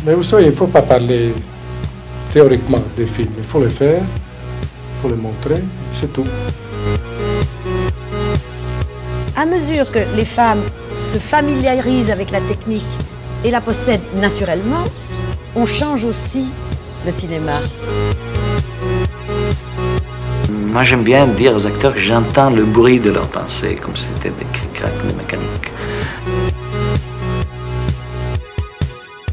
Mais vous savez, il ne faut pas parler théoriquement des films. Il faut les faire, il faut les montrer, c'est tout. À mesure que les femmes se familiarisent avec la technique et la possèdent naturellement, on change aussi le cinéma. Moi, j'aime bien dire aux acteurs que j'entends le bruit de leurs pensées, comme si c'était des cric-crac de mécanique.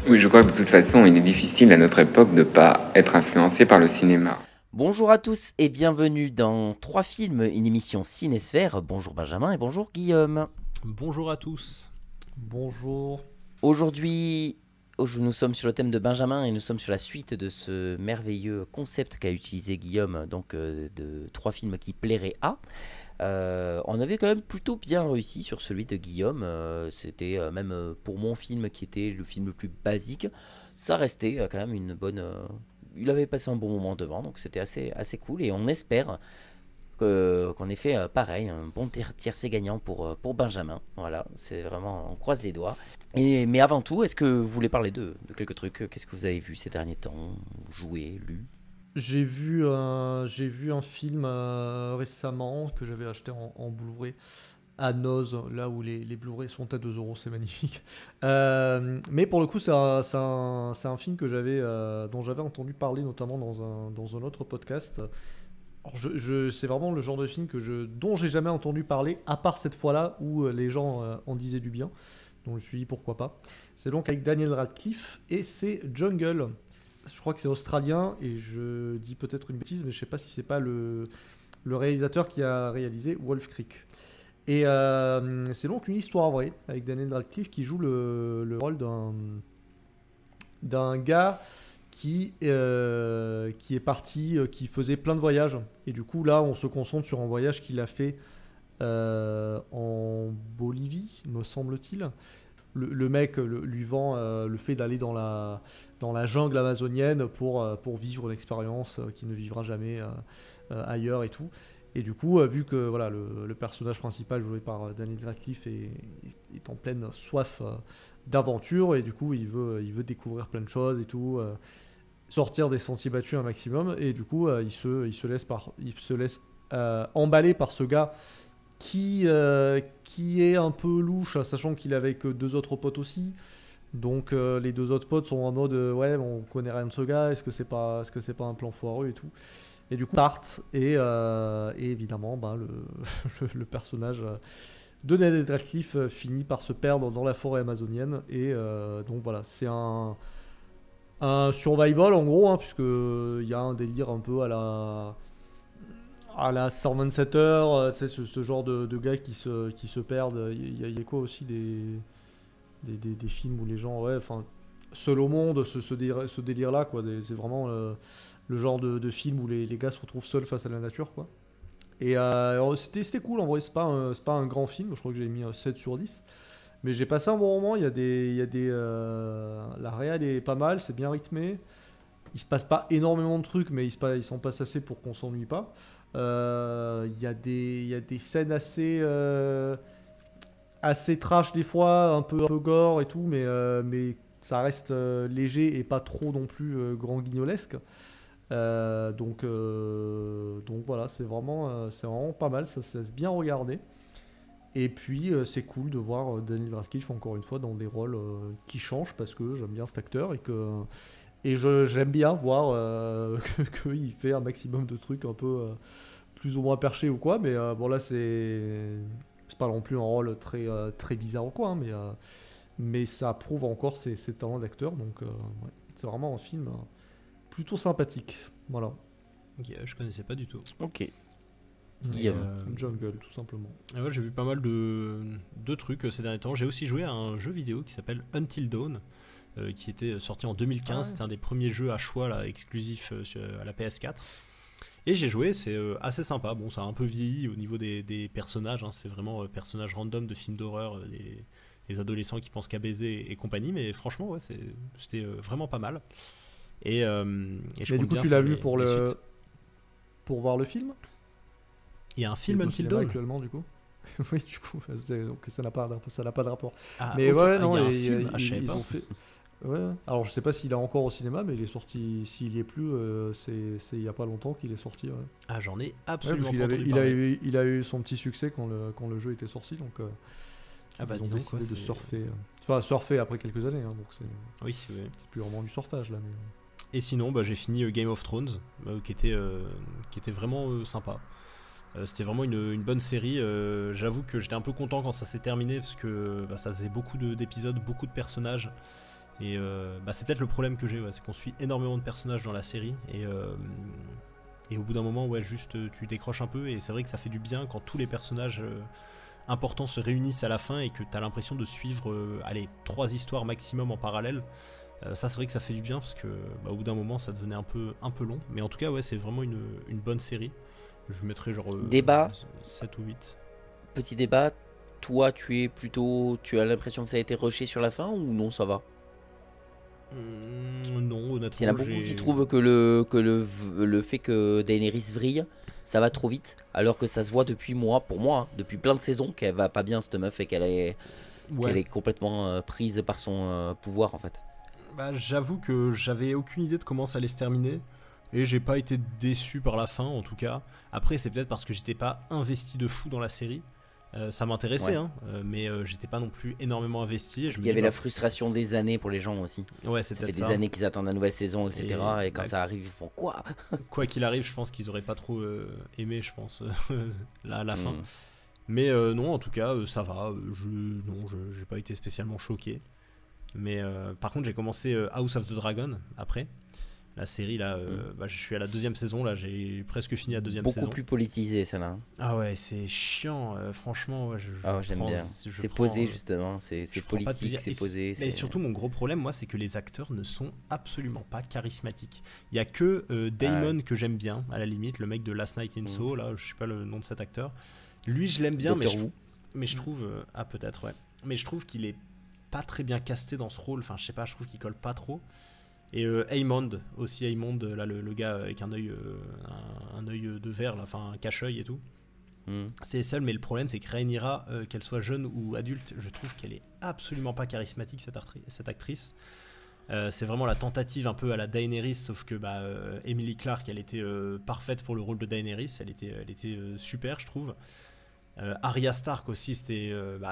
Oui, je crois que de toute façon, il est difficile à notre époque de ne pas être influencé par le cinéma. Bonjour à tous et bienvenue dans 3 films, une émission Cinésphère. Bonjour Benjamin et bonjour Guillaume. Bonjour à tous. Bonjour. Aujourd'hui, nous sommes sur le thème de Benjamin et nous sommes sur la suite de ce merveilleux concept qu'a utilisé Guillaume, donc de 3 films qui plairaient à. On avait quand même plutôt bien réussi sur celui de Guillaume. C'était même pour mon film qui était le film le plus basique, ça restait quand même une bonne... il avait passé un bon moment devant, donc c'était assez cool et on espère qu'on ait fait pareil, un bon tiercé gagnant pour Benjamin. Voilà, c'est vraiment, on croise les doigts. Mais avant tout, est-ce que vous voulez parler de quelques trucs? Qu'est-ce que vous avez vu ces derniers temps? Joué, lu? J'ai vu un film récemment que j'avais acheté en Blu-ray à Noz, là où les Blu-ray sont à 2€, c'est magnifique. Mais pour le coup, c'est un film que dont j'avais entendu parler notamment dans un autre podcast. C'est vraiment le genre de film dont j'ai jamais entendu parler, à part cette fois-là où les gens en disaient du bien. Donc je me suis dit pourquoi pas. C'est donc avec Daniel Radcliffe et c'est Jungle. Je crois que c'est australien et je dis peut-être une bêtise, mais je sais pas si c'est pas le réalisateur qui a réalisé Wolf Creek. Et c'est donc une histoire vraie avec Daniel Radcliffe qui joue le rôle d'un gars qui est parti, qui faisait plein de voyages. Et du coup, là, on se concentre sur un voyage qu'il a fait en Bolivie, me semble-t-il. Le mec lui vend le fait d'aller dans la jungle amazonienne pour vivre l'expérience qu'il ne vivra jamais ailleurs et tout. Et du coup, vu que voilà, le personnage principal joué par Daniel Radcliffe est en pleine soif d'aventure, et du coup, il veut découvrir plein de choses et tout, sortir des sentiers battus un maximum, et du coup, il se laisse emballer par ce gars qui est un peu louche, sachant qu'il est avec 2 autres potes aussi. Donc les 2 autres potes sont en mode ouais, on connaît rien de ce gars, est-ce que c'est pas un plan foireux et tout. Et du coup partent et évidemment le personnage de Daniel Radcliffe finit par se perdre dans la forêt amazonienne et donc voilà, c'est un survival en gros, hein, puisque il y a un délire un peu à la 127 heures, tu sais, ce genre de gars qui se perdent. Il y a quoi aussi des films où les gens, ouais, enfin, seuls au monde, ce délire-là, quoi. C'est vraiment le genre de film où les gars se retrouvent seuls face à la nature, quoi. Et c'était cool, en vrai, c'est pas un grand film, je crois que j'ai mis 7 sur 10. Mais j'ai passé un bon moment, la réal est pas mal, c'est bien rythmé. Il se passe pas énormément de trucs, mais il s'en passe assez pour qu'on s'ennuie pas. Il y a des scènes assez trash des fois, un peu gore et tout, mais ça reste léger et pas trop non plus grand guignolesque. Donc voilà, c'est vraiment pas mal, ça se laisse bien regarder. Et puis c'est cool de voir Daniel Radcliffe encore une fois dans des rôles qui changent, parce que j'aime bien cet acteur et j'aime bien voir qu'il fait un maximum de trucs un peu plus ou moins perchés ou quoi, mais bon là c'est pas non plus un rôle très bizarre ou quoi, hein, mais ça prouve encore ses talents d'acteur, donc ouais, c'est vraiment un film plutôt sympathique, voilà. Ok, je connaissais pas du tout. Ok. Jungle, tout simplement. Ouais, j'ai vu pas mal de trucs ces derniers temps. J'ai aussi joué à un jeu vidéo qui s'appelle Until Dawn, qui était sorti en 2015. Ah ouais. C'était un des premiers jeux à choix là, exclusifs à la PS4. Et j'ai joué, c'est assez sympa. Bon, ça a un peu vieilli au niveau des personnages, hein. Ça fait vraiment personnages random de films d'horreur, des adolescents qui pensent qu'à baiser et compagnie. Mais franchement, ouais, c'était vraiment pas mal. Et mais du coup, tu l'as vu pour pour voir le film? Il y a un film Until Dawn actuellement, du coup. Oui, du coup, donc ça n'a pas de rapport. Ah, mais okay. ouais, non, il y a un film. Je savais pas. Ouais. Alors je sais pas s'il est encore au cinéma, mais il est sorti. S'il y est plus, c'est il y a pas longtemps qu'il est sorti. Ouais. Ah, j'en ai Ouais, absolument parce qu'il pas avait, entendu il a parler. eu, il a eu son petit succès quand le jeu était sorti, donc Ah bah ils ont dis donc, décidé ouais, de surfer. Enfin, surfer après quelques années, hein, donc c'est Oui, oui. plus vraiment du surfage là. Mais... Et sinon, bah, j'ai fini Game of Thrones, qui était vraiment sympa. C'était vraiment une bonne série. J'avoue que j'étais un peu content quand ça s'est terminé parce que bah, ça faisait beaucoup d'épisodes, beaucoup de personnages. Et bah, c'est peut-être le problème que j'ai, ouais, c'est qu'on suit énormément de personnages dans la série. Et au bout d'un moment, ouais, juste tu décroches un peu. Et c'est vrai que ça fait du bien quand tous les personnages importants se réunissent à la fin et que tu as l'impression de suivre 3 histoires maximum en parallèle. Ça, c'est vrai que ça fait du bien parce que bah, au bout d'un moment, ça devenait un peu long. Mais en tout cas, ouais, c'est vraiment une bonne série. Je mettrais genre Débat. 7 ou 8. Petit débat, toi tu as l'impression que ça a été rushé sur la fin ou non, ça va? Non, honnêtement, Il y en a beaucoup qui trouvent que le fait que Daenerys vrille, ça va trop vite, alors que ça se voit pour moi, hein, depuis plein de saisons qu'elle va pas bien cette meuf et qu'elle est complètement prise par son pouvoir en fait. Bah, j'avoue que j'avais aucune idée de comment ça allait se terminer et j'ai pas été déçu par la fin en tout cas. Après, c'est peut-être parce que j'étais pas investi de fou dans la série. Ça m'intéressait, Ouais. hein, mais j'étais pas non plus énormément investi. Il y avait la frustration des années pour les gens aussi. Ouais, c'est Ça fait peut-être des ça. années qu'ils attendent la nouvelle saison, etc. Et quand bah, ça arrive, ils font quoi? Quoi qu'il arrive, je pense qu'ils auraient pas trop aimé, je pense, la fin. Mm. Mais non, en tout cas, ça va. J'ai pas été spécialement choqué. Mais par contre, j'ai commencé House of the Dragon après. La série, là, bah, je suis à la 2e saison, là, j'ai presque fini la 2e saison. Beaucoup plus politisé celle-là. Ah ouais, c'est chiant, franchement. Ouais, J'aime bien. C'est posé justement, c'est politique, c'est posé. Et surtout, mon gros problème, moi, c'est que les acteurs ne sont absolument pas charismatiques. Il y a que Damon que j'aime bien, à la limite, le mec de Last Night in Soho, là, je sais pas le nom de cet acteur. Lui, je l'aime bien, mais je trouve... ah, peut-être, ouais. Mais je trouve qu'il est pas très bien casté dans ce rôle. Enfin, je sais pas, je trouve qu'il colle pas trop. Et Aemond aussi, Aemond, là, le gars avec un œil de verre, là, enfin un cache-œil et tout. C'est seul, mais le problème c'est que Rhaenyra, qu'elle soit jeune ou adulte, je trouve qu'elle est absolument pas charismatique cette actrice. C'est vraiment la tentative un peu à la Daenerys, sauf que bah, Emily Clarke, elle était parfaite pour le rôle de Daenerys, elle était super, je trouve. Arya Stark aussi, c'était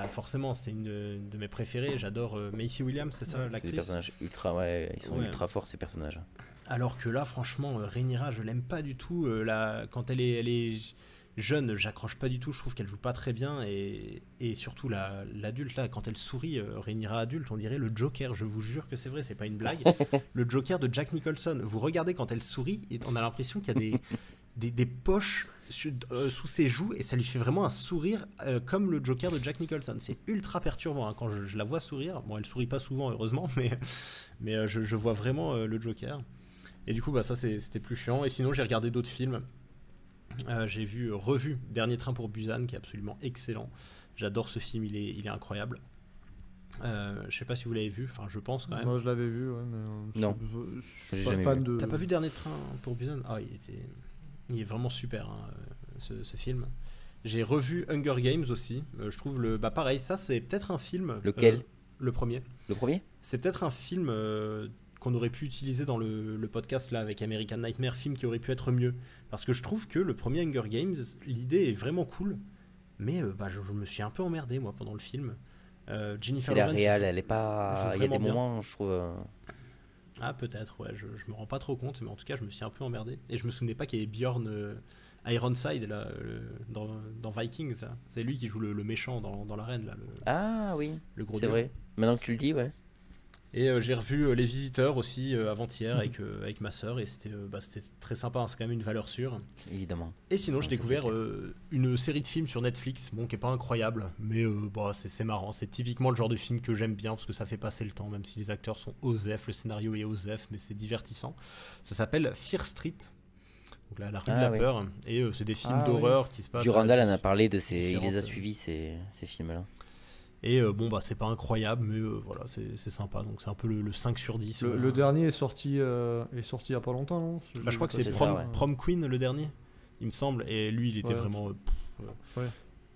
forcément c'était une de mes préférées. J'adore Maisie Williams, c'est ça, l'actrice. C'est des personnages ils sont ultra forts ces personnages. Alors que là, franchement, Rhaenyra, je l'aime pas du tout. Quand elle est jeune, j'accroche pas du tout. Je trouve qu'elle joue pas très bien et surtout l'adulte là, quand elle sourit, Rhaenyra adulte, on dirait le Joker. Je vous jure que c'est vrai, c'est pas une blague. Le Joker de Jack Nicholson. Vous regardez quand elle sourit, et on a l'impression qu'il y a des poches sous ses joues et ça lui fait vraiment un sourire comme le Joker de Jack Nicholson. C'est ultra perturbant hein, quand je la vois sourire. Bon, elle sourit pas souvent heureusement, mais je vois vraiment le Joker. Et du coup, bah, ça c'était plus chiant. Et sinon, j'ai regardé d'autres films. J'ai revu Dernier Train pour Busan, qui est absolument excellent. J'adore ce film, il est incroyable. Je sais pas si vous l'avez vu, enfin je pense quand même. Moi je l'avais vu, ouais, mais non, je suis pas fan de. T'as pas vu Dernier Train pour Busan? Ah, il est vraiment super hein, ce film. J'ai revu Hunger Games aussi. Je trouve pareil, ça c'est peut-être un film. Lequel? Le premier. Le premier? C'est peut-être un film qu'on aurait pu utiliser dans le podcast là avec American Nightmare, film qui aurait pu être mieux. Parce que je trouve que le premier Hunger Games, l'idée est vraiment cool, mais je me suis un peu emmerdé moi pendant le film. Jennifer C'est la Lawrence, réal, elle est pas. Il y a des moments, je trouve. Ah peut-être, ouais, je me rends pas trop compte, mais en tout cas je me suis un peu emmerdé. Et je me souvenais pas qu'il y avait Bjorn Ironside là, dans Vikings. Là. C'est lui qui joue le méchant dans l'arène là. Ah oui, le gros c'est vrai. Maintenant que tu le dis, ouais. Et j'ai revu Les Visiteurs aussi avant-hier avec ma sœur et c'était très sympa, hein, c'est quand même une valeur sûre. Évidemment. Et sinon j'ai découvert une série de films sur Netflix, bon qui est pas incroyable, mais c'est marrant, c'est typiquement le genre de film que j'aime bien parce que ça fait passer le temps, même si les acteurs sont osef, le scénario est osef, mais c'est divertissant. Ça s'appelle Fear Street. Donc la rue de la peur, et c'est des films d'horreur qui se passent. Durandal en a parlé il les a suivis ces films-là. Et c'est pas incroyable, mais voilà, c'est sympa. Donc c'est un peu le 5 sur 10. Le dernier est sorti il y a pas longtemps, non? Je crois que c'est Prom Queen le dernier, il me semble. Et lui, il était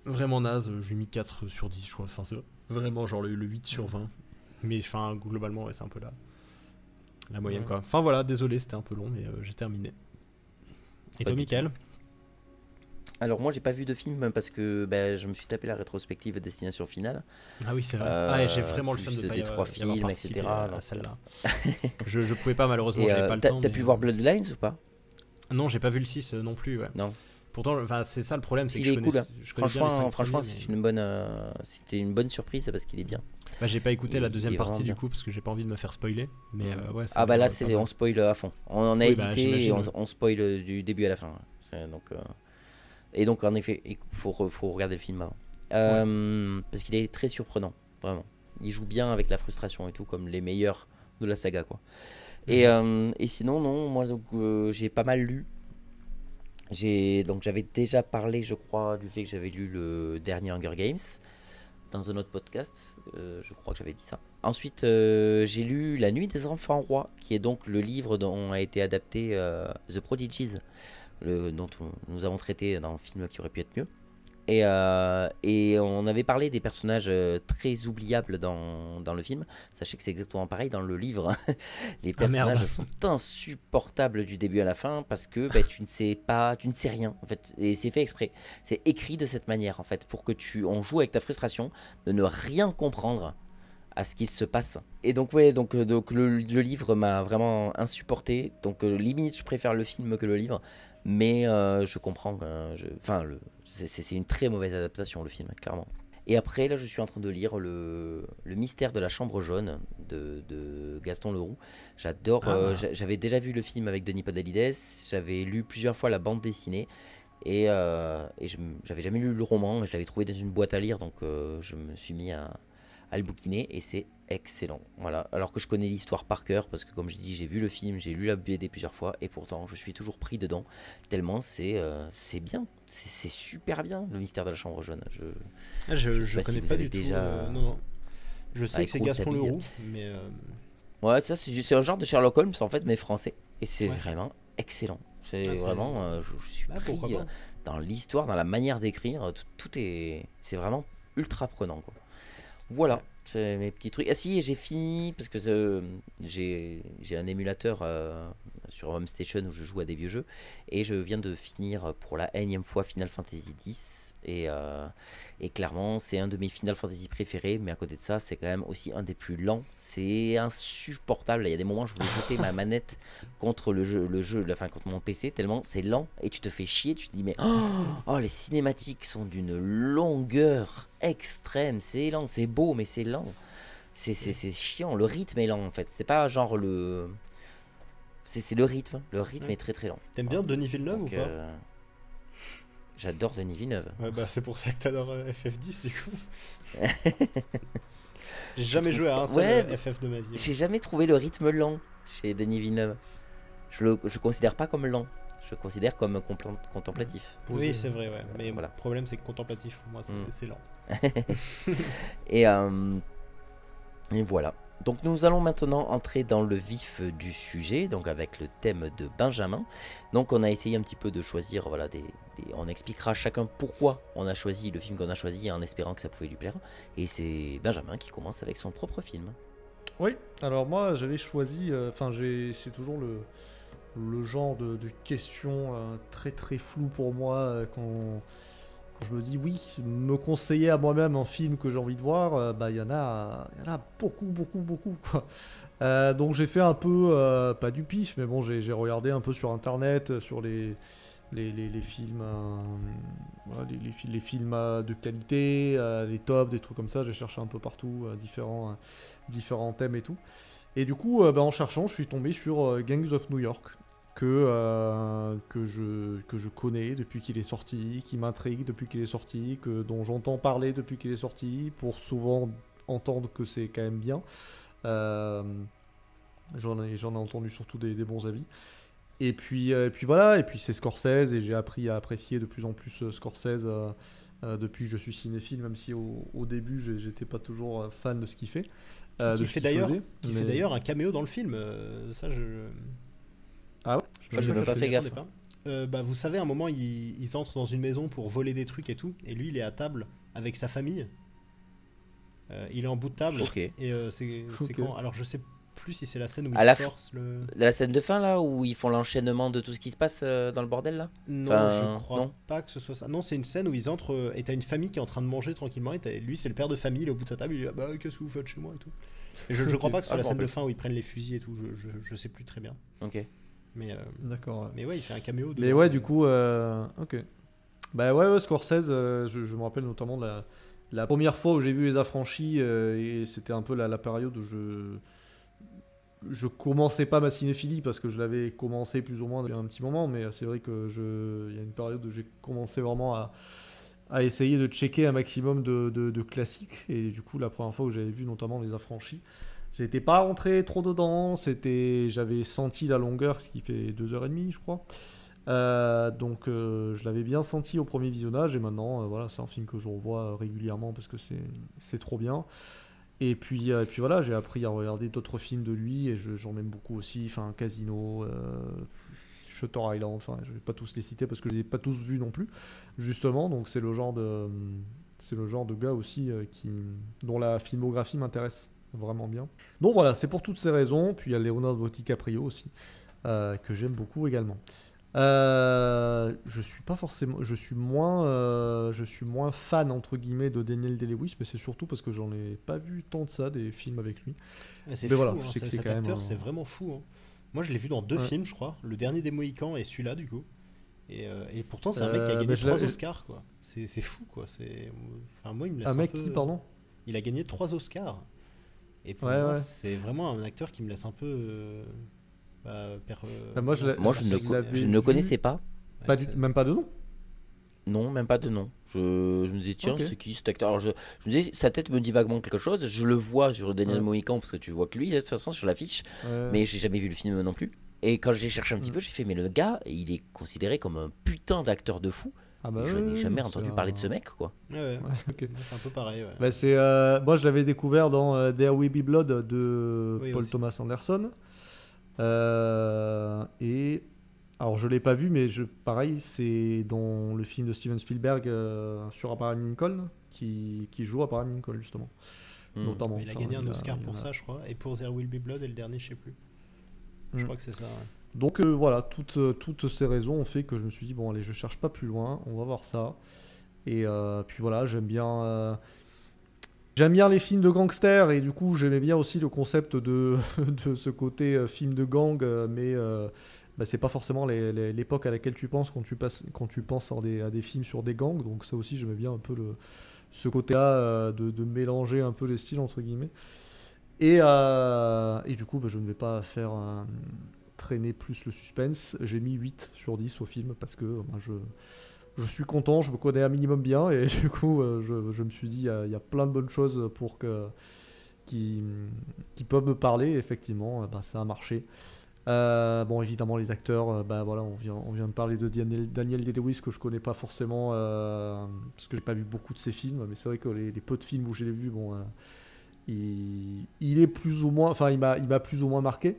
vraiment naze. Je lui ai mis 4 sur 10, je crois. Enfin, c'est vraiment genre le 8 sur 20. Mais enfin, globalement, ouais, c'est un peu la moyenne, quoi. Enfin voilà, désolé, c'était un peu long, mais j'ai terminé. Et toi, Mickaël? Alors moi j'ai pas vu de film parce que je me suis tapé la rétrospective Destination Finale. Ah oui c'est vrai. J'ai vraiment le seum de pas des 3 films, etc. à celle-là. je pouvais pas malheureusement, j'avais pas le temps. T'as pu voir Bloodlines ou pas? Non, j'ai pas vu le 6 non plus. Ouais. Non. Pourtant, c'est ça le problème, c'est que je connais, cool. je connais bien les 5 franchement, premiers, c'était une bonne surprise parce qu'il est bien. J'ai pas écouté la deuxième partie du coup parce que j'ai pas envie de me faire spoiler. Mais ouais. Là on spoil à fond. On a hésité et on spoil du début à la fin. Et donc en effet, il faut regarder le film avant. Parce qu'il est très surprenant, vraiment. Il joue bien avec la frustration et tout, comme les meilleurs de la saga, quoi. Et sinon, non, moi donc j'ai pas mal lu. J'avais déjà parlé, je crois, du fait que j'avais lu le dernier Hunger Games dans un autre podcast. Je crois que j'avais dit ça. Ensuite, j'ai lu La Nuit des Enfants Rois, qui est donc le livre dont a été adapté The Prodigies, dont nous avons traité dans un film qui aurait pu être mieux. Et on avait parlé des personnages très oubliables dans le film. Sachez que c'est exactement pareil dans le livre. Les personnages sont insupportables du début à la fin parce que tu ne sais rien en fait. Et c'est fait exprès. C'est écrit de cette manière en fait pour que on joue avec ta frustration de ne rien comprendre à ce qu'il se passe. Et donc le livre m'a vraiment insupporté. Donc limite je préfère le film que le livre. Mais je comprends c'est une très mauvaise adaptation le film, clairement. Et après là je suis en train de lire le mystère de la chambre jaune de Gaston Leroux. J'adore. J'avais déjà vu le film avec Denis Podalides. J'avais lu plusieurs fois la bande dessinée. Et j'avais jamais lu le roman. Je l'avais trouvé dans une boîte à lire. Donc je me suis mis à le bouquiner. Et c'est excellent. Voilà. Alors que je connais l'histoire par cœur. Parce que comme je dis, j'ai vu le film, j'ai lu la BD plusieurs fois. Et pourtant, je suis toujours pris dedans. Tellement c'est bien. C'est super bien, le mystère de la chambre jaune. Je connais pas du tout. Non. Je sais que c'est Gaston Leroux. Mais ouais, ça c'est un genre de Sherlock Holmes en fait, mais français. Et c'est vraiment excellent. C'est vraiment. Je suis pris dans l'histoire, dans la manière d'écrire. C'est vraiment ultra prenant, quoi. Voilà, c'est mes petits trucs. Ah si, j'ai fini, parce que j'ai un émulateur sur Home Station où je joue à des vieux jeux, et je viens de finir pour la énième fois Final Fantasy X, et clairement c'est un de mes Final Fantasy préférés, mais à côté de ça c'est quand même aussi un des plus lents. C'est insupportable, il y a des moments où je voulais jeter ma manette contre contre mon PC tellement c'est lent, et tu te fais chier, tu te dis mais les cinématiques sont d'une longueur extrême, c'est lent, c'est beau mais c'est lent, c'est chiant, le rythme est lent en fait, c'est pas genre c'est le rythme est très très lent. T'aimes bien Denis Villeneuve ou pas? J'adore Denis Villeneuve. Ouais, c'est pour ça que t'adores FF10 du coup. J'ai jamais joué à un seul FF de ma vie. J'ai jamais trouvé le rythme lent chez Denis Villeneuve. Je le considère pas comme lent. Je le considère comme contemplatif. Oui, c'est vrai, ouais. Mais voilà. Le problème, c'est que contemplatif, pour moi, c'est lent. Et voilà. Donc nous allons maintenant entrer dans le vif du sujet, donc avec le thème de Benjamin. Donc on a essayé un petit peu de choisir, on expliquera chacun pourquoi on a choisi le film qu'on a choisi en espérant que ça pouvait lui plaire. Et c'est Benjamin qui commence avec son propre film. Oui, alors moi j'avais choisi, c'est toujours le genre de questions très très floues pour moi quand je me dis me conseiller à moi-même un film que j'ai envie de voir, il y en a beaucoup quoi. Donc j'ai fait un peu, pas du pif, mais bon j'ai regardé un peu sur internet, sur les films, les films de qualité, les tops, des trucs comme ça. J'ai cherché un peu partout, différents thèmes et tout. Et du coup, en cherchant, je suis tombé sur Gangs of New York, que je connais depuis qu'il est sorti, qui m'intrigue depuis qu'il est sorti, dont j'entends parler depuis qu'il est sorti, pour souvent entendre que c'est quand même bien. J'en ai entendu surtout des bons avis. Et puis voilà, et puis c'est Scorsese, et j'ai appris à apprécier de plus en plus Scorsese depuis que je suis cinéphile, même si au début j'étais pas toujours fan de ce qu'il fait. Qui fait d'ailleurs un caméo dans le film, ça je... Ah ouais? Je n'ai pas fait gaffe. Vous savez, à un moment, ils entrent dans une maison pour voler des trucs et tout, et lui, il est à table avec sa famille. Il est en bout de table. Ok. Et c'est quand. Alors je sais plus si c'est la scène où À il la force le. La scène de fin là où ils font l'enchaînement de tout ce qui se passe dans le bordel là. Non, Enfin, je crois non. pas que ce soit ça. Non, c'est une scène où ils entrent et t'as une famille qui est en train de manger tranquillement et lui c'est le père de famille, il est au bout de sa table, il dit ah, bah qu'est-ce que vous faites chez moi et tout. Et je crois pas que ce soit la scène de fin où ils prennent les fusils et tout, je sais plus très bien. Ok. Mais, D'accord. Ouais. mais ouais, il fait un caméo. Mais ouais, du coup, ok. Bah ouais, Scorsese, je me rappelle notamment de la première fois où j'ai vu Les Affranchis, et c'était un peu la période où je commençais pas ma cinéphilie parce que je l'avais commencé plus ou moins depuis un petit moment, mais c'est vrai que il y a une période où j'ai commencé vraiment à essayer de checker un maximum de classiques, et du coup la première fois où j'avais vu notamment Les Affranchis, j'étais pas rentré trop dedans, j'avais senti la longueur qui fait 2h30 je crois. Donc je l'avais bien senti au premier visionnage, et maintenant voilà, c'est un film que je revois régulièrement parce que c'est trop bien. Et puis voilà, j'ai appris à regarder d'autres films de lui et j'en aime beaucoup aussi, enfin Casino, Shutter Island, enfin je vais pas tous les citer parce que je les ai pas tous vus non plus, justement, donc c'est le genre de gars aussi dont la filmographie m'intéresse vraiment bien. Donc voilà, c'est pour toutes ces raisons. Puis il y a Leonardo DiCaprio aussi, que j'aime beaucoup également. Je suis moins fan entre guillemets de Daniel Day-Lewis, mais c'est surtout parce que j'en ai pas vu tant de ça des films avec lui. C'est mais fou, voilà, hein, je sais que c'est cet quand même acteur, c'est vraiment fou. Hein. Moi, je l'ai vu dans 2 films, je crois. Le dernier des Mohicans et celui-là, du coup. Et pourtant, c'est un mec qui a gagné 3 Oscars, quoi. C'est fou, quoi. Enfin, moi, il me laisse un mec peu... qui, pardon? Il a gagné 3 Oscars. Et pour Ouais, moi, ouais. c'est vraiment un acteur qui me laisse un peu. Moi, je ne le connaissais pas. Même pas de nom. Non, même pas de nom. Je me disais, tiens, Ok. c'est qui cet acteur? Alors, je me disais, sa tête me dit vaguement quelque chose. Je le vois sur Daniel Ouais. Mohican parce que tu vois que lui, de toute façon, sur l'affiche. Ouais. Mais j'ai jamais vu le film non plus. Et quand j'ai cherché un petit peu, j'ai fait, mais le gars, il est considéré comme un putain d'acteur de fou. Ah bah Et je n'ai ouais, jamais c'est entendu parler de ce mec, quoi. Ouais. Ok. C'est un peu pareil. Ouais. Bah, moi je l'avais découvert dans There Will Be Blood de Oui, Paul aussi. Thomas Anderson. Et alors je l'ai pas vu, mais pareil, c'est dans le film de Steven Spielberg sur Abraham Lincoln qui joue Abraham Lincoln justement, notamment. Il a Enfin, gagné un Oscar il pour a- ça, je crois. Et pour There Will Be Blood, et le dernier, je sais plus. Je crois que c'est ça. Ouais. Donc voilà, toutes ces raisons ont fait que je me suis dit bon allez, je cherche pas plus loin, on va voir ça. Et puis voilà, j'aime bien les films de gangsters, et du coup j'aimais bien aussi le concept de ce côté film de gang, mais bah, c'est pas forcément l'époque à laquelle tu penses quand tu penses à des films sur des gangs. Donc ça aussi j'aimais bien un peu ce côté-là de mélanger un peu les styles entre guillemets. Et du coup bah, je ne vais pas faire traîner plus le suspense. J'ai mis 8 sur 10 au film parce que je suis content, je me connais un minimum bien, et du coup je me suis dit il y a plein de bonnes choses qui peuvent me parler. Effectivement bah, ça a marché. Bon évidemment les acteurs, bah voilà, on vient de parler de Daniel Day-Lewis que je connais pas forcément parce que j'ai pas vu beaucoup de ses films, mais c'est vrai que les peu de films où je l'ai vu, bon il est plus ou moins, enfin il m'a plus ou moins marqué.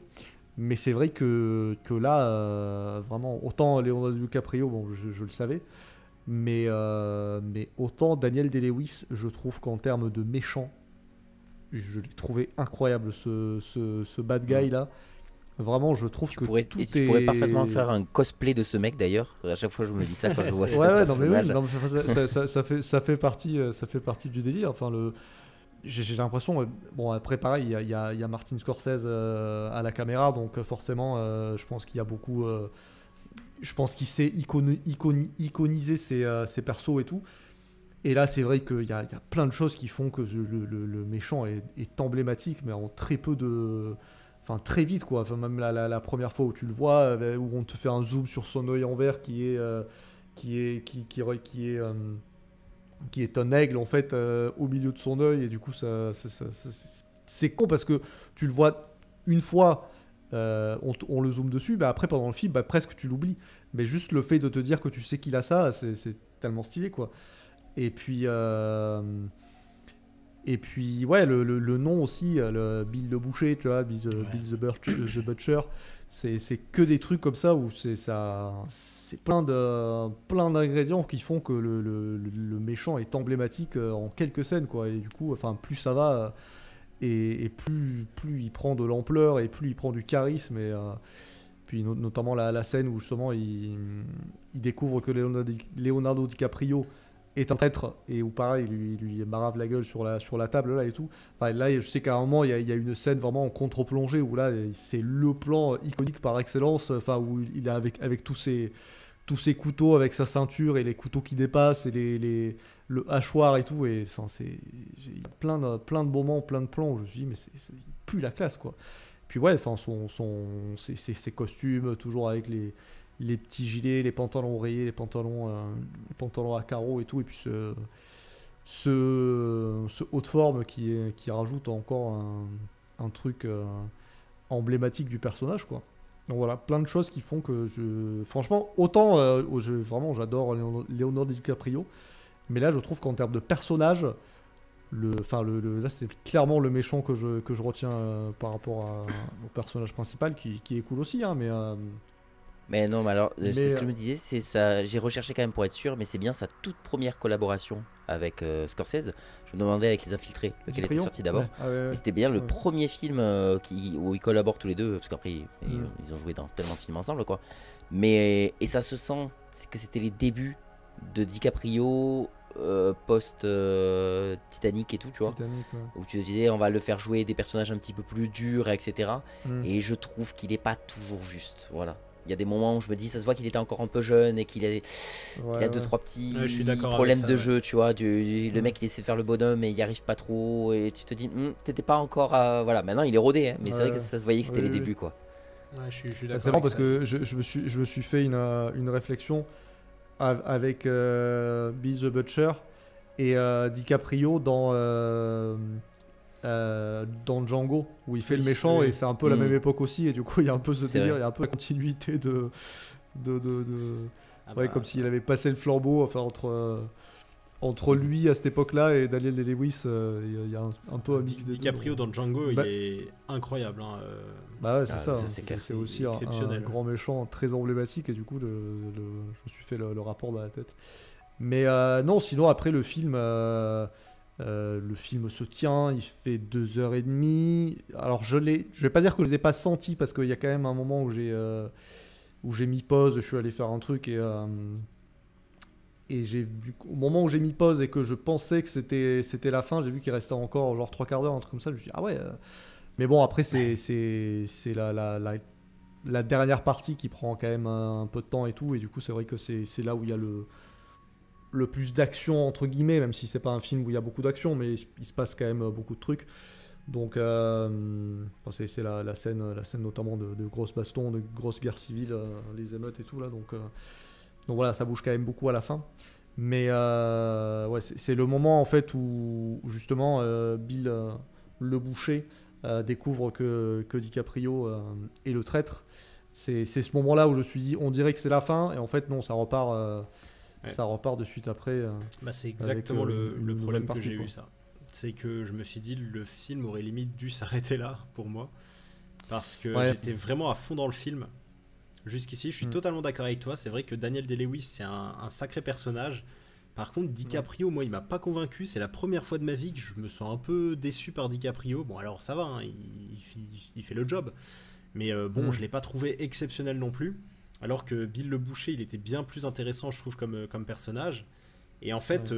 Mais c'est vrai que là, vraiment, autant Leonardo DiCaprio, bon, je le savais, mais autant Daniel Day-Lewis, je trouve qu'en termes de méchant, je l'ai trouvé incroyable, ce bad guy là. Vraiment, je trouve que Tu pourrais parfaitement faire un cosplay de ce mec d'ailleurs. À chaque fois, je me dis ça quand je vois ce ouais, personnage. non, mais ça fait partie du délire. Enfin, j'ai l'impression, bon après pareil, il y a Martin Scorsese à la caméra, donc forcément je pense qu'il y a beaucoup, je pense qu'il sait iconiser ses persos et tout. Et là c'est vrai qu'il y a plein de choses qui font que le méchant est emblématique, mais en très peu de... Enfin très vite quoi, enfin, même la première fois où tu le vois, où on te fait un zoom sur son œil en vert qui est un aigle en fait au milieu de son œil, et du coup c'est con parce que tu le vois une fois, on le zoome dessus, bah après pendant le film bah, presque tu l'oublies, mais juste le fait de te dire que tu sais qu'il a ça, c'est tellement stylé quoi. Et puis ouais, le nom aussi, le Bill le Boucher, tu vois, Bill the Butcher, c'est que des trucs comme ça où c'est plein d'ingrédients qui font que le méchant est emblématique en quelques scènes, quoi. Et du coup, enfin, plus ça va et plus il prend de l'ampleur et plus il prend du charisme. Et puis notamment la scène où justement il découvre que Leonardo DiCaprio est un traître et où pareil lui marave la gueule sur la table là et tout. Enfin, là je sais qu'à un moment il y a une scène vraiment en contre-plongée où là c'est le plan iconique par excellence, enfin où il est avec tous ses couteaux, avec sa ceinture et les couteaux qui dépassent et le hachoir et tout, et il y a plein de moments, plein de plans où je me suis dit mais c'est plus la classe, quoi. Puis ouais, enfin ses costumes toujours avec les petits gilets, les pantalons rayés, les pantalons à carreaux et tout, et puis ce haut de forme qui rajoute encore un truc emblématique du personnage, quoi. Donc voilà, plein de choses qui font que franchement, autant vraiment j'adore Leonardo DiCaprio, mais là je trouve qu'en termes de personnage, là c'est clairement le méchant que je retiens par rapport au personnage principal qui est cool aussi, hein, mais non, mais alors, c'est ce que je me disais, c'est ça. J'ai recherché quand même pour être sûr, mais c'est bien sa toute première collaboration avec Scorsese. Je me demandais avec Les Infiltrés, lequel était sorti d'abord. Ouais. Et c'était bien le premier film où ils collaborent tous les deux, parce qu'après ils ont joué dans tellement de films ensemble, quoi. Et ça se sent que c'était les débuts de DiCaprio post Titanic et tout, tu vois. Où tu te disais on va le faire jouer des personnages un petit peu plus durs, etc. Et je trouve qu'il est pas toujours juste, voilà. Il y a des moments où je me dis, ça se voit qu'il était encore un peu jeune et qu'il a deux, trois petits problèmes de jeu, tu vois. Le mec, il essaie de faire le bonhomme et il n'y arrive pas trop. Et tu te dis, t'étais pas encore à... Voilà, maintenant il est rodé, hein, mais c'est vrai que ça se voyait que c'était les débuts, quoi. Ouais, je suis d'accord. C'est marrant parce que je me suis fait une réflexion avec Bill the Butcher et DiCaprio dans Django où il fait le méchant, et c'est un peu la même époque aussi, et du coup il y a un peu ce délire, il y a un peu la continuité comme s'il avait passé le flambeau, enfin entre lui à cette époque-là et Daniel Day-Lewis, il y a un peu un mix des DiCaprio dans Django, il est incroyable, hein. Bah ouais, c'est aussi un grand méchant très emblématique, et du coup je me suis fait le rapport dans la tête. Mais non, sinon après le film se tient, il fait 2h30. Alors je vais pas dire que je les ai pas sentis, parce qu'il y a quand même un moment où j'ai mis pause, je suis allé faire un truc et au moment où j'ai mis pause et que je pensais que c'était la fin, j'ai vu qu'il restait encore genre 3 quarts d'heure, un truc comme ça. Je me suis dit ah ouais. Mais bon, après c'est la dernière partie qui prend quand même un peu de temps et tout, et du coup c'est vrai que c'est là où il y a le plus d'action entre guillemets, même si c'est pas un film où il y a beaucoup d'action, mais il se passe quand même beaucoup de trucs. Donc c'est la scène notamment de grosses bastons, de grosses guerres civiles, les émeutes et tout là. Donc voilà, ça bouge quand même beaucoup à la fin. Mais ouais, c'est le moment en fait où justement Bill le boucher découvre que DiCaprio est le traître. C'est ce moment-là où je me suis dit on dirait que c'est la fin, et en fait non, ça repart. Ça repart de suite après. C'est exactement le problème que j'ai eu, ça. C'est que je me suis dit le film aurait limite dû s'arrêter là pour moi, parce que j'étais vraiment à fond dans le film. Jusqu'ici, je suis totalement d'accord avec toi. C'est vrai que Daniel Day-Lewis, c'est un sacré personnage. Par contre, DiCaprio, moi, il m'a pas convaincu. C'est la première fois de ma vie que je me sens un peu déçu par DiCaprio. Bon, alors ça va, hein, il fait le job. Mais je l'ai pas trouvé exceptionnel non plus. Alors que Bill le Boucher, il était bien plus intéressant, je trouve, comme personnage. Et en fait,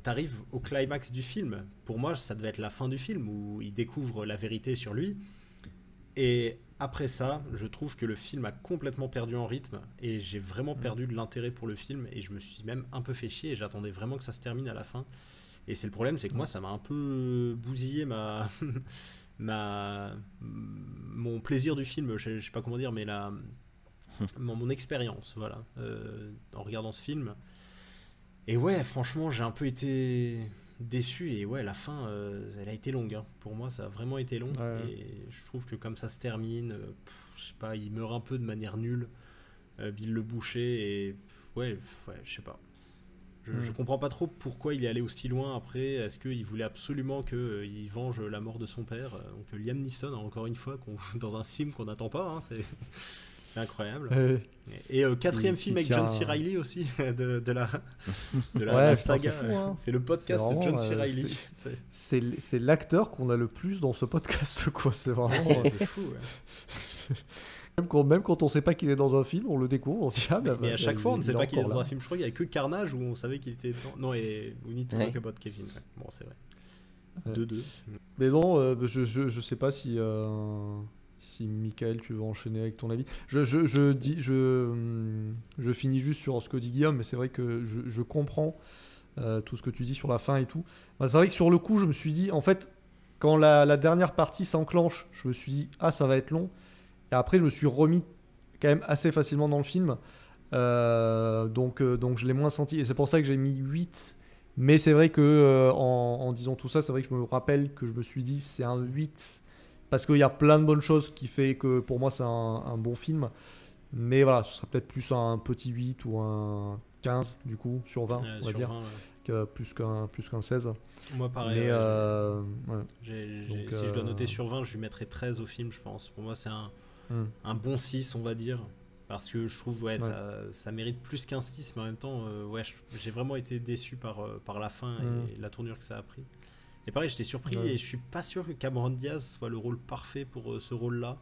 t'arrives au climax du film. Pour moi, ça devait être la fin du film, où il découvre la vérité sur lui. Et après ça, je trouve que le film a complètement perdu en rythme. Et j'ai vraiment perdu de l'intérêt pour le film. Et je me suis même un peu fait chier. Et j'attendais vraiment que ça se termine à la fin. Et c'est le problème, c'est que moi, ça m'a un peu bousillé mon plaisir du film. Je sais pas comment dire, mais mon expérience, voilà, en regardant ce film. Et ouais, franchement, j'ai un peu été déçu, et ouais, la fin, elle a été longue, hein. Pour moi, ça a vraiment été long, et je trouve que comme ça se termine, je sais pas, il meurt un peu de manière nulle, Bill le Boucher, et ouais, je sais pas. Je comprends pas trop pourquoi il est allé aussi loin après. Est-ce qu'il voulait absolument qu'il venge la mort de son père? Donc Liam Neeson, encore une fois, dans un film qu'on n'attend pas, hein, c'est incroyable. Et quatrième film avec John C. Reilly aussi, de la saga. C'est fou, hein. C'est le podcast de John C. Reilly. C'est l'acteur qu'on a le plus dans ce podcast, quoi. C'est vraiment... c'est fou, ouais. Même quand on sait pas qu'il est dans un film, on le découvre, on se dit mais à chaque fois on ne sait pas qu'il est dans un film. Je crois qu'il y a que Carnage où on savait qu'il était dedans. Non, et We Need to Talk About Kevin. Ouais. Bon, c'est vrai. 2-2. Mais non, je sais pas si Michael, tu veux enchaîner avec ton avis. Je finis juste sur ce que dit Guillaume, mais c'est vrai que je comprends tout ce que tu dis sur la fin et tout. Bah, c'est vrai que sur le coup, je me suis dit, en fait, quand la dernière partie s'enclenche, je me suis dit, ça va être long. Et après, je me suis remis quand même assez facilement dans le film. Donc je l'ai moins senti. Et c'est pour ça que j'ai mis 8. Mais c'est vrai que en disant tout ça, c'est vrai que je me rappelle que je me suis dit c'est un 8. Parce qu'il y a plein de bonnes choses qui fait que pour moi c'est un bon film. Mais voilà, ce serait peut-être plus un petit 8 ou un 15 du coup, sur 20, on va dire. 20, ouais. Plus qu'un 16. Moi pareil. Mais ouais. Si je dois noter sur 20, je lui mettrais 13 au film, je pense. Pour moi c'est un bon 6, on va dire, parce que je trouve ça mérite plus qu'un 6, mais en même temps j'ai vraiment été déçu par la fin et la tournure que ça a pris. Et pareil, j'étais surpris et je suis pas sûr que Cameron Diaz soit le rôle parfait pour ce rôle-là.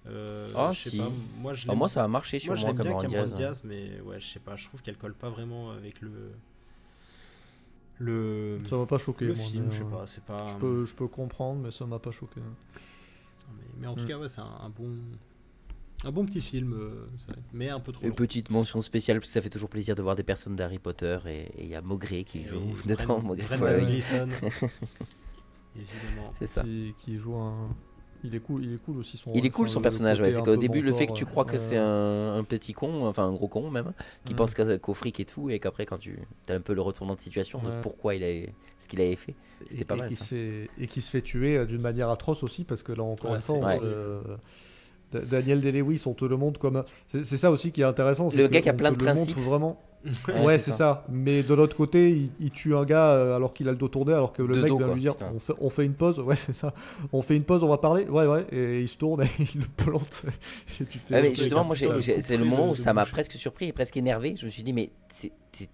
Je sais pas. Moi ça a marché sur moi, Cameron Diaz, mais ouais, je sais pas, je trouve qu'elle colle pas vraiment avec ça m'a pas choqué, le moi, film, mais, je sais pas, c'est pas... Je peux comprendre, mais ça m'a pas choqué. Mais en tout cas, ouais, c'est un bon petit film, mais un peu trop long. Une petite mention spéciale, parce que ça fait toujours plaisir de voir des personnes d'Harry Potter, et il y a Maugré qui joue dedans. Brendan Gleeson, évidemment. C'est ça. Qui joue un... Il est cool aussi son personnage, ouais. C'est qu'au début, le fait que tu crois que c'est un petit con, enfin un gros con même, qui pense qu'au fric et tout, et qu'après quand tu as un peu le retournement de situation de pourquoi ce qu'il avait fait, c'était pas mal ça. Et qui se fait tuer d'une manière atroce aussi, parce que là encore une fois, Daniel Day-Lewis, on te le montre comme... C'est ça aussi qui est intéressant. Le gars qui a plein de principes. Vraiment... Ouais, c'est ça. Mais de l'autre côté, il tue un gars alors qu'il a le dos tourné, alors que le mec vient lui dire on fait une pause. Ouais, c'est ça. On fait une pause, on va parler. Ouais. Et il se tourne et il le plante. Et tu fais mais justement, moi, c'est le moment où ça m'a presque surpris et presque énervé. Je me suis dit, mais c'est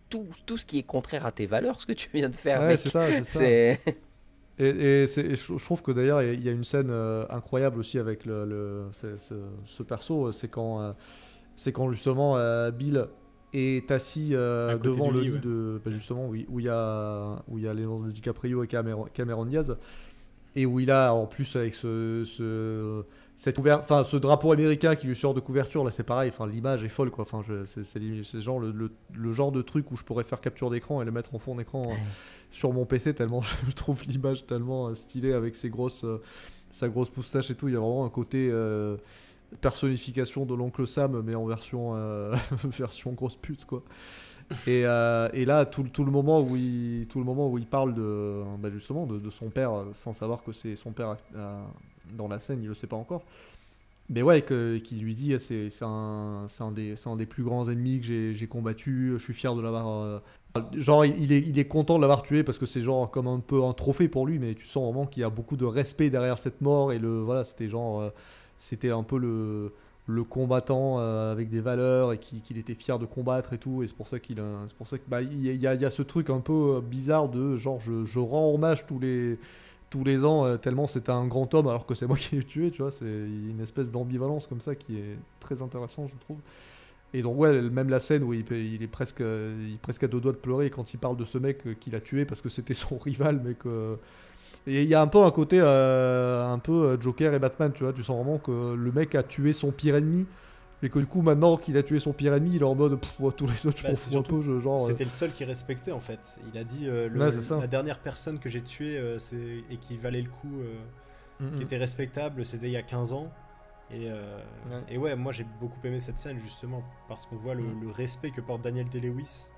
tout ce qui est contraire à tes valeurs, ce que tu viens de faire. Ouais, mec. c'est ça. Et je trouve que d'ailleurs, il y a une scène incroyable aussi avec ce perso. C'est quand justement Bill est assis devant le lit de justement où il y a Leonardo DiCaprio et Cameron Diaz, et où il a en plus avec ce drapeau américain qui lui sort de couverture, là c'est pareil, l'image est folle quoi. C'est genre le genre de truc où je pourrais faire capture d'écran et le mettre en fond d'écran sur mon PC, tellement je trouve l'image tellement stylée avec sa grosse moustache et tout. Il y a vraiment un côté personnification de l'oncle Sam, mais en version grosse pute quoi. Et là tout le moment où il parle justement de son père, sans savoir que c'est son père dans la scène, il le sait pas encore, mais ouais, qui lui dit c'est un des plus grands ennemis que j'ai combattu, je suis fier de l'avoir genre il est content de l'avoir tué, parce que c'est genre comme un peu un trophée pour lui, mais tu sens vraiment qu'il y a beaucoup de respect derrière cette mort, et c'était un peu le combattant avec des valeurs, et qu'il était fier de combattre et tout, et c'est pour ça qu'il y a ce truc un peu bizarre de genre je rends hommage tous les ans tellement c'est un grand homme alors que c'est moi qui l'ai tué, tu vois. C'est une espèce d'ambivalence comme ça qui est très intéressant, je trouve. Et donc ouais, même la scène où il est presque à deux doigts de pleurer quand il parle de ce mec qu'il a tué parce que c'était son rival, mais que... Et il y a un peu un côté un peu Joker et Batman, tu vois. Tu sens vraiment que le mec a tué son pire ennemi, et que du coup maintenant qu'il a tué son pire ennemi, il est en mode tous les autres je m'en fous un peu, genre... C'était le seul qui respectait en fait. Il a dit la dernière personne que j'ai tuée et qui valait le coup, qui était respectable, c'était il y a 15 ans. Et ouais, moi j'ai beaucoup aimé cette scène justement parce qu'on voit le respect que porte Daniel Day-Lewis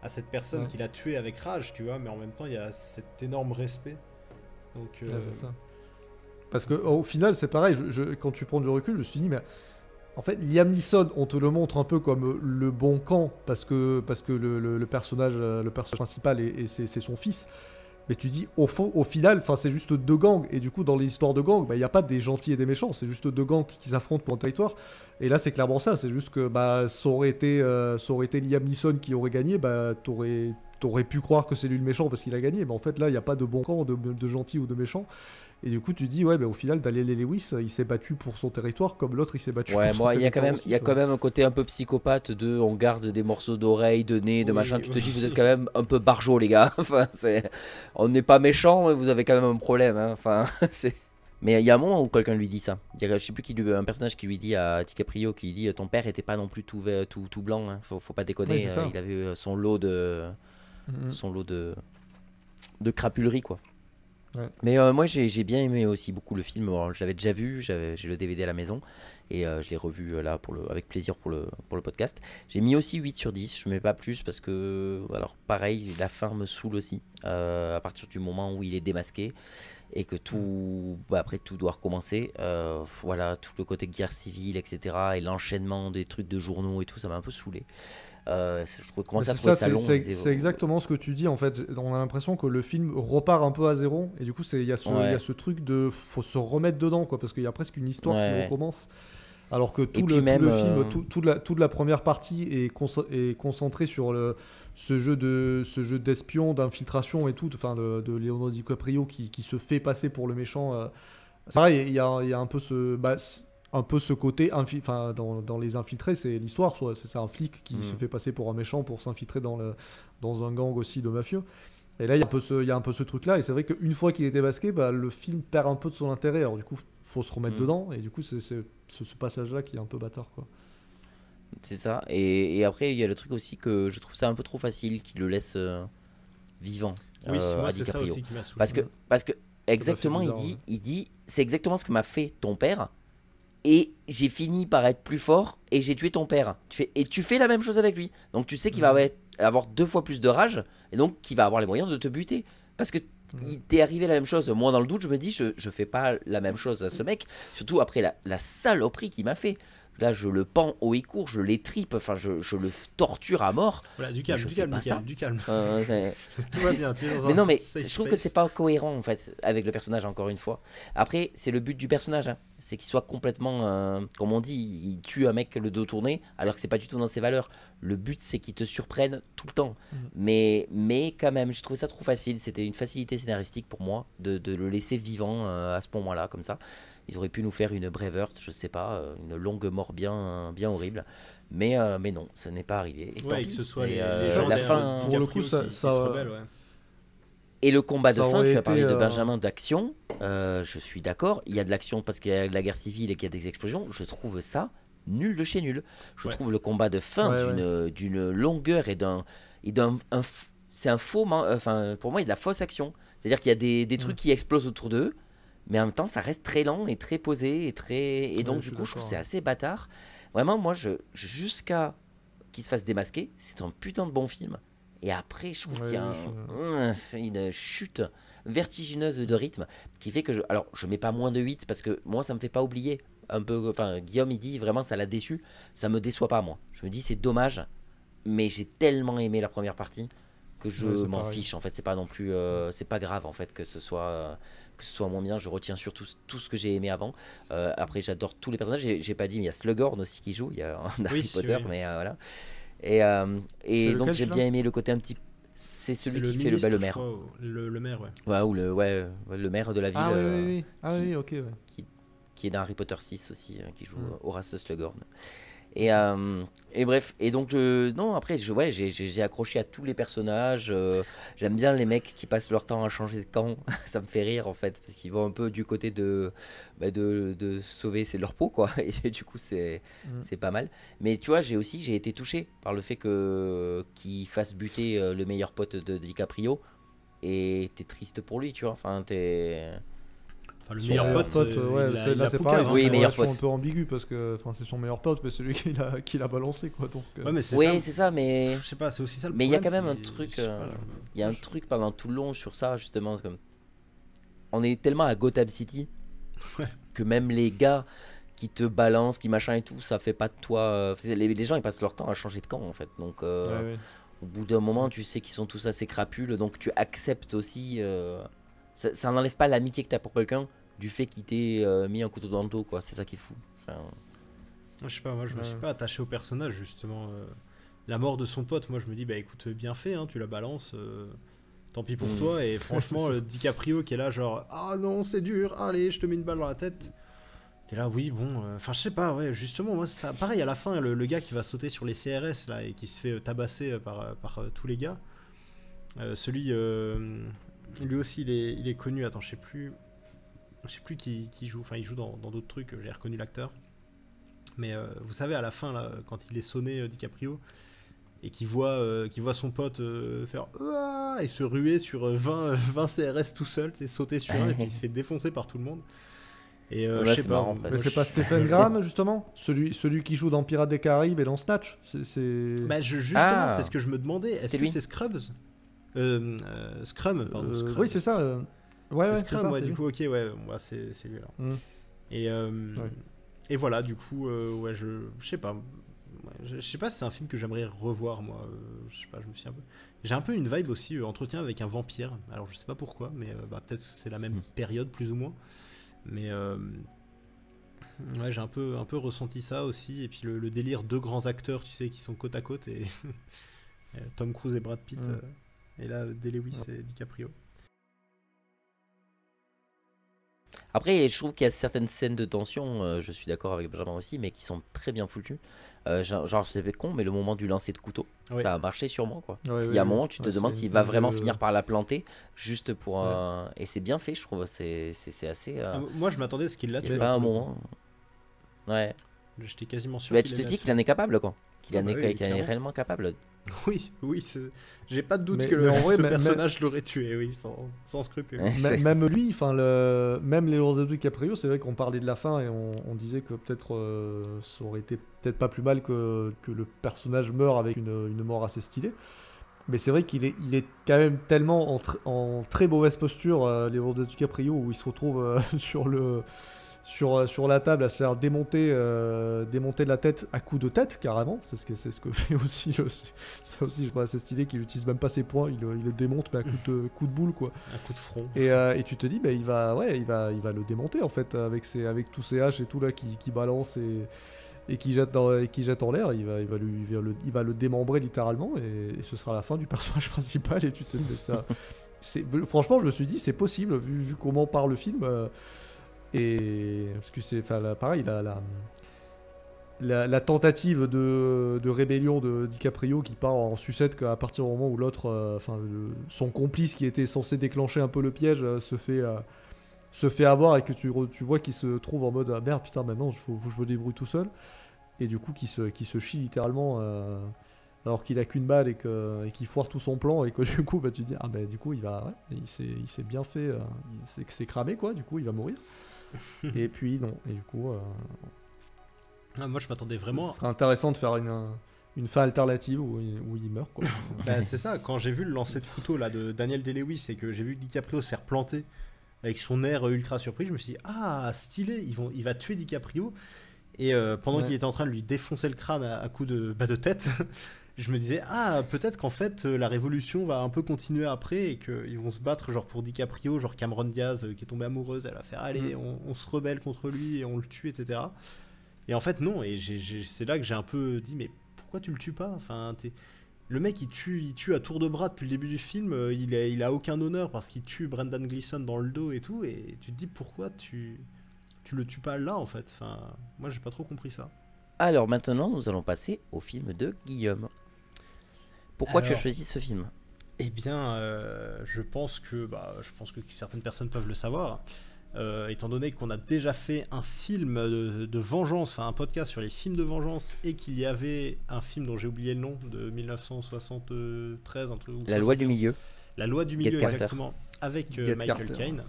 à cette personne qu'il a tuée avec rage, tu vois, mais en même temps il y a cet énorme respect. Donc c'est ça. Parce que au final c'est pareil, quand tu prends du recul, je me suis dit mais En fait, Liam Neeson, on te le montre un peu comme le bon camp parce que le personnage principal c'est son fils. Mais tu dis, au final, c'est juste 2 gangs. Et du coup, dans les histoires de gangs, il n'y a pas des gentils et des méchants. C'est juste 2 gangs qui s'affrontent pour un territoire. Et là, c'est clairement ça. C'est juste que ça aurait été Liam Neeson qui aurait gagné. T'aurais pu croire que c'est lui le méchant parce qu'il a gagné. Mais en fait, là, il n'y a pas de bon camp, de gentils ou de méchants. Et du coup, tu dis, au final, Daniel Day-Lewis, il s'est battu pour son territoire comme l'autre, il s'est battu pour son territoire. Il y a quand même un côté un peu psychopathe on garde des morceaux d'oreilles, de nez, de machin. Tu te dis, vous êtes quand même un peu barjots, les gars. On n'est pas méchants, mais vous avez quand même un problème. Hein. Mais il y a un moment où quelqu'un lui dit ça. Il y a, je sais plus un personnage qui lui dit à DiCaprio, qui lui dit, ton père était pas non plus tout blanc. Hein. Faut pas déconner. Il avait son lot de crapulerie, quoi. Ouais. Mais moi j'ai bien aimé aussi beaucoup le film. Alors, je l'avais déjà vu, j'ai le DVD à la maison et je l'ai revu là avec plaisir pour le podcast. J'ai mis aussi 8 sur 10, je mets pas plus parce que alors pareil, la fin me saoule aussi à partir du moment où il est démasqué et que après tout doit recommencer. Voilà, tout le côté guerre civile, etc. et l'enchaînement des trucs de journaux et tout, ça m'a un peu saoulé. Je commence à trouver ça long. C'est exactement ce que tu dis en fait. On a l'impression que le film repart un peu à zéro et du coup il y a ce truc de faut se remettre dedans quoi, parce qu'il y a presque une histoire qui recommence alors que tout le film, toute la première partie est concentrée sur ce jeu d'espion, d'infiltration et tout, de Leonardo DiCaprio qui se fait passer pour le méchant. C'est pareil, il y a un peu ce côté, dans Les Infiltrés, c'est l'histoire, c'est un flic qui se fait passer pour un méchant pour s'infiltrer dans un gang aussi de mafieux. Et là, il y a un peu ce truc-là, et c'est vrai qu'une fois qu'il est démasqué, le film perd un peu de son intérêt. Alors du coup, faut se remettre dedans, et du coup, c'est ce passage-là qui est un peu bâtard, quoi. C'est ça. Et après, il y a le truc aussi que je trouve ça un peu trop facile, qu'il le laisse vivant. Oui, à c'est ça aussi qui m'a saoulé. Parce que exactement, il dit, c'est exactement ce que m'a fait ton père. Et j'ai fini par être plus fort et j'ai tué ton père. Et tu fais la même chose avec lui. Donc tu sais qu'il va avoir 2 fois plus de rage et donc qu'il va avoir les moyens de te buter. Parce que il t'est arrivé la même chose. Moi, dans le doute, je me dis, je fais pas la même chose à ce mec. Surtout après la saloperie qu'il m'a fait. Là, je le pends haut et court, je l'étripe, je le torture à mort. Voilà, du calme. Tout va bien, tu es dans mais non, mais je trouve que c'est pas cohérent en fait avec le personnage, encore une fois. Après, c'est le but du personnage, hein. C'est qu'il soit complètement, comme on dit, il tue un mec le dos tourné, alors que c'est pas du tout dans ses valeurs. Le but, c'est qu'il te surprenne tout le temps. Mais quand même, je trouvais ça trop facile. C'était une facilité scénaristique pour moi de le laisser vivant à ce moment-là, comme ça. Ils auraient pu nous faire une Braveheart, je sais pas, une longue mort bien horrible. Mais non, ça n'est pas arrivé. Et que ce soit la fin. Pour le coup, ça se rebelle, ouais. Et le combat de fin, tu as parlé de Benjamin, d'action. Je suis d'accord. Il y a de l'action parce qu'il y a de la guerre civile et qu'il y a des explosions. Je trouve ça nul de chez nul. Je trouve le combat de fin d'une longueur et c'est un faux. Enfin, pour moi, il y a de la fausse action. C'est-à-dire qu'il y a des trucs qui explosent autour d'eux. Mais en même temps, ça reste très lent et très posé et donc du coup, je trouve que c'est assez bâtard. Vraiment, moi, jusqu'à qu'il se fasse démasquer, c'est un putain de bon film. Et après, je trouve qu'il y a une chute vertigineuse de rythme qui fait que alors, je mets pas moins de 8 parce que moi, ça me fait pas oublier un peu. Enfin, Guillaume, il dit vraiment, ça l'a déçu. Ça me déçoit pas, moi. Je me dis, c'est dommage, mais j'ai tellement aimé la première partie que je m'en fiche. En fait, c'est pas non plus, c'est pas grave en fait que ce soit moins bien. Je retiens surtout tout ce que j'ai aimé avant. Après, j'adore tous les personnages. J'ai pas dit, mais il y a Slughorn aussi qui joue. Il y a Harry Potter, mais voilà. Et donc j'ai bien aimé le côté un petit. C'est celui qui fait le maire. Le maire, ouais. Ouais, ou le maire de la ville. Oui, ok. Ouais. Qui est dans Harry Potter 6 aussi, qui joue Horace Slughorn. Et bref, et donc non, après j'ai accroché à tous les personnages. J'aime bien les mecs qui passent leur temps à changer de camp. Ça me fait rire en fait, parce qu'ils vont un peu du côté de sauver leur peau, quoi. Et du coup c'est pas mal. Mais tu vois, j'ai été touché par le fait qu'il fasse buter le meilleur pote de DiCaprio. Et t'es triste pour lui, tu vois. Enfin, le meilleur pote, là c'est pareil, oui, meilleur pote. C'est un peu ambigu parce que c'est son meilleur pote, mais c'est lui qui l'a balancé, quoi. Donc, c'est ça, mais je sais pas, c'est aussi ça le mais problème. Mais il y a quand même un truc, il y a un truc pendant tout le long sur ça, justement, comme on est tellement à Gotham City que même les gars qui te balance, qui machin et tout, ça fait pas de toi. Les gens ils passent leur temps à changer de camp en fait. Donc Ouais. au bout d'un moment, tu sais qu'ils sont tous assez crapules, donc tu acceptes aussi. Ça n'enlève pas l'amitié que tu as pour quelqu'un du fait qu'il t'ait mis un couteau dans le dos, quoi. C'est ça qui est fou. Enfin, Je sais pas, moi je me suis pas attaché au personnage justement. La mort de son pote, moi je me dis bah écoute, bien fait, hein, tu la balances, tant pis pour toi. Et franchement, le DiCaprio qui est là, genre ah non, c'est dur, allez, je te mets une balle dans la tête. T'es là, oui, bon, enfin je sais pas, ouais, justement, moi ça, pareil à la fin, le gars qui va sauter sur les CRS là et qui se fait tabasser par tous les gars, celui, lui aussi il est connu, attends, je sais plus qui joue, enfin il joue dans d'autres trucs, j'ai reconnu l'acteur. Mais vous savez, à la fin, là, quand il est sonné, DiCaprio, et qu'il voit son pote faire et se ruer sur 20 CRS tout seul, sauter sur un, et puis il se fait défoncer par tout le monde. Et je sais pas. marrant, Mais c'est pas Stephen Graham, justement, celui qui joue dans Pirates des Caraïbes et dans Snatch. Bah, justement, c'est ce que je me demandais. Est-ce que lui. c'est Scrubs Scrum, pardon. Scrubs. Oui, c'est ça. Ouais, c'est ouais, Scrum, c'est ça, ouais, c'est du lui. coup, ok, ouais, moi c'est lui alors. Mm. Et voilà, du coup, ouais, je sais pas. Je sais pas si c'est un film que j'aimerais revoir, moi. Je sais pas, je me suis un peu. J'ai un peu une vibe aussi, entretien avec un vampire. Alors, je sais pas pourquoi, mais peut-être que c'est la même période, plus ou moins. Mais ouais, j'ai un peu ressenti ça aussi. Et puis le délire, deux grands acteurs, tu sais, qui sont côte à côte. Et Tom Cruise et Brad Pitt. Et là, Day-Lewis et DiCaprio. Après, je trouve qu'il y a certaines scènes de tension, je suis d'accord avec Benjamin aussi, mais qui sont très bien foutues. Genre, c'est con, mais le moment du lancer de couteau, Ouais. ça a marché sur moi, quoi. Ouais, Il y a un moment, tu te ouais, demandes c'est s'il une va belle, vraiment finir par la planter, juste pour... Et c'est bien fait, je trouve. C'est assez... Moi, je m'attendais à ce qu'il l'a il y tué. a pas un pour le coup. moment... Ouais. J'étais quasiment sûr Bah, qu'il tu te allait dis la qu'il en est capable, quoi. Qu'il Ah en bah est, oui, qu'il en est clairement. réellement capable. tuer. Oui, j'ai pas de doute Mais- que mais en vrai, ce mais- personnage l'aurait tué, oui, sans scrupule. Ouais. C'est- Même lui, enfin même Leonardo DiCaprio, c'est vrai qu'on parlait de la fin et on disait que peut-être ça aurait été peut-être pas plus mal que le personnage meure avec une mort assez stylée. Mais c'est vrai qu'il est quand même tellement en très mauvaise posture, Leonardo DiCaprio, où il se retrouve sur la table à se faire démonter de la tête à coups de tête, carrément. C'est ce que fait aussi ça aussi, je trouve assez stylé, qu'il utilise même pas ses poings, il le démonte mais à coup de boule, quoi. Un coup de front. Et tu te dis, bah, il va le démonter en fait avec tous ses haches et tout là qui balance et qui jette en l'air. Il va le démembrer littéralement et ce sera la fin du personnage principal. Et tu te dis, mais ça, franchement, je me suis dit, c'est possible vu comment part le film. Et parce que c'est pareil, la tentative de rébellion de DiCaprio qui part en sucette qu'à partir du moment où l'autre, son complice qui était censé déclencher un peu le piège se fait avoir et que tu vois qu'il se trouve en mode ah merde putain maintenant faut que je me débrouille tout seul, et du coup qui se chie littéralement alors qu'il a qu'une balle et qu'il foire tout son plan, et que du coup bah tu te dis ah bah du coup il s'est bien fait, c'est cramé quoi, du coup il va mourir. Et puis non, et du coup Moi, je m'attendais vraiment. ce serait intéressant de faire une fin alternative où il meurt quoi. Bah, c'est ça, quand j'ai vu le lancer de couteau là de Daniel Day-Lewis et que j'ai vu DiCaprio se faire planter avec son air ultra surpris, je me suis dit ah stylé, il va tuer DiCaprio. Et pendant qu'il était en train de lui défoncer le crâne à coups de tête, je me disais ah peut-être qu'en fait la révolution va un peu continuer après et qu'ils vont se battre genre pour DiCaprio, genre Cameron Diaz qui est tombée amoureuse, elle va faire allez on se rebelle contre lui et on le tue, etc. Et en fait non, et c'est là que j'ai un peu dit mais pourquoi tu le tues pas, enfin le mec il tue à tour de bras depuis le début du film, il a aucun honneur parce qu'il tue Brendan Gleeson dans le dos et tout, et tu te dis pourquoi tu le tues pas là en fait, enfin moi j'ai pas trop compris ça. Alors maintenant, nous allons passer au film de Guillaume. Pourquoi tu as Alors, choisi ce film? Eh bien, je pense que certaines personnes peuvent le savoir, étant donné qu'on a déjà fait un film de vengeance, enfin un podcast sur les films de vengeance, et qu'il y avait un film dont j'ai oublié le nom, de 1973, un truc. La loi du milieu. La loi du Get milieu, Carter. exactement, avec Get Michael Carter. Caine.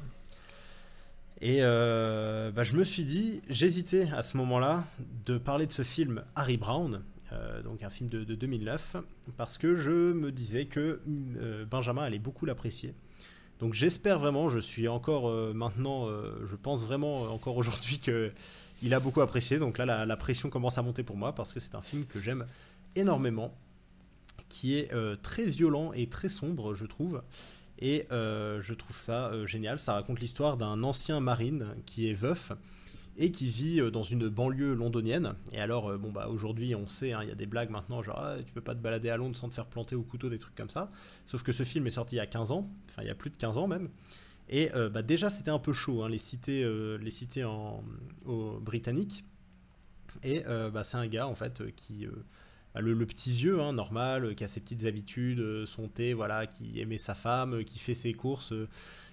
Et je me suis dit, j'hésitais à ce moment-là de parler de ce film Harry Brown, donc un film de 2009, parce que je me disais que Benjamin allait beaucoup l'apprécier. Donc j'espère vraiment, je suis encore maintenant, je pense vraiment encore aujourd'hui il a beaucoup apprécié. Donc là, la pression commence à monter pour moi parce que c'est un film que j'aime énormément, qui est très violent et très sombre, je trouve. Et je trouve ça génial. Ça raconte l'histoire d'un ancien marine qui est veuf et qui vit dans une banlieue londonienne. Et alors, aujourd'hui, on sait, il y a des blagues maintenant, genre tu peux pas te balader à Londres sans te faire planter au couteau, des trucs comme ça. Sauf que ce film est sorti il y a 15 ans, enfin il y a plus de 15 ans même. Et déjà, c'était un peu chaud, les cités britanniques. Et c'est un gars, en fait, qui... le petit vieux, normal, qui a ses petites habitudes, son thé, voilà, qui aimait sa femme, qui fait ses courses,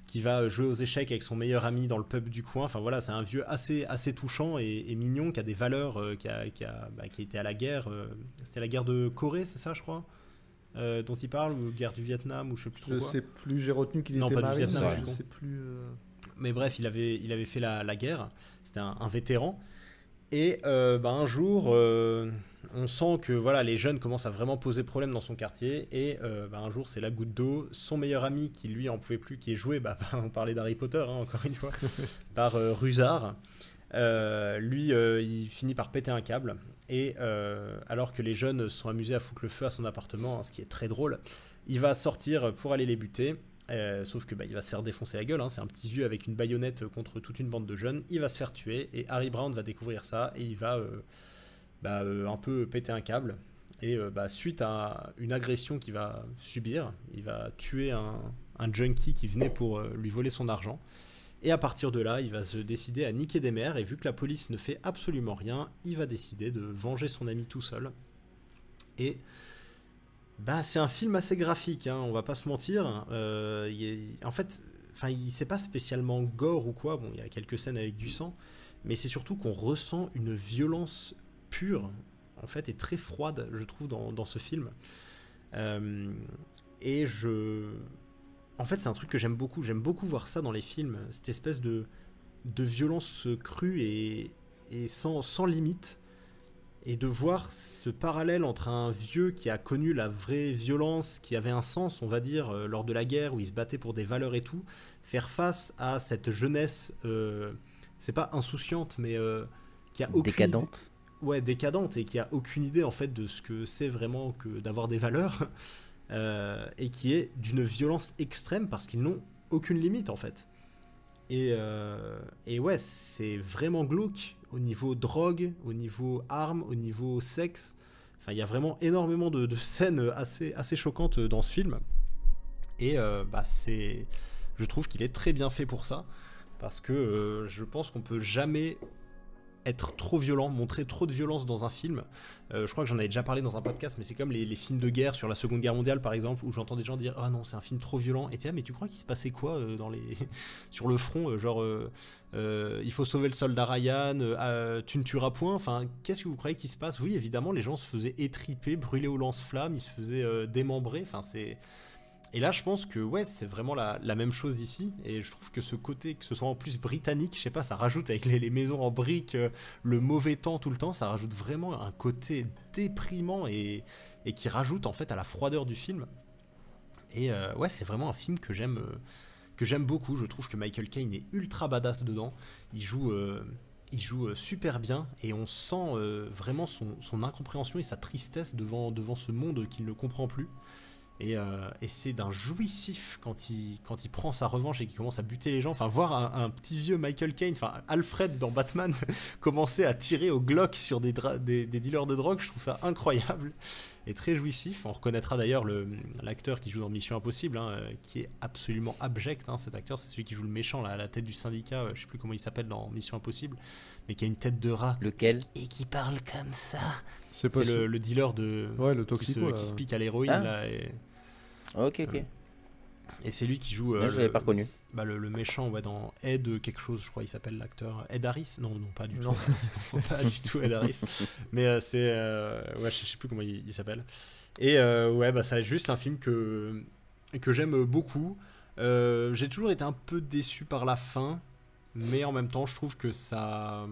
qui va jouer aux échecs avec son meilleur ami dans le pub du coin. Enfin voilà, c'est un vieux assez touchant et mignon, qui a des valeurs, qui a été à la guerre. C'était la guerre de Corée, c'est ça, je crois, dont il parle, ou guerre du Vietnam, ou je sais plus trop quoi. Je sais plus, j'ai retenu qu'il était pas marine, du Vietnam, je sais plus... Mais bref, il avait fait la guerre, c'était un vétéran. Et un jour, on sent que voilà, les jeunes commencent à vraiment poser problème dans son quartier. Et un jour, c'est la goutte d'eau. Son meilleur ami, qui lui en pouvait plus, qui est joué, on parlait d'Harry Potter, encore une fois, par Rusard. Lui, il finit par péter un câble. Et alors que les jeunes se sont amusés à foutre le feu à son appartement, ce qui est très drôle, il va sortir pour aller les buter. Sauf que il va se faire défoncer la gueule, c'est un petit vieux avec une baïonnette contre toute une bande de jeunes. Il va se faire tuer et Harry Brown va découvrir ça et il va un peu péter un câble. Et suite à une agression qu'il va subir, il va tuer un junkie qui venait pour lui voler son argent. Et à partir de là, il va se décider à niquer des mères. Et vu que la police ne fait absolument rien, il va décider de venger son ami tout seul. Et c'est un film assez graphique, on va pas se mentir. En fait, c'est pas spécialement gore ou quoi. Bon, il y a quelques scènes avec du sang, mais c'est surtout qu'on ressent une violence pure, en fait, et très froide, je trouve, dans ce film. En fait, c'est un truc que j'aime beaucoup. J'aime beaucoup voir ça dans les films, cette espèce de violence crue et sans limite. Et de voir ce parallèle entre un vieux qui a connu la vraie violence, qui avait un sens, on va dire, lors de la guerre, où il se battait pour des valeurs et tout, faire face à cette jeunesse, c'est pas insouciante, mais qui a aucune décadente. Ouais, décadente, et qui a aucune idée en fait de ce que c'est vraiment que d'avoir des valeurs, et qui est d'une violence extrême parce qu'ils n'ont aucune limite en fait. Et ouais, c'est vraiment glauque au niveau drogue, au niveau armes, au niveau sexe. Enfin, il y a vraiment énormément de scènes assez choquantes dans ce film. Et je trouve qu'il est très bien fait pour ça. Parce que je pense qu'on peut jamais être trop violent, montrer trop de violence dans un film. Je crois que j'en avais déjà parlé dans un podcast, mais c'est comme les films de guerre sur la Seconde Guerre mondiale par exemple, où j'entends des gens dire ah non, c'est un film trop violent, et t'es là, mais tu crois qu'il se passait quoi sur le front, il faut sauver le soldat Ryan, tu ne tueras point, enfin qu'est-ce que vous croyez qu'il se passe? Oui, évidemment, les gens se faisaient étriper, brûler au lance-flammes, ils se faisaient démembrer, enfin c'est... Et là, je pense que ouais, c'est vraiment la même chose ici. Et je trouve que ce côté, que ce soit en plus britannique, je sais pas, ça rajoute avec les maisons en briques, le mauvais temps tout le temps, ça rajoute vraiment un côté déprimant et qui rajoute en fait à la froideur du film. Et ouais, c'est vraiment un film que j'aime beaucoup. Je trouve que Michael Caine est ultra badass dedans. Il joue super bien et on sent vraiment son incompréhension et sa tristesse devant ce monde qu'il ne comprend plus. Et c'est d'un jouissif quand il prend sa revanche et qu'il commence à buter les gens. Enfin, voir un petit vieux Michael Caine, enfin Alfred dans Batman, commencer à tirer au Glock sur des dealers de drogue, je trouve ça incroyable et très jouissif. On reconnaîtra d'ailleurs l'acteur qui joue dans Mission Impossible, qui est absolument abject. Cet acteur, c'est celui qui joue le méchant là, à la tête du syndicat, je sais plus comment il s'appelle dans Mission Impossible, mais qui a une tête de rat. Lequel? Et qui parle comme ça. C'est le dealer le toxico, qui se pique à l'héroïne là. Ok. Et c'est lui qui joue. Moi, je l'avais pas reconnu. Le méchant, ouais, dans Ed quelque chose, je crois, il s'appelle l'acteur. Ed Harris? Non, pas du tout. Non, pas du tout Ed Harris. Mais c'est. Ouais, je sais plus comment il s'appelle. Et ouais, c'est juste un film que j'aime beaucoup. J'ai toujours été un peu déçu par la fin. Mais en même temps, je trouve que ça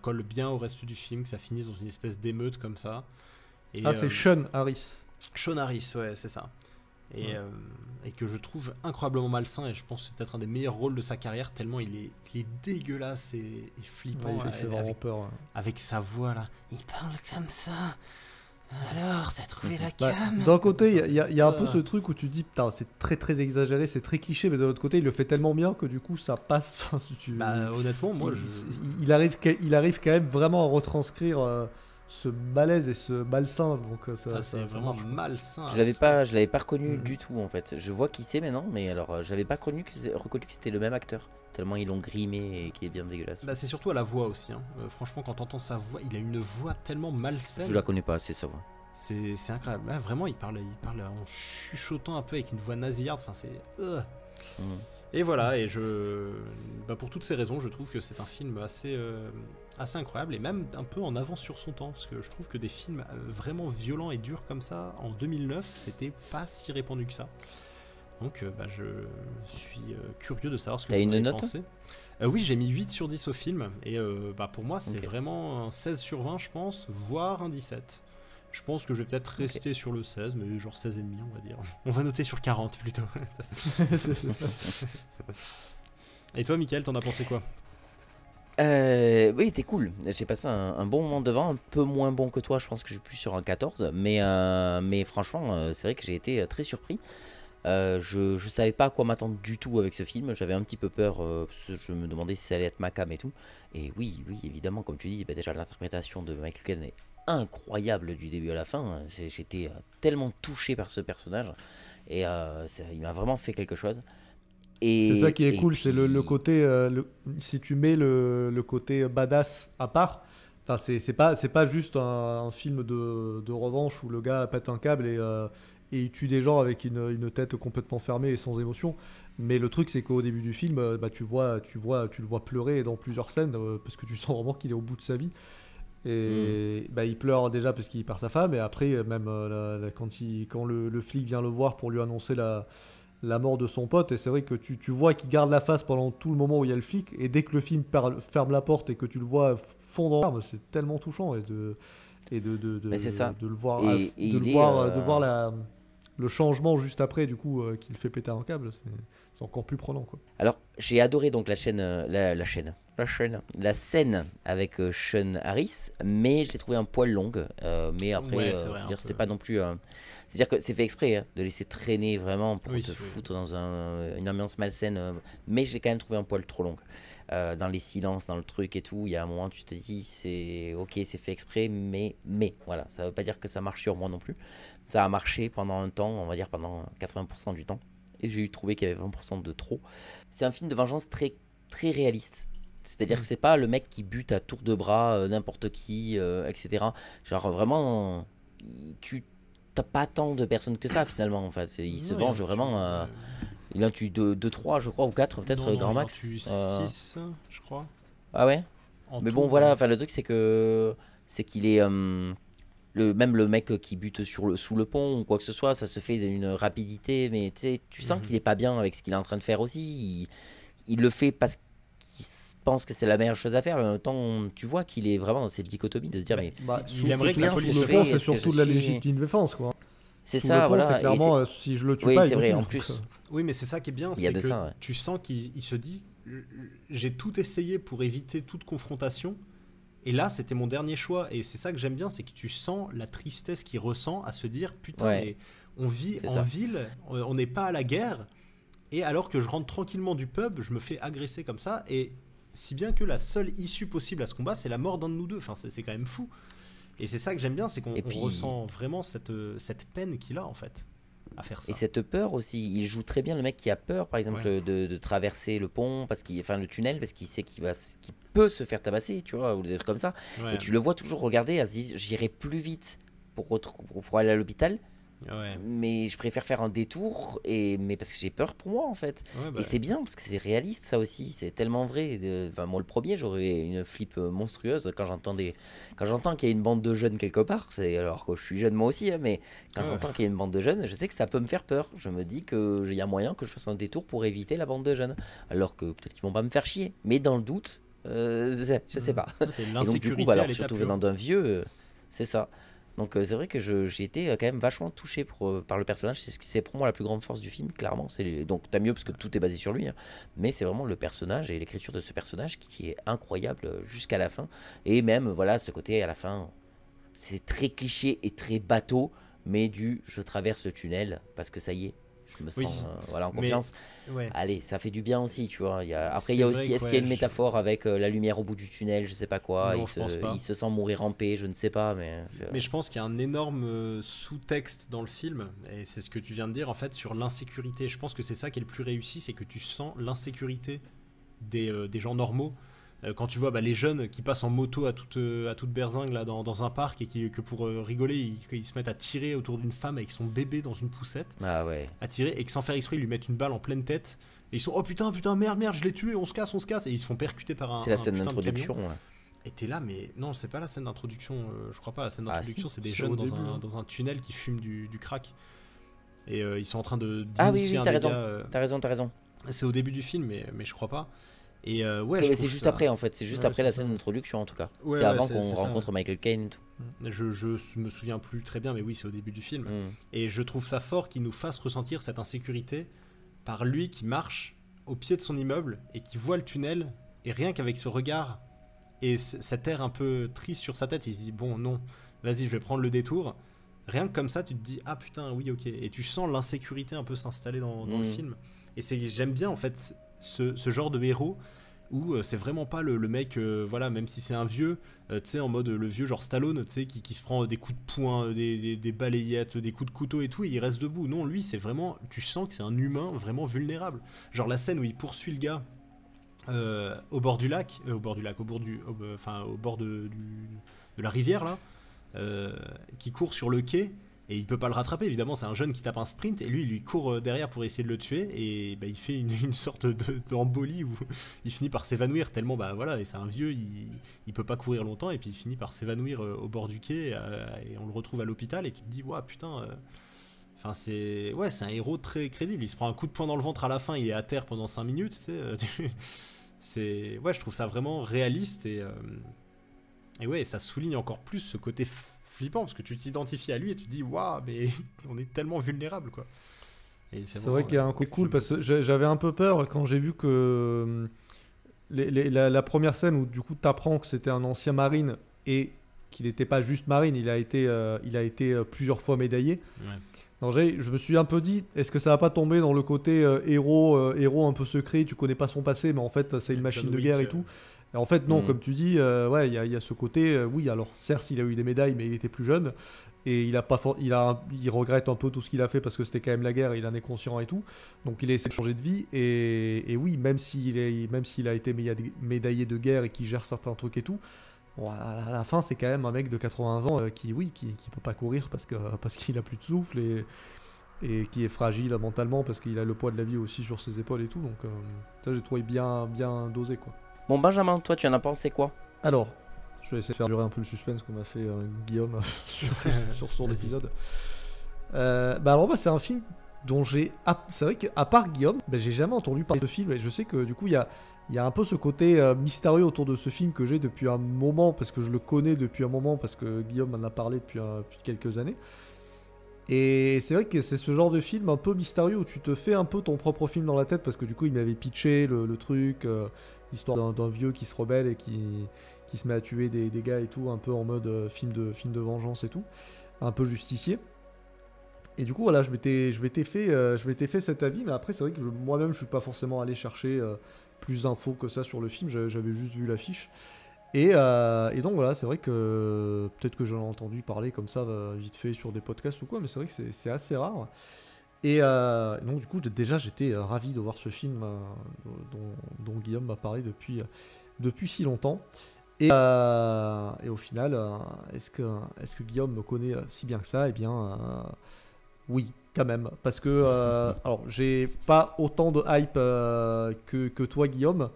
colle bien au reste du film, que ça finisse dans une espèce d'émeute comme ça. Et, c'est Sean Harris. Sean Harris, ouais, c'est ça. et que je trouve incroyablement malsain, et je pense que c'est peut-être un des meilleurs rôles de sa carrière, tellement il est dégueulasse et flippant. Il fait vraiment peur. Ouais. Avec sa voix là, il parle comme ça. Alors, t'as trouvé la cam? D'un côté, il y a un peu ce truc où tu dis, putain, c'est très très exagéré, c'est très cliché, mais de l'autre côté, il le fait tellement bien que du coup, ça passe. Enfin, si honnêtement, moi, il arrive quand même vraiment à retranscrire ce malaise et ce malsain. Donc, c'est vraiment malsain. Je l'avais pas reconnu du tout en fait. Je vois qui c'est maintenant, mais alors, j'avais pas reconnu que c'était le même acteur. Tellement ils l'ont grimé et qui est bien dégueulasse. C'est surtout à la voix aussi. Hein. Franchement, quand t'entends sa voix, il a une voix tellement malsaine. Je la connais pas assez, sa voix. C'est incroyable. Là, vraiment, il parle en chuchotant un peu avec une voix nasillarde. Enfin, c'est. Et voilà. Et pour toutes ces raisons, je trouve que c'est un film assez incroyable et même un peu en avance sur son temps, parce que je trouve que des films vraiment violents et durs comme ça en 2009, c'était pas si répandu que ça. Donc je suis curieux de savoir ce que vous en avez pensé. Oui, j'ai mis 8 sur 10 au film, et pour moi c'est vraiment un 16 sur 20 je pense, voire un 17. Je pense que je vais peut-être rester sur le 16, mais genre 16,5 on va dire. On va noter sur 40 plutôt. Et toi Mickaël, t'en as pensé quoi? Oui, il était cool. J'ai passé un bon moment devant, un peu moins bon que toi, je pense que je suis plus sur un 14, mais franchement c'est vrai que j'ai été très surpris. Je savais pas à quoi m'attendre du tout avec ce film, j'avais un petit peu peur, parce que je me demandais si ça allait être ma cam et tout, et oui évidemment comme tu dis, déjà l'interprétation de Michael Caine est incroyable du début à la fin, j'étais tellement touché par ce personnage, et il m'a vraiment fait quelque chose. C'est ça qui est cool, c'est le côté, si tu mets le côté badass à part, c'est pas juste un film de revanche où le gars pète un câble et il tue des gens avec une tête complètement fermée et sans émotion. Mais le truc, c'est qu'au début du film, tu le vois pleurer dans plusieurs scènes parce que tu sens vraiment qu'il est au bout de sa vie. Et il pleure déjà parce qu'il perd sa femme, et après, même quand le flic vient le voir pour lui annoncer la mort de son pote, et c'est vrai que tu vois qu'il garde la face pendant tout le moment où il y a le flic, et dès que le film ferme la porte et que tu le vois fondre en larmes, c'est tellement touchant, de le voir, de voir le changement juste après, du coup, qu'il fait péter un câble, c'est encore plus prenant, quoi. Alors, j'ai adoré donc la scène avec Sean Harris, mais je l'ai trouvé un poil longue. Mais après, c'était pas non plus. C'est-à-dire que c'est fait exprès de laisser traîner vraiment pour te foutre dans une ambiance malsaine, mais je l'ai quand même trouvé un poil trop longue. Dans les silences, dans le truc et tout, il y a un moment tu te dis c'est fait exprès, mais voilà, ça veut pas dire que ça marche sur moi non plus. Ça a marché pendant un temps, on va dire pendant 80% du temps, et j'ai trouvé qu'il y avait 20% de trop. C'est un film de vengeance très, très réaliste. C'est-à-dire que c'est pas le mec qui bute à tour de bras n'importe qui, etc. Genre vraiment, tu t'as pas tant de personnes que ça finalement. En fait, il se venge vraiment. Il en tue 2-3 je crois, ou 4 peut-être, grand max. Il en tue 6 je crois. Ah ouais. Mais bon voilà, enfin le truc c'est qu'il est même le mec qui bute sous le pont ou quoi que ce soit, ça se fait d'une rapidité, mais tu sens qu'il est pas bien avec ce qu'il est en train de faire aussi. Il le fait parce qu'il pense que c'est la meilleure chose à faire, mais en même temps tu vois qu'il est vraiment dans cette dichotomie de se dire il aimerait que la police le fasse, c'est surtout de la légitime défense, quoi. C'est ça, voilà. C'est clairement, si je le tue pas, c'est vrai, en plus. Oui, mais c'est ça qui est bien, c'est que tu sens qu'il se dit, j'ai tout essayé pour éviter toute confrontation, et là, c'était mon dernier choix. Et c'est ça que j'aime bien, c'est que tu sens la tristesse qu'il ressent à se dire, putain, mais on vit en ville, on n'est pas à la guerre, et alors que je rentre tranquillement du pub, je me fais agresser comme ça, et si bien que la seule issue possible à ce combat, c'est la mort d'un de nous deux. Enfin, c'est quand même fou. Et c'est ça que j'aime bien, c'est qu'on ressent vraiment cette peine qu'il a en fait à faire ça. Et cette peur aussi, il joue très bien le mec qui a peur, par exemple, de traverser le pont, le tunnel, parce qu'il sait qu'il peut se faire tabasser, tu vois, ou des trucs comme ça. Ouais. Et tu le vois toujours regarder, à se dire, j'irai plus vite pour aller à l'hôpital. Ouais. Mais je préfère faire un détour, mais parce que j'ai peur pour moi en fait. Et c'est bien parce que c'est réaliste, ça aussi, c'est tellement vrai. Moi le premier, j'aurais une flip monstrueuse quand j'entends qu'il y a une bande de jeunes quelque part, alors que je suis jeune moi aussi, mais quand j'entends qu'il y a une bande de jeunes, je sais que ça peut me faire peur. Je me dis qu'il y a moyen que je fasse un détour pour éviter la bande de jeunes, alors que peut-être qu'ils vont pas me faire chier, mais dans le doute, je sais pas. C'est et donc du coup, alors, surtout venant d'un vieux, c'est ça. Donc c'est vrai que j'ai été quand même vachement touché par le personnage. C'est pour moi la plus grande force du film, clairement. Donc t'as mieux parce que tout est basé sur lui, hein. Mais c'est vraiment le personnage et l'écriture de ce personnage qui est incroyable jusqu'à la fin. Et même voilà ce côté à la fin, c'est très cliché et très bateau, mais je traverse le tunnel parce que ça y est. Je me sens voilà, en confiance. Ouais. Allez, ça fait du bien aussi, tu vois. Après, il y C'est a vrai aussi, que, est-ce qu'il y a une métaphore avec la lumière au bout du tunnel, je sais pas quoi. Non, je pense pas. Il se sent mourir en paix, je ne sais pas. Mais je pense qu'il y a un énorme sous-texte dans le film, et c'est ce que tu viens de dire en fait, sur l'insécurité. Je pense que c'est ça qui est le plus réussi, c'est que tu sens l'insécurité des gens normaux. Quand tu vois les jeunes qui passent en moto à toute berzingue là, dans un parc et que pour rigoler, ils se mettent à tirer autour d'une femme avec son bébé dans une poussette. Ah ouais. À tirer, et que sans faire exprès, ils lui mettent une balle en pleine tête. Et ils sont oh putain, merde, je l'ai tué, on se casse. Et ils se font percuter par un. C'est la scène putain de d'introduction. camion. Ouais. Et t'es là, mais non, c'est pas la scène d'introduction. Je crois pas. La scène d'introduction, si, c'est des c'est jeunes au début, hein. dans un tunnel qui fument du crack. Et ils sont en train de. Ah oui, d'initier un t'as dégât, raison. T'as raison. C'est au début du film, mais je crois pas. Et C'est juste après en fait. C'est juste après la scène d'introduction en tout cas. C'est avant qu'on rencontre Michael Caine et tout. Je me souviens plus très bien, mais oui, c'est au début du film. Et je trouve ça fort qu'il nous fasse ressentir cette insécurité par lui qui marche au pied de son immeuble et qui voit le tunnel, et rien qu'avec ce regard et cet air un peu triste sur sa tête, il se dit bon non, vas-y, je vais prendre le détour. Rien que comme ça, tu te dis ah putain oui ok, et tu sens l'insécurité un peu s'installer dans le film. Et j'aime bien en fait ce genre de héros où c'est vraiment pas le mec, voilà, même si c'est un vieux, tu sais, en mode le vieux genre Stallone, tu sais, qui se prend des coups de poing, des balayettes, des coups de couteau et tout, et il reste debout. Non, lui, c'est vraiment, tu sens que c'est un humain vraiment vulnérable. Genre la scène où il poursuit le gars au bord du lac, au bord de la rivière là, qui court sur le quai. Et il peut pas le rattraper, évidemment, c'est un jeune qui tape un sprint, et lui, il lui court derrière pour essayer de le tuer, et il fait une sorte d'embolie où il finit par s'évanouir, tellement, voilà, et c'est un vieux, il peut pas courir longtemps, et puis il finit par s'évanouir au bord du quai, et on le retrouve à l'hôpital, et tu te dis, ouah, putain, enfin, c'est un héros très crédible, il se prend un coup de poing dans le ventre à la fin, il est à terre pendant 5 minutes, tu sais, je trouve ça vraiment réaliste, et ouais, ça souligne encore plus ce côté flippant parce que tu t'identifies à lui et tu te dis waouh, mais on est tellement vulnérable quoi. Et c'est vrai qu'il y a un coup cool parce que j'avais un peu peur quand j'ai vu que la première scène où du coup t'apprends que c'était un ancien marine et qu'il n'était pas juste marine, il a été plusieurs fois médaillé. Ouais. Donc je me suis un peu dit, est-ce que ça va pas tomber dans le côté héros un peu secret, tu connais pas son passé, mais en fait c'est une machine de guerre et tout. Et en fait, non, comme tu dis, il y a ce côté, oui, alors certes, il a eu des médailles, mais il était plus jeune, et il regrette un peu tout ce qu'il a fait parce que c'était quand même la guerre, il en est conscient et tout, donc il a essayé de changer de vie, et oui, même s'il a été médaillé de guerre et qu'il gère certains trucs et tout, bon, à la fin, c'est quand même un mec de 80 ans qui peut pas courir parce qu'il a plus de souffle, et qui est fragile mentalement parce qu'il a le poids de la vie aussi sur ses épaules et tout, donc ça j'ai trouvé bien dosé quoi. Bon Benjamin, toi tu en as pensé quoi? Alors, je vais essayer de faire durer un peu le suspense qu'on m'a fait Guillaume sur son épisode. Alors moi c'est un film dont c'est vrai qu'à part Guillaume, j'ai jamais entendu parler de ce film, et je sais que du coup il y a un peu ce côté mystérieux autour de ce film que j'ai depuis un moment, parce que je le connais depuis un moment, parce que Guillaume m'en a parlé depuis quelques années. Et c'est vrai que c'est ce genre de film un peu mystérieux où tu te fais un peu ton propre film dans la tête, parce que du coup il m'avait pitché le truc, l'histoire d'un vieux qui se rebelle et qui se met à tuer des gars et tout, un peu en mode film de vengeance et tout, un peu justicier. Et du coup voilà, je m'étais fait cet avis, mais après c'est vrai que moi-même je suis pas forcément allé chercher plus d'infos que ça sur le film, j'avais juste vu l'affiche. Et donc voilà, c'est vrai que peut-être que j'en ai entendu parler comme ça vite fait sur des podcasts ou quoi, mais c'est vrai que c'est assez rare. Et donc du coup déjà j'étais ravi de voir ce film dont Guillaume m'a parlé depuis si longtemps. Et au final, est-ce que Guillaume me connaît si bien que ça? Eh bien oui, quand même, parce que alors j'ai pas autant de hype que toi Guillaume,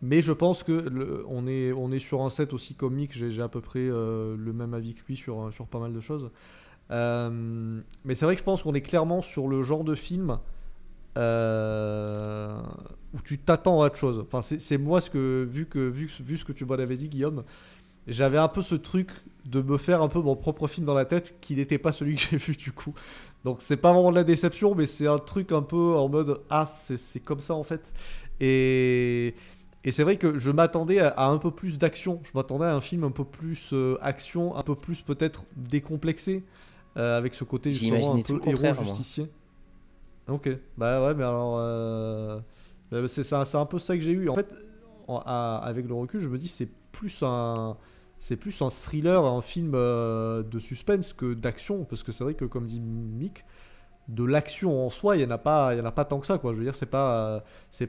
mais je pense que on est sur un set aussi comique, j'ai à peu près le même avis que lui sur pas mal de choses. Mais c'est vrai que je pense qu'on est clairement sur le genre de film où tu t'attends à autre chose. Enfin, c'est moi vu ce que tu m'en avais dit Guillaume, j'avais un peu ce truc de me faire un peu mon propre film dans la tête qui n'était pas celui que j'ai vu du coup. Donc c'est pas vraiment de la déception, mais c'est un truc un peu en mode ah c'est comme ça en fait. Et c'est vrai que je m'attendais à un peu plus d'action. Je m'attendais à un film un peu plus action, un peu plus peut-être décomplexé, avec ce côté justement un peu héros justicier. Ok, bah ouais, mais alors c'est un peu ça que j'ai eu. En fait, avec le recul, je me dis c'est plus un thriller, un film de suspense que d'action, parce que c'est vrai que comme dit Mick, de l'action en soi, il y en a pas tant que ça, quoi. Je veux dire, c'est pas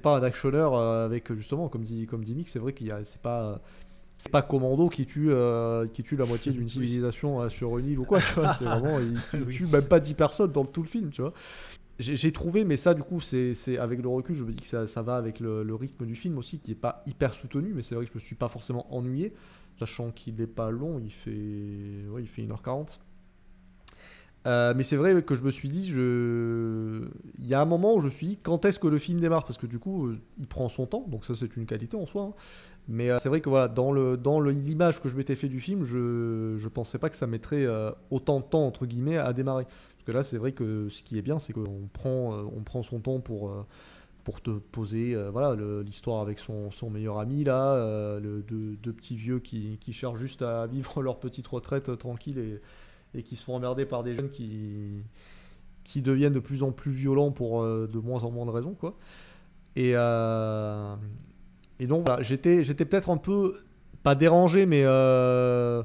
un actionneur avec justement comme dit Mick, c'est vrai c'est pas Commando qui tue la moitié d'une civilisation sur une île ou quoi, tu vois. C'est vraiment il tue même pas 10 personnes dans tout le film, tu vois. J'ai trouvé, mais ça du coup c'est avec le recul, je me dis que ça va avec le rythme du film aussi, qui est pas hyper soutenu, mais c'est vrai que je me suis pas forcément ennuyé, sachant qu'il est pas long, il fait 1h40. Mais c'est vrai que je me suis dit, il y a un moment où je me suis dit quand est-ce que le film démarre, parce que du coup il prend son temps, donc ça c'est une qualité en soi, hein. Mais c'est vrai que voilà, dans l'image que je m'étais fait du film, je pensais pas que ça mettrait autant de temps entre guillemets à démarrer. Parce que là c'est vrai que ce qui est bien, c'est qu'on prend son temps pour te poser voilà, l'histoire avec son meilleur ami là, deux petits vieux qui cherchent juste à vivre leur petite retraite tranquille et qui se font emmerder par des jeunes qui deviennent de plus en plus violents pour de moins en moins de raisons, quoi. Et donc voilà, j'étais peut-être un peu, pas dérangé, mais je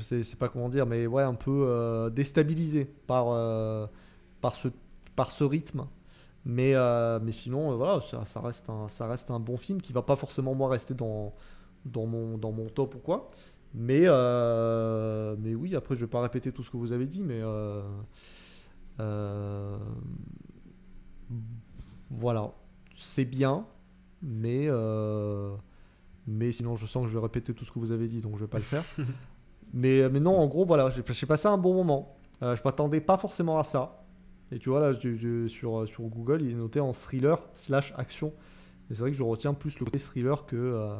sais pas comment dire, mais ouais, un peu déstabilisé par ce rythme. Mais sinon, voilà, ça reste un bon film qui va pas forcément moi rester dans mon top ou quoi. Mais oui, après je vais pas répéter tout ce que vous avez dit, mais voilà, c'est bien, mais sinon je sens que je vais répéter tout ce que vous avez dit, donc je vais pas le faire. mais non, en gros, voilà, j'ai passé un bon moment. Je m'attendais pas forcément à ça. Et tu vois, là, sur Google, il est noté en thriller/action. Et c'est vrai que je retiens plus le côté thriller que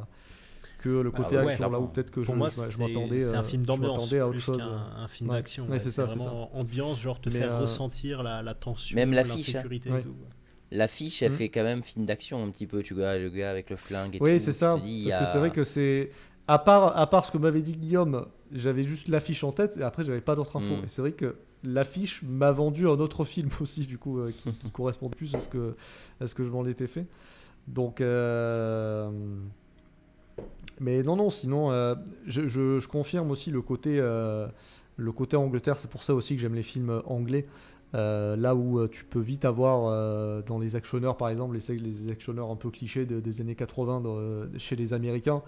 le côté action, là où peut-être que je m'attendais. C'est un film d'ambiance à autre plus chose. qu'un film d'action. Ouais, c'est ça, vraiment ambiance, genre te faire ressentir la tension, même l'affiche, l'insécurité hein. et tout. L'affiche, elle fait quand même film d'action un petit peu, tu vois, le gars avec le flingue et tout. Oui, c'est ça. Parce que c'est vrai que c'est. À part ce que m'avait dit Guillaume, j'avais juste l'affiche en tête et après j'avais pas d'autres infos. Et c'est vrai que l'affiche m'a vendu un autre film aussi, du coup, qui correspond plus à ce que je m'en étais fait. Donc. Mais non, sinon, je confirme aussi le côté Angleterre. C'est pour ça aussi que j'aime les films anglais. Là où tu peux vite avoir dans les actionneurs, par exemple, les actionneurs un peu clichés des années 80 chez les Américains,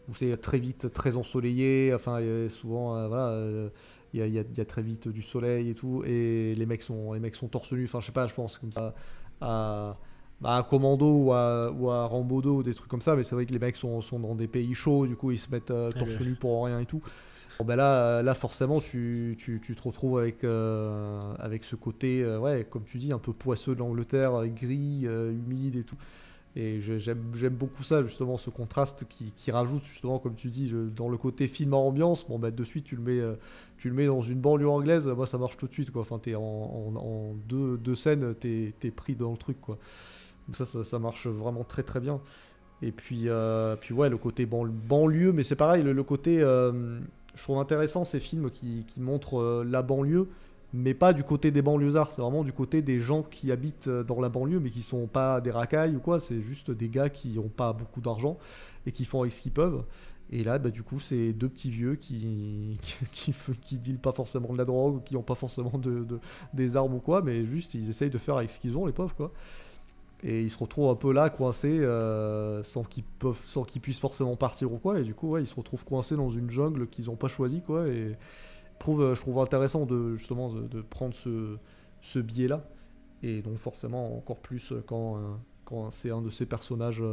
où c'est très vite très ensoleillé. Enfin, souvent, voilà, il y a très vite du soleil et tout, et les mecs sont torse nu. Enfin, je sais pas, je pense comme ça à un Commando ou à Rambo 2 ou des trucs comme ça, mais c'est vrai que les mecs sont dans des pays chauds, du coup ils se mettent torse nu pour rien et tout. Bon, ben là forcément tu te retrouves avec ce côté ouais, comme tu dis, un peu poisseux de l'Angleterre, gris, humide et tout. Et j'aime beaucoup ça, justement, ce contraste qui rajoute, justement, comme tu dis, dans le côté film à ambiance. Bon, bah, de suite, tu le mets dans une banlieue anglaise, moi, ça marche tout de suite, quoi. Enfin, t'es en deux scènes, t'es pris dans le truc, quoi. Donc ça marche vraiment très, très bien. Et puis ouais, le côté banlieue, mais c'est pareil, le côté... je trouve intéressant ces films qui montrent la banlieue, mais pas du côté des banlieusards, c'est vraiment du côté des gens qui habitent dans la banlieue, mais qui sont pas des racailles ou quoi, c'est juste des gars qui ont pas beaucoup d'argent et qui font avec ce qu'ils peuvent. Et là, bah, du coup, c'est deux petits vieux qui dealent pas forcément de la drogue, qui ont pas forcément des armes ou quoi, mais juste ils essayent de faire avec ce qu'ils ont, les pauvres, quoi. Et ils se retrouvent un peu là, coincés, sans qu'ils puissent forcément partir ou quoi, et du coup, ouais, ils se retrouvent coincés dans une jungle qu'ils ont pas choisie, quoi, et je trouve intéressant justement de prendre ce biais-là, et donc forcément encore plus quand c'est un de ces personnages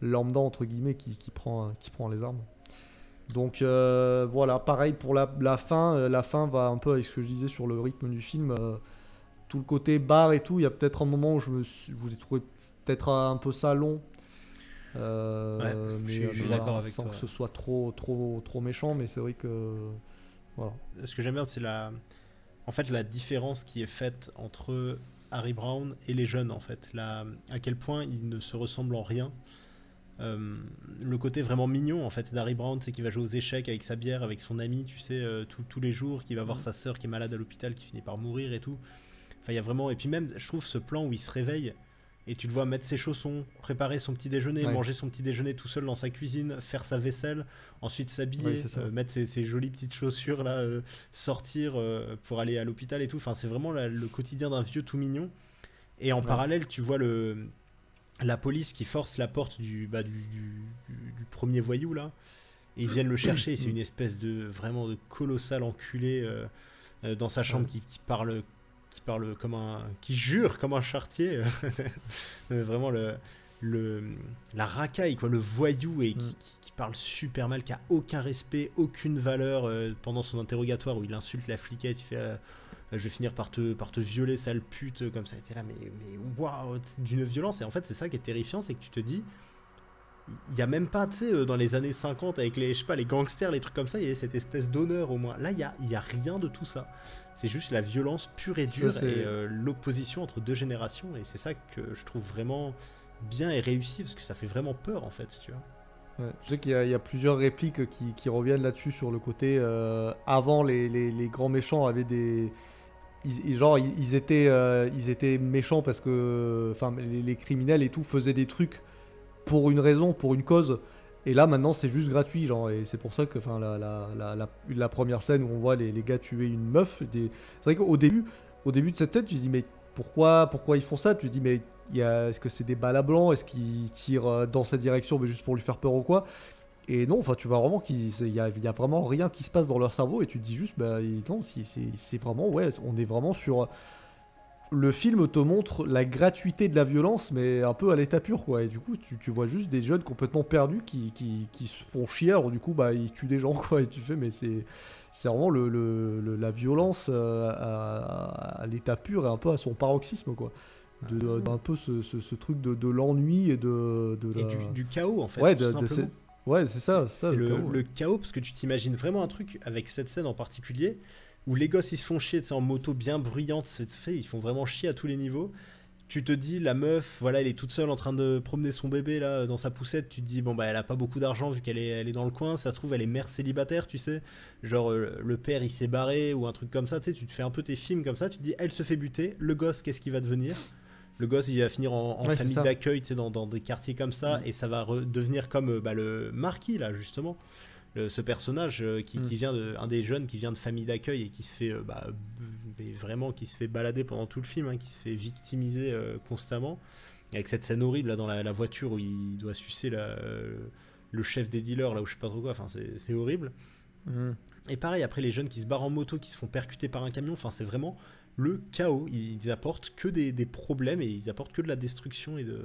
lambda entre guillemets qui prend les armes. Donc voilà, pareil pour la fin. La fin va un peu avec ce que je disais sur le rythme du film. Tout le côté bar et tout, il y a peut-être un moment où je l'ai trouvé peut-être un peu ça long. je suis voilà, d'accord avec sans toi. que ce soit trop méchant, mais c'est vrai que voilà. Ce que j'aime bien, c'est en fait, la différence qui est faite entre Harry Brown et les jeunes, en fait. À quel point ils ne se ressemblent en rien. Le côté vraiment mignon, en fait, d'Harry Brown, c'est qu'il va jouer aux échecs avec sa bière, avec son ami, tu sais, tous les jours, qu'il va voir sa sœur qui est malade à l'hôpital, qui finit par mourir et tout. Enfin, il y a vraiment... Et puis même, je trouve ce plan où il se réveille, et tu le vois mettre ses chaussons, préparer son petit déjeuner, manger son petit déjeuner tout seul dans sa cuisine, faire sa vaisselle, ensuite s'habiller, mettre ses jolies petites chaussures là, sortir pour aller à l'hôpital et tout. Enfin, c'est vraiment le quotidien d'un vieux tout mignon. Et en parallèle, tu vois la police qui force la porte du premier voyou là, et ils viennent le chercher. Et c'est une espèce de colossal enculé dans sa chambre qui parle qui jure comme un charretier. Vraiment la racaille, quoi, le voyou, et qui parle super mal, qui a aucun respect, aucune valeur. Pendant son interrogatoire où il insulte la fliquette, il fait je vais finir par te violer, sale pute, comme ça. Était là, mais waouh, d'une violence. Et en fait, c'est ça qui est terrifiant, c'est que tu te dis, il y a même pas, tu sais, dans les années 50 avec les gangsters, les trucs comme ça, il y avait cette espèce d'honneur au moins. Là, il y a rien de tout ça. C'est juste la violence pure et dure, et l'opposition entre deux générations. Et c'est ça que je trouve vraiment bien et réussi, parce que ça fait vraiment peur, en fait, tu vois. Ouais, je sais qu'il y a plusieurs répliques qui reviennent là-dessus, sur le côté avant les grands méchants avaient des... Ils étaient méchants parce que les criminels et tout faisaient des trucs pour une raison, pour une cause. Et là maintenant c'est juste gratuit, genre, et c'est pour ça que la première scène où on voit les gars tuer une meuf, c'est vrai qu'au début de cette scène tu te dis mais pourquoi ils font ça, tu te dis mais est-ce que c'est des balles à blanc, est-ce qu'ils tirent dans cette direction mais juste pour lui faire peur ou quoi. Et non, enfin tu vois vraiment qu'il y a vraiment rien qui se passe dans leur cerveau, et tu te dis juste bah non, c'est vraiment, ouais, on est vraiment sur... Le film te montre la gratuité de la violence, mais un peu à l'état pur, quoi. Et du coup, tu vois juste des jeunes complètement perdus qui se font chier. Alors du coup, bah, ils tuent des gens, quoi. Et tu fais, mais c'est vraiment la violence à l'état pur et un peu à son paroxysme, quoi. Un peu ce truc de l'ennui et du chaos, en fait. Ouais, tout simplement. Ouais, c'est ça. C'est le chaos, parce que tu t'imagines vraiment un truc avec cette scène en particulier, où les gosses ils se font chier, en moto bien bruyante, ils font vraiment chier à tous les niveaux. Tu te dis, la meuf, voilà, elle est toute seule en train de promener son bébé là dans sa poussette. Tu te dis, bon bah elle a pas beaucoup d'argent vu qu'elle est dans le coin. Ça se trouve, elle est mère célibataire, tu sais. Genre le père il s'est barré ou un truc comme ça. Tu sais, tu te fais un peu tes films comme ça. Tu te dis, elle se fait buter. Le gosse, qu'est-ce qu'il va devenir ? Le gosse il va finir en famille d'accueil, tu sais, dans des quartiers comme ça, et ça va devenir comme le marquis là justement. Ce personnage qui vient un des jeunes qui vient de famille d'accueil et qui se fait vraiment qui se fait balader pendant tout le film, hein, qui se fait victimiser constamment, avec cette scène horrible là dans la voiture où il doit sucer le chef des dealers là, où je sais pas trop quoi. Enfin c'est horrible. Et pareil, après les jeunes qui se barrent en moto, qui se font percuter par un camion, enfin c'est vraiment le chaos. Ils apportent que des problèmes, et ils apportent que de la destruction et de...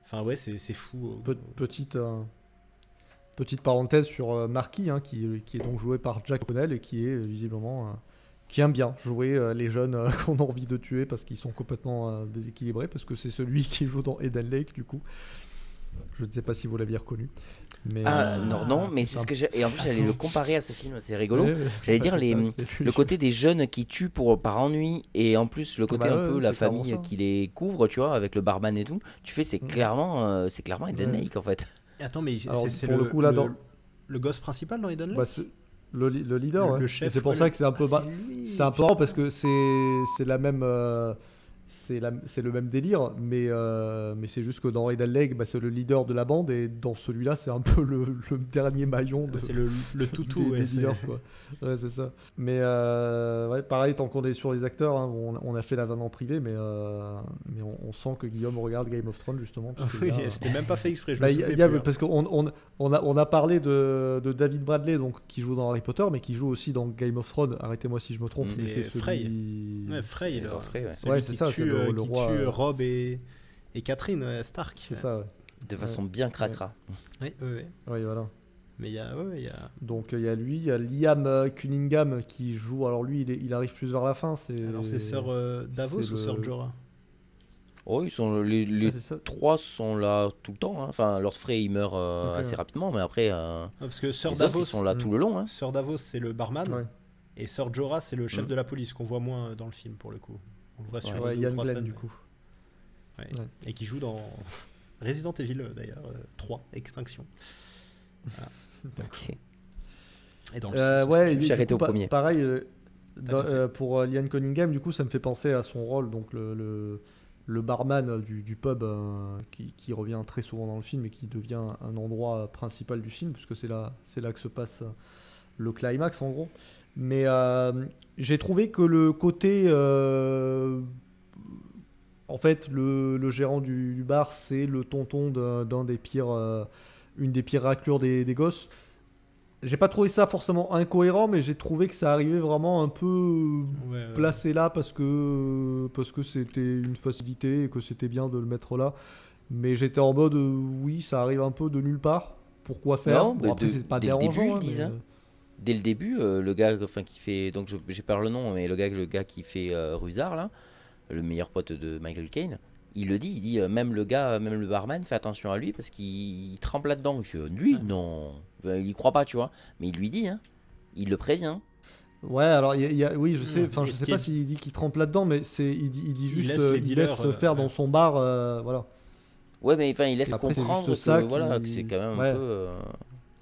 Enfin ouais, c'est fou. Petite parenthèse sur Marquis, hein, qui est donc joué par Jack O'Connell, et qui est visiblement qui aime bien jouer les jeunes qu'on a envie de tuer parce qu'ils sont complètement déséquilibrés, parce que c'est celui qui joue dans Eden Lake du coup. Je ne sais pas si vous l'aviez reconnu. Mais, non, mais c'est ce que j'ai... Et en plus, j'allais le comparer à ce film, c'est rigolo. J'allais dire le côté des jeunes qui tuent par ennui, et en plus le côté un peu la famille qui les couvre, tu vois, avec le barman et tout. Tu fais, c'est clairement Eden Lake en fait. Attends, mais c'est pour le coup là le gosse principal dans Eden Lake. Le leader, le chef. Et c'est pour ça que c'est un peu marrant, parce que c'est la même. C'est le même délire, mais c'est juste que dans Eden Lake, c'est le leader de la bande, et dans celui-là, c'est un peu le dernier maillon. C'est le toutou, des leaders, quoi. Ouais, c'est ça. Mais pareil, tant qu'on est sur les acteurs, hein, on a fait la vanne en privé, mais on sent que Guillaume regarde Game of Thrones justement. Oui, c'était même pas fait exprès. Parce qu'on a parlé de David Bradley, donc qui joue dans Harry Potter, mais qui joue aussi dans Game of Thrones. Arrêtez-moi si je me trompe. C'est Frey. Frey, c'est ça. Tue Robb et Catherine Stark. C'est ça, ouais. De façon bien cracra. Oui, voilà. Mais il y a... Donc il y a lui, il y a Liam Cunningham qui joue... Alors lui, il arrive plus vers la fin. Alors c'est Sœur Davos ou Sœur Jorah ? Oh, les c'est ça. 3 sont là tout le temps, hein. Enfin, Lord Frey il meurt Ok, assez ouais. rapidement, mais après Parce que Sir les autres Davos, ils sont là tout le long, hein. Sir Davos, c'est le barman. Ouais. Et Sir Jorah, c'est le chef de la police qu'on voit moins dans le film pour le coup. On le voit sur Ouais, 2 ou Ian 3 Glenn, scènes. du coup. Ouais. Ouais. Et qui joue dans Resident Evil d'ailleurs 3 Extinction. Voilà. Ok. Et dans le Ouais, 6 aussi. et Je me suis du arrêté coup, au premier. Pareil, T'as bien fait. pour Ian Cunningham, du coup, ça me fait penser à son rôle, donc le barman du pub qui revient très souvent dans le film et qui devient un endroit principal du film, puisque c'est là que se passe le climax en gros. Mais j'ai trouvé que le côté en fait le gérant du bar, c'est le tonton d'un des pires une des pires raclures des gosses. J'ai pas trouvé ça forcément incohérent, mais j'ai trouvé que ça arrivait vraiment un peu Ouais, placé là parce que c'était une facilité et que c'était bien de le mettre là. Mais j'étais en mode oui, ça arrive un peu de nulle part. Pourquoi faire? Non, Bon, mais après c'est pas dès le dérangeant. début, ils hein, le disent, mais, hein. Dès le début, le gars enfin, qui fait. Donc j'ai pas le nom, mais le gars qui fait Rusard, là, le meilleur pote de Michael Caine, il le dit, il dit même le gars, même le barman, fait attention à lui parce qu'il trempe là-dedans. Je dis, lui, non. Enfin, il y croit pas, tu vois. Mais il lui dit, hein. Il le prévient. Ouais, alors oui, je sais. Enfin, Et je ce sais qui pas est- s'il dit qu'il trempe là-dedans, mais il dit juste laisse les il dealers, laisse faire dans ouais. son bar, voilà. Ouais, mais enfin, il laisse Après, c'est comprendre juste ça que, voilà, qui- que c'est quand même Ouais. un peu.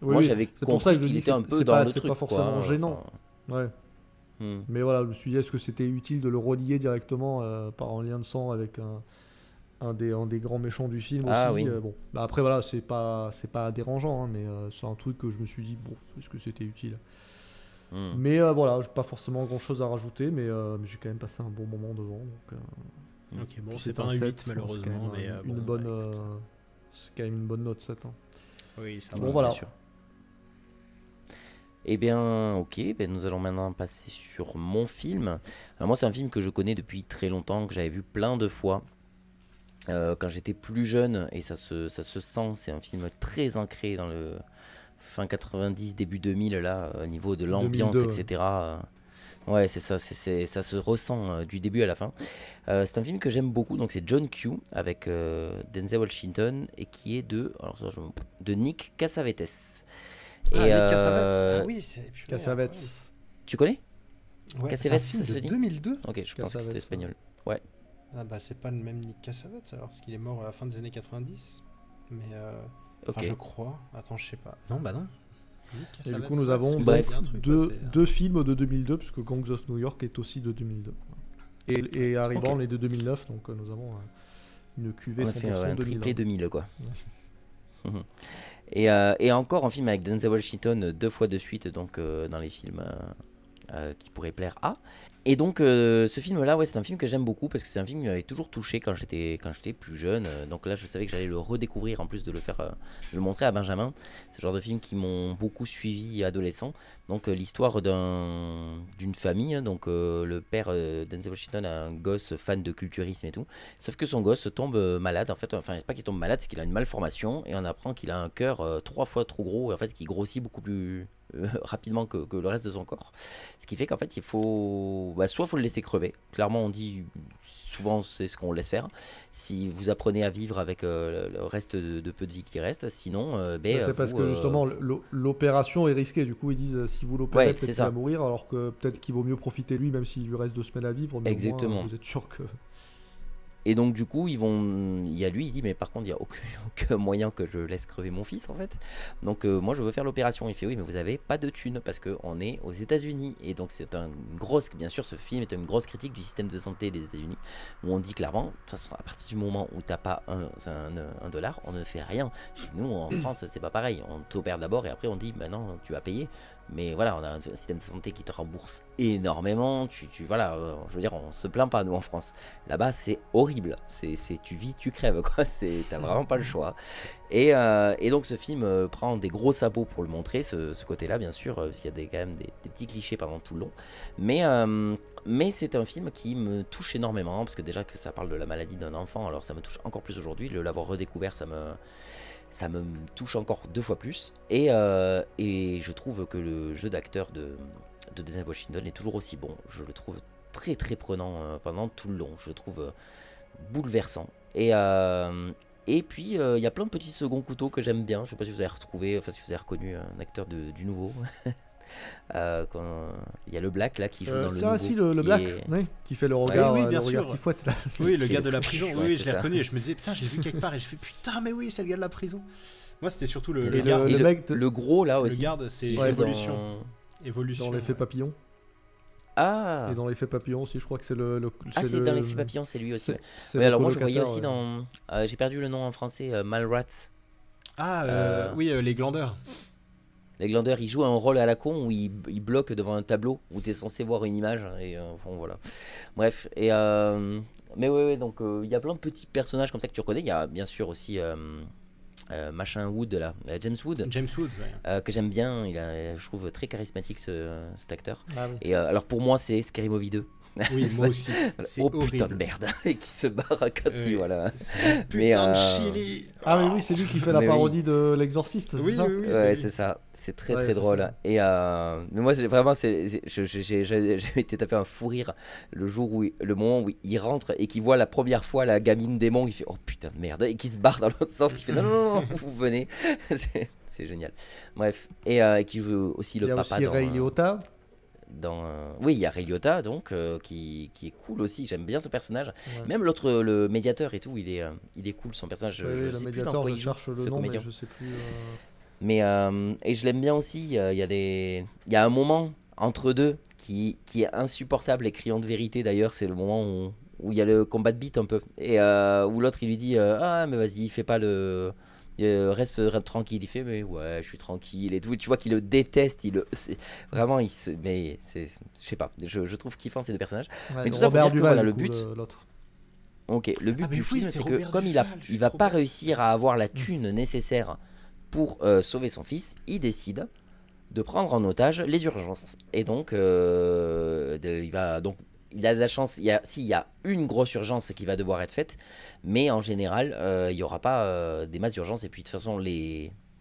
Oui, Moi, oui, j'avais c'est pour ça compris que je qu'il dis était que un peu c'est dans pas, le c'est truc, pas forcément quoi. gênant. Enfin, Ouais. Mais voilà, je me suis dit, est-ce que c'était utile de le relier directement par un lien de sang avec un des grands méchants du film Ah aussi. oui. Bon, bah après voilà, c'est pas dérangeant, hein, mais c'est un truc que je me suis dit, bon, est-ce que c'était utile? Mais voilà, j'ai pas forcément grand-chose à rajouter, mais j'ai quand même passé un bon moment devant. Donc, Ok, bon, puis c'est pas un 8 7, c'est quand malheureusement, même mais une bon, bonne, bah, écoute. c'est quand même une bonne note 7. Hein. Oui, ça Bon, va. voilà. c'est sûr. Eh bien, ok, ben nous allons maintenant passer sur mon film. Alors moi, c'est un film que je connais depuis très longtemps, que j'avais vu plein de fois quand j'étais plus jeune, et ça se sent. C'est un film très ancré dans le fin 90, début 2000, là, au niveau de l'ambiance, 2002, etc. Ouais, c'est ça, ça se ressent du début à la fin. C'est un film que j'aime beaucoup, donc c'est John Q avec Denzel Washington, et qui est de Nick Cassavetes. Ah, Nick Cassavetes. Ah oui, c'est. Cassavetes. Tu connais? Ouais, Cassavetes, c'est un film ça se de dit 2002. Ok, je pense que c'était Cassavetes, espagnol. Ah bah c'est pas le même Nick Cassavetes alors, parce qu'il est mort à la fin des années 90. Mais Ok. enfin, je crois. Attends, je sais pas. Non, bah non. Nick Et du Cassavetes, coup, nous ouais, avons parce que bref, ça me dit un truc, deux films de 2002, puisque Gangs of New York est aussi de 2002. Et Harry Ok. Brown est de 2009, donc nous avons une cuvée On a 100% fait un 2000. triplé 2000, quoi. Et encore un film avec Denzel Washington 2 fois de suite, donc dans les films qui pourraient plaire à. Et donc ce film-là, ouais, c'est un film que j'aime beaucoup parce que c'est un film qui m'avait toujours touché quand j'étais plus jeune. Donc là, je savais que j'allais le redécouvrir en plus de de le montrer à Benjamin. C'est le genre de films qui m'ont beaucoup suivi adolescent. Donc l'histoire d'une famille. Donc le père Denzel Washington a un gosse fan de culturisme et tout. Sauf que son gosse tombe malade. En fait, enfin, c'est pas qu'il tombe malade, c'est qu'il a une malformation et on apprend qu'il a un cœur 3 fois trop gros et en fait qui grossit beaucoup plus rapidement que le reste de son corps. Ce qui fait qu'en fait, il faut soit il faut le laisser crever. Clairement, on dit souvent c'est ce qu'on laisse faire. Si vous apprenez à vivre avec le reste de peu de vie qui reste, sinon, C'est parce que justement l'opération est risquée. Du coup, ils disent si vous l'opérez, Ouais, peut-être c'est qu'il ça. va mourir, alors que peut-être qu'il vaut mieux profiter lui, même s'il lui reste 2 semaines à vivre. Mais Exactement. au moins, vous êtes sûr que. Et donc du coup, il y a lui, il dit mais par contre, il n'y a aucun moyen que je laisse crever mon fils en fait. Donc moi je veux faire l'opération. Il fait oui, mais vous avez pas de thunes parce qu'on est aux États-Unis. Et donc c'est bien sûr ce film est une grosse critique du système de santé des États-Unis où on dit clairement, de toute façon à partir du moment où t'as pas un dollar, on ne fait rien. Chez nous en France c'est pas pareil. On t'opère d'abord et après on dit maintenant tu vas payer. Mais voilà, on a un système de santé qui te rembourse énormément. Voilà, je veux dire, on se plaint pas nous en France. Là-bas, c'est horrible. Tu vis, tu crèves, quoi. T'as vraiment pas le choix. Et donc, ce film prend des gros sabots pour le montrer, ce côté-là, bien sûr, parce qu'il y a quand même des petits clichés pendant tout le long. Mais c'est un film qui me touche énormément, parce que déjà que ça parle de la maladie d'un enfant, alors ça me touche encore plus aujourd'hui. L'avoir redécouvert, ça me touche encore 2 fois plus. Et je trouve que le jeu d'acteur de Denzel Washington est toujours aussi bon. Je le trouve très très prenant pendant tout le long. Je le trouve bouleversant. Et puis il y a plein de petits seconds couteaux que j'aime bien. Je sais pas si vous avez retrouvé, enfin si vous avez reconnu un acteur du nouveau. Il y a le Black là qui joue dans le nouveau. Si, le Black, oui, qui fait le regard, oui, bien le sûr. regard qui fouette. Là. Oui, le gars de la prison. Ouais, Oui, c'est je l'ai ça. reconnu. Et je me disais, putain, j'ai vu quelque part. Et je fais, putain, mais oui, c'est le gars de la prison. Moi, c'était surtout le Et garde. Et le mec le gros là Le aussi. garde, c'est qui joue Évolution. dans- Évolution. Dans l'effet papillon. Ah, Et dans l'effet papillon aussi, je crois que c'est c'est dans l'effet papillon, c'est lui aussi. Ouais. c'est Oui, le alors moi je voyais colocataire, aussi dans. J'ai perdu le nom en français, Mallrats. Oui, les glandeurs. Les glandeurs, il joue un rôle à la con où il bloque devant un tableau où tu es censé voir une image. Et bon, voilà. Bref. Mais ouais, donc il y a plein de petits personnages comme ça que tu reconnais. Il y a bien sûr aussi machin Wood là, James Wood. James Woods, ouais. Que j'aime bien. Je trouve très charismatique cet acteur. Ah oui. Et alors pour moi, c'est Scary Movie 2. Oui, moi aussi. C'est Oh horrible. putain de merde. Et qui se barre à 4 Oui. voilà. Putain Mais, de chili. Ah oui, c'est lui qui fait la Mais parodie de l'exorciste, Oui, c'est ça oui, oui. Ouais, lui. c'est ça. C'est très Ouais, très c'est drôle. ça. Et mais moi, vraiment, j'ai été tapé un fou rire le jour le moment où il rentre et qu'il voit la première fois la gamine démon. Il fait oh putain de merde et qui se barre dans l'autre sens. Il fait non, non, non, vous venez. C'est génial. Bref, et qui joue aussi Il le y a papa aussi dans. Ray Liotta. Oui, il y a Ray Liotta donc qui est cool aussi. J'aime bien ce personnage. Ouais. Même l'autre, le médiateur et tout, il est cool son personnage. Oui, Je le sais plus dans médiateur, quoi je il joue, cherche le ce nom, comédien. mais je sais plus. Mais et je l'aime bien aussi. Il y a un moment entre deux qui est insupportable et criant de vérité. D'ailleurs, c'est le moment où il y a le combat de beat un peu et où l'autre il lui dit ah mais vas-y fais pas le reste tranquille. Il fait mais ouais je suis tranquille et tout. Tu vois qu'il le déteste. Vraiment mais c'est je sais pas. Je trouve kiffant ces deux personnages. Ouais, Mais tout ça pour Robert dire que, Duval, voilà, du le coup, but- l'autre. Ok, le but Ah, mais du oui, film, c'est c'est que Robert comme Duval, je il suis va trop pas bête. réussir à avoir la thune nécessaire pour sauver son fils, il décide de prendre en otage les urgences. Et donc, il a de la chance. S'il y a une grosse urgence qui va devoir être faite, mais en général, il n'y aura pas des masses d'urgences. Et puis de toute façon,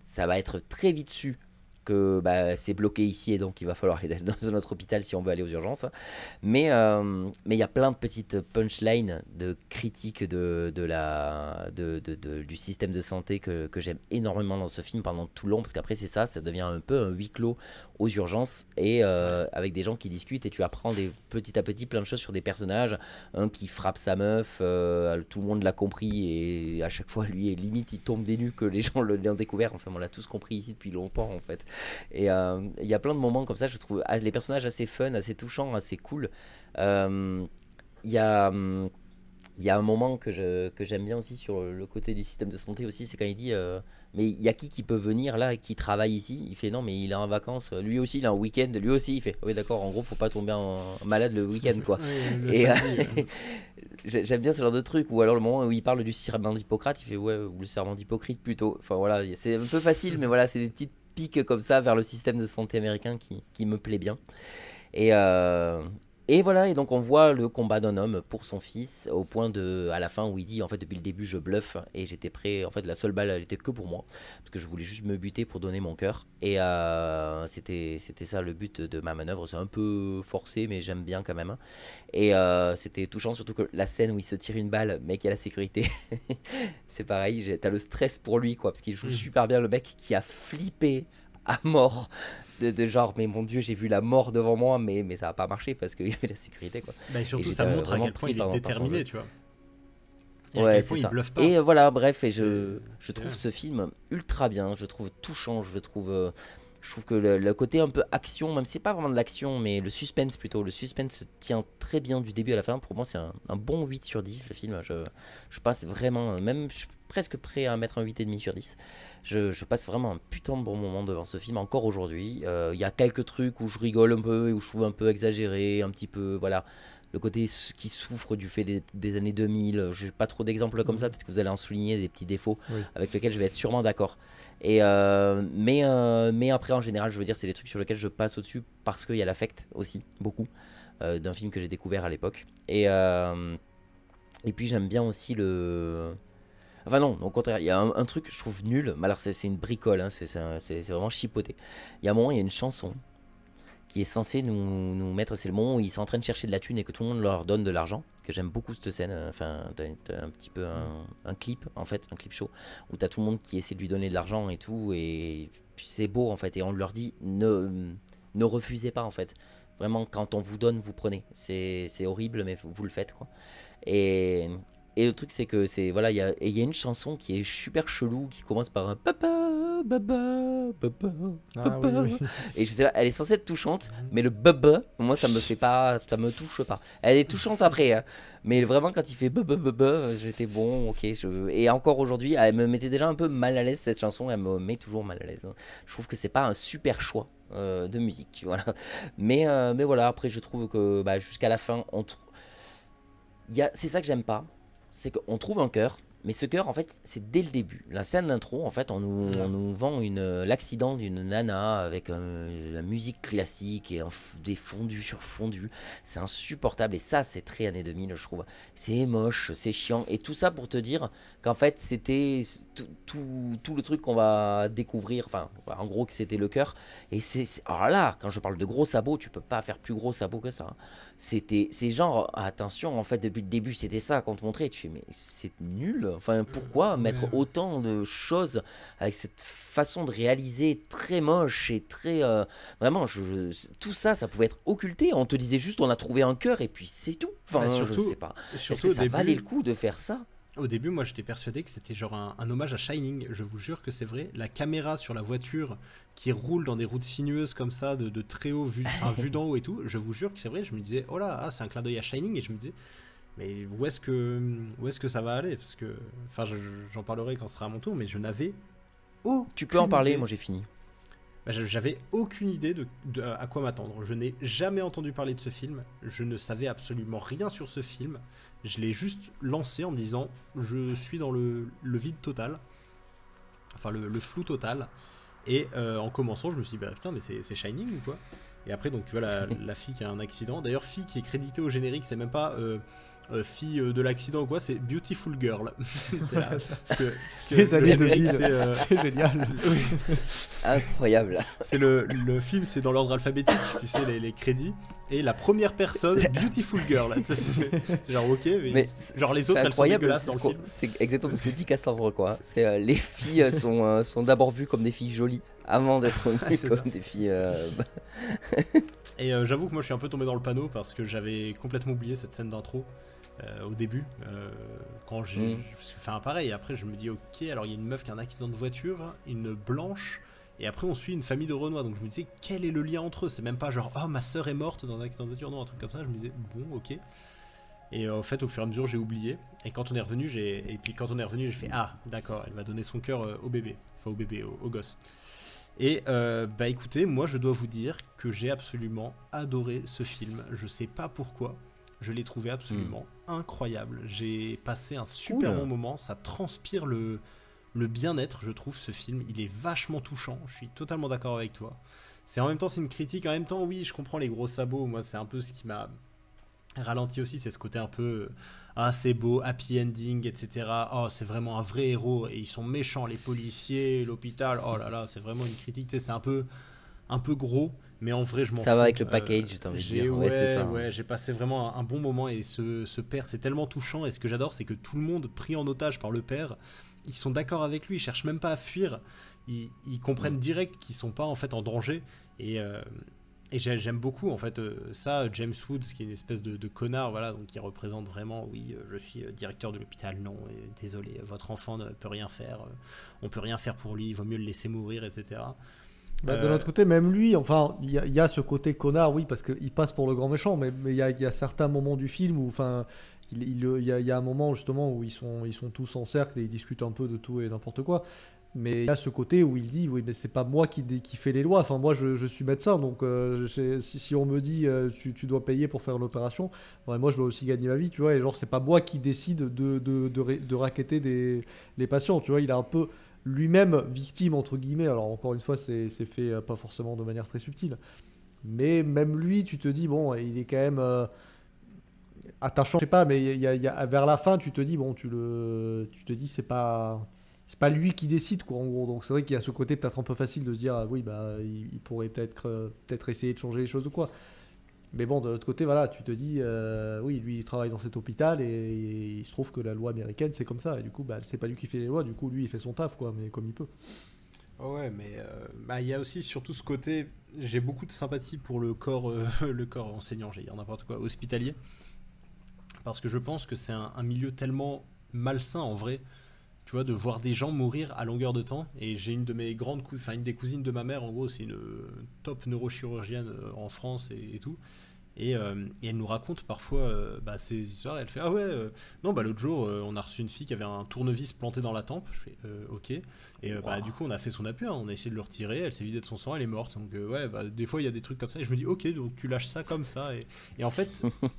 ça va être très vite su que c'est bloqué ici et donc il va falloir aller dans un autre hôpital si on veut aller aux urgences. Mais il y a plein de petites punchlines de critiques du système de santé que j'aime énormément dans ce film pendant tout le long, parce qu'après ça devient un peu un huis clos aux urgences et avec des gens qui discutent et tu apprends petit à petit plein de choses sur des personnages. Un qui frappe sa meuf, tout le monde l'a compris et à chaque fois lui limite il tombe des nues que les gens l'ont découvert. Enfin on l'a tous compris ici depuis longtemps en fait. Et il y a plein de moments comme ça, je trouve les personnages assez fun, assez touchants, assez cool. Il y a un moment que j'aime bien aussi sur le côté du système de santé aussi, c'est quand il dit mais il y a qui peut venir là et qui travaille ici. Il fait non mais il est en vacances, lui aussi il est en week-end, lui aussi il fait oui d'accord, en gros faut pas tomber malade le week-end quoi. Et j'aime bien ce genre de truc. Ou alors le moment où il parle du serment d'Hippocrate, il fait ouais, ou le serment d'Hypocrite plutôt. Enfin voilà, c'est un peu facile mais voilà, c'est des petites pique comme ça vers le système de santé américain qui me plaît bien. Et voilà, et donc on voit le combat d'un homme pour son fils au point à la fin où il dit en fait depuis le début je bluffe et j'étais prêt, en fait la seule balle elle était que pour moi parce que je voulais juste me buter pour donner mon cœur et c'était ça le but de ma manœuvre. C'est un peu forcé mais j'aime bien quand même et c'était touchant, surtout que la scène où il se tire une balle mais qu'il y a la sécurité c'est pareil, t'as le stress pour lui quoi, parce qu'il joue super bien, le mec qui a flippé à mort de genre mais mon dieu j'ai vu la mort devant moi mais ça a pas marché parce qu'il y avait la sécurité quoi. Et surtout Et ça j'étais montre à vraiment quel point pris il par est son déterminé, jeu. tu vois. Et à Ouais quel c'est point il ça. bluffe pas. Et voilà bref, et je trouve ce film ultra bien, je trouve touchant, je trouve que le côté un peu action, même si c'est pas vraiment de l'action mais le suspense plutôt, le suspense se tient très bien du début à la fin. Pour moi c'est un bon 8 sur 10 le film. Je passe vraiment, même je suis presque prêt à mettre un 8,5 sur 10. Je passe vraiment un putain de bon moment devant ce film encore aujourd'hui. Il y a quelques trucs où je rigole un peu et où je trouve un peu exagéré, un petit peu voilà, le côté qui souffre du fait des années 2000. Je n'ai pas trop d'exemples comme ça, peut-être que vous allez en souligner des petits défauts avec lesquels je vais être sûrement d'accord. Mais après en général je veux dire c'est des trucs sur lesquels je passe au-dessus parce qu'il y a l'affect aussi beaucoup d'un film que j'ai découvert à l'époque et puis j'aime bien aussi enfin non, au contraire, il y a un truc que je trouve nul, mais alors c'est une bricole, hein, c'est vraiment chipoté. Il y a un moment, il y a une chanson qui est censée nous mettre, c'est le moment où ils sont en train de chercher de la thune et que tout le monde leur donne de l'argent. que j'aime beaucoup cette scène. Enfin, t'as un petit peu un clip, en fait, un clip show, où t'as tout le monde qui essaie de lui donner de l'argent et tout, et puis c'est beau, en fait, et on leur dit, ne refusez pas, en fait. Vraiment, quand on vous donne, vous prenez. C'est horrible, mais vous le faites, quoi. Et, et le truc, c'est que voilà, il y a une chanson qui est super chelou, qui commence par un papa, baba, baba, baba. Oui. Et je sais pas, elle est censée être touchante, mais le baba, moi, ça me touche pas. Elle est touchante après, hein. Mais vraiment, quand il fait baba, baba, j'étais bon, ok. Et encore aujourd'hui, elle me mettait déjà un peu mal à l'aise, cette chanson, elle me met toujours mal à l'aise, hein. Je trouve que c'est pas un super choix de musique, voilà. Mais voilà, après, je trouve que jusqu'à la fin, c'est ça que j'aime pas. C'est qu'on trouve un cœur, mais ce cœur, en fait, c'est dès le début. La scène d'intro, en fait, on nous vend l'accident d'une nana avec la musique classique et des fondus sur fondus. C'est insupportable, et ça, c'est très années 2000, je trouve. C'est moche, c'est chiant, et tout ça pour te dire qu'en fait, c'était tout le truc qu'on va découvrir, enfin, en gros, que c'était le cœur. Et alors là, quand je parle de gros sabots, tu peux pas faire plus gros sabots que ça, hein. C'est genre, attention, en fait, depuis le début, c'était ça qu'on te montrait. Tu fais, mais c'est nul. Enfin, pourquoi mettre autant de choses avec cette façon de réaliser très moche et très. Vraiment, tout ça, ça pouvait être occulté. On te disait juste, on a trouvé un cœur et puis c'est tout. Enfin, surtout, je sais pas. Est-ce surtout que au ça début, valait le coup de faire ça? Au début, moi, j'étais persuadé que c'était genre un hommage à Shining. Je vous jure que c'est vrai. La caméra sur la voiture qui roule dans des routes sinueuses comme ça, de très haut, vue d'en haut et tout. Je vous jure que c'est vrai. Je me disais, oh là, c'est un clin d'œil à Shining. Et je me disais, mais où est-ce que ça va aller? Parce que, enfin, j'en parlerai quand ce sera à mon tour, mais je n'avais aucune Tu peux en parler, idée. moi j'ai fini. J'avais aucune idée de à quoi m'attendre. Je n'ai jamais entendu parler de ce film. Je ne savais absolument rien sur ce film. Je l'ai juste lancé en me disant, je suis dans le vide total. Enfin, le flou total. Et en commençant, je me suis dit, bah putain, mais c'est Shining ou quoi? Et après, donc tu vois la fille qui a un accident. D'ailleurs, fille qui est créditée au générique, c'est même pas fille de l'accident ou quoi, c'est Beautiful Girl. C'est là. Parce que Les années le générique, 2000, c'est génial. Oui. Incroyable. C'est le film, c'est dans l'ordre alphabétique, tu sais, les crédits. Et la première personne, Beautiful Girl. C'est genre, ok, mais genre les autres, elles sont dégueulasses dans le film. C'est exactement ce que dit Cassandre, quoi. C'est les filles sont d'abord vues comme des filles jolies avant d'être vues comme des filles. Et j'avoue que moi, je suis un peu tombé dans le panneau parce que j'avais complètement oublié cette scène d'intro. Au début, quand j'ai. Enfin, pareil, après, je me dis, ok, alors il y a une meuf qui a un accident de voiture, une blanche. Et après, on suit une famille de Renois. Donc je me disais, quel est le lien entre eux? C'est même pas genre, oh, ma soeur est morte dans un accident de voiture. Non, un truc comme ça. Je me disais, bon, ok. Et en fait, au fur et à mesure, j'ai oublié. Et quand on est revenu, j'ai fait, ah, d'accord, elle va donner son cœur au bébé. Enfin, au bébé, au gosse. Et bah écoutez, moi, je dois vous dire que j'ai absolument adoré ce film. Je sais pas pourquoi. Je l'ai trouvé absolument incroyable. J'ai passé un super bon moment. Ça transpire le bien-être, je trouve, ce film. Il est vachement touchant. Je suis totalement d'accord avec toi. C'est en même temps, c'est une critique. En même temps, oui, je comprends les gros sabots. Moi, c'est un peu ce qui m'a ralenti aussi. C'est ce côté un peu ah, c'est beau, happy ending, etc. Oh, c'est vraiment un vrai héros. Et ils sont méchants, les policiers, l'hôpital. Oh là là, c'est vraiment une critique. Tu sais, c'est un peu gros. Mais en vrai, je m'en fous. Ça va avec le package, j'ai envie de dire. Ouais, c'est ça. Ouais, j'ai passé vraiment un bon moment. Et ce père, c'est tellement touchant. Et ce que j'adore, c'est que tout le monde, pris en otage par le père, ils sont d'accord avec lui. Ils cherchent même pas à fuir. Ils comprennent direct qu'ils sont pas en fait en danger. Et j'aime beaucoup en fait ça. James Woods, qui est une espèce de connard, voilà, donc qui représente vraiment, oui, je suis directeur de l'hôpital. Non, désolé, votre enfant ne peut rien faire. On peut rien faire pour lui. Il vaut mieux le laisser mourir, etc. Bah, de l'autre côté, même lui, enfin, il y a ce côté connard, oui, parce qu'il passe pour le grand méchant, mais il y a certains moments du film où, enfin, il y a un moment justement où ils sont tous en cercle et ils discutent un peu de tout et n'importe quoi. Mais il y a ce côté où il dit, oui, mais c'est pas moi qui fais les lois. Enfin, moi, je suis médecin, donc si on me dit, tu dois payer pour faire l'opération, ouais, moi, je dois aussi gagner ma vie, tu vois. Et genre, c'est pas moi qui décide de racketter les patients, tu vois. Il a un peu lui-même victime entre guillemets. Alors encore une fois, c'est fait pas forcément de manière très subtile, mais même lui, tu te dis bon, il est quand même attachant. Je sais pas, mais il y a vers la fin, tu te dis bon, tu te dis c'est pas lui qui décide quoi en gros. Donc c'est vrai qu'il y a ce côté peut-être un peu facile de se dire ah, oui bah il pourrait peut-être essayer de changer les choses ou quoi. Mais bon, de l'autre côté, voilà, tu te dis, oui, lui, il travaille dans cet hôpital et il se trouve que la loi américaine, c'est comme ça. Et du coup, bah, c'est pas lui qui fait les lois, du coup, lui, il fait son taf, quoi, mais comme il peut. Oh ouais, mais il y a aussi surtout ce côté. J'ai beaucoup de sympathie pour le corps, le corps enseignant, j'allais dire n'importe quoi, hospitalier. Parce que je pense que c'est un milieu tellement malsain en vrai. Tu vois, de voir des gens mourir à longueur de temps. Et j'ai une de mes grandes une des cousines de ma mère, en gros, c'est une top neurochirurgienne en France et tout. Et elle nous raconte parfois ces histoires. Et elle fait ah ouais, non, l'autre jour, on a reçu une fille qui avait un tournevis planté dans la tempe. Je fais ok. Et du coup, on a fait son appui, hein, on a essayé de le retirer. Elle s'est vidée de son sang, elle est morte. Donc des fois, il y a des trucs comme ça. Et je me dis ok, donc tu lâches ça comme ça. Et en fait,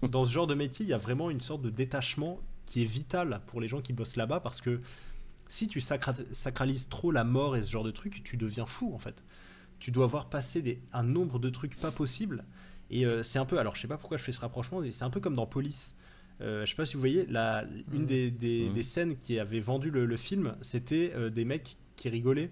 dans ce genre de métier, il y a vraiment une sorte de détachement qui est vital pour les gens qui bossent là-bas parce que si tu sacralises trop la mort et ce genre de trucs, tu deviens fou en fait. Tu dois voir passer un nombre de trucs pas possibles. Et c'est un peu, alors je sais pas pourquoi je fais ce rapprochement, c'est un peu comme dans Police. Je sais pas si vous voyez, une des scènes qui avait vendu le film, c'était des mecs qui rigolaient.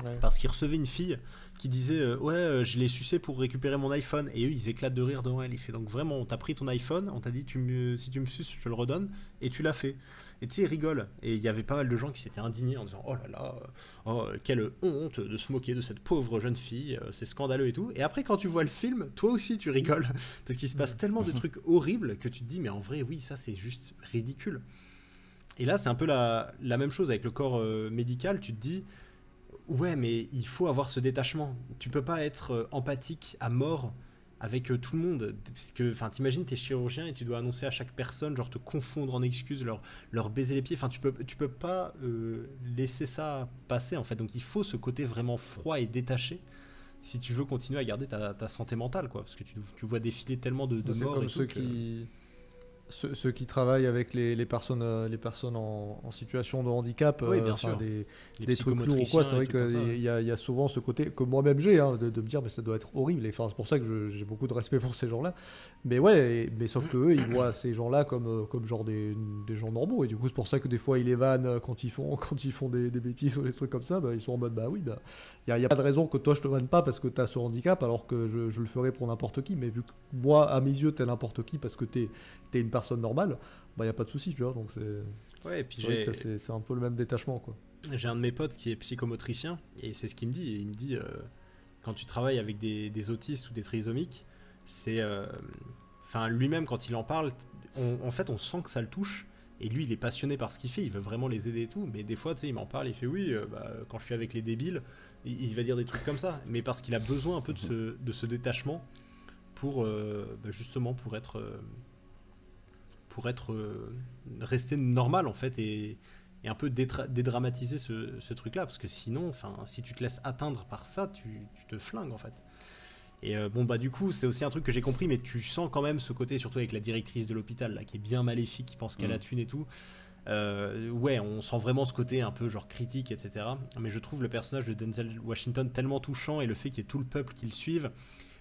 Ouais. Parce qu'ils recevaient une fille qui disait je l'ai sucé pour récupérer mon iPhone, et eux ils éclatent de rire devant elle. Il fait donc vraiment, on t'a pris ton iPhone, on t'a dit si tu me suces je te le redonne, et tu l'as fait. Et tu sais, ils rigolent. Et il y avait pas mal de gens qui s'étaient indignés en disant oh là là, quelle honte de se moquer de cette pauvre jeune fille, c'est scandaleux et tout. Et après quand tu vois le film, toi aussi tu rigoles parce qu'il se passe tellement de trucs horribles que tu te dis mais en vrai oui, ça c'est juste ridicule. Et là c'est un peu la même chose avec le corps médical. Tu te dis ouais, mais il faut avoir ce détachement. Tu peux pas être empathique à mort avec tout le monde. Parce que, t'imagines, t'es chirurgien et tu dois annoncer à chaque personne, genre te confondre en excuses, leur baiser les pieds. Enfin, tu peux pas laisser ça passer, en fait. Donc, il faut ce côté vraiment froid et détaché si tu veux continuer à garder ta santé mentale, quoi. Parce que tu vois défiler tellement de morts comme et ceux tout. Ceux qui travaillent avec les personnes en situation de handicap, oui, bien sûr. des trucs lourds ou quoi, c'est vrai qu'il y a souvent ce côté que moi-même j'ai, de me dire mais ça doit être horrible. Et c'est pour ça que j'ai beaucoup de respect pour ces gens-là. Mais ouais, mais sauf que eux, ils voient ces gens-là comme genre des gens normaux. Et du coup, c'est pour ça que des fois, ils les vannent quand ils font des bêtises ou des trucs comme ça. Ils sont en mode il y a pas de raison que toi je te vanne pas parce que t'as ce handicap, alors que je le ferais pour n'importe qui. Mais vu que moi, à mes yeux, t'es n'importe qui parce que t'es une personne normale, y a pas de souci, tu vois. Donc et puis c'est un peu le même détachement, quoi. J'ai un de mes potes qui est psychomotricien et c'est ce qu'il me dit. Il me dit quand tu travailles avec des autistes ou des trisomiques, c'est lui-même quand il en parle, en fait on sent que ça le touche. Et lui, il est passionné par ce qu'il fait, il veut vraiment les aider et tout. Mais des fois, tu sais, il m'en parle, il fait oui, quand je suis avec les débiles, il va dire des trucs comme ça. Mais parce qu'il a besoin un peu de ce détachement pour justement pour rester normal en fait et un peu dédramatiser ce truc-là. Parce que sinon, si tu te laisses atteindre par ça, tu te flingues en fait. Et du coup, c'est aussi un truc que j'ai compris, mais tu sens quand même ce côté, surtout avec la directrice de l'hôpital, là, qui est bien maléfique, qui pense qu'elle a thune et tout. On sent vraiment ce côté un peu genre critique, etc. Mais je trouve le personnage de Denzel Washington tellement touchant, et le fait qu'il y ait tout le peuple qui le suive.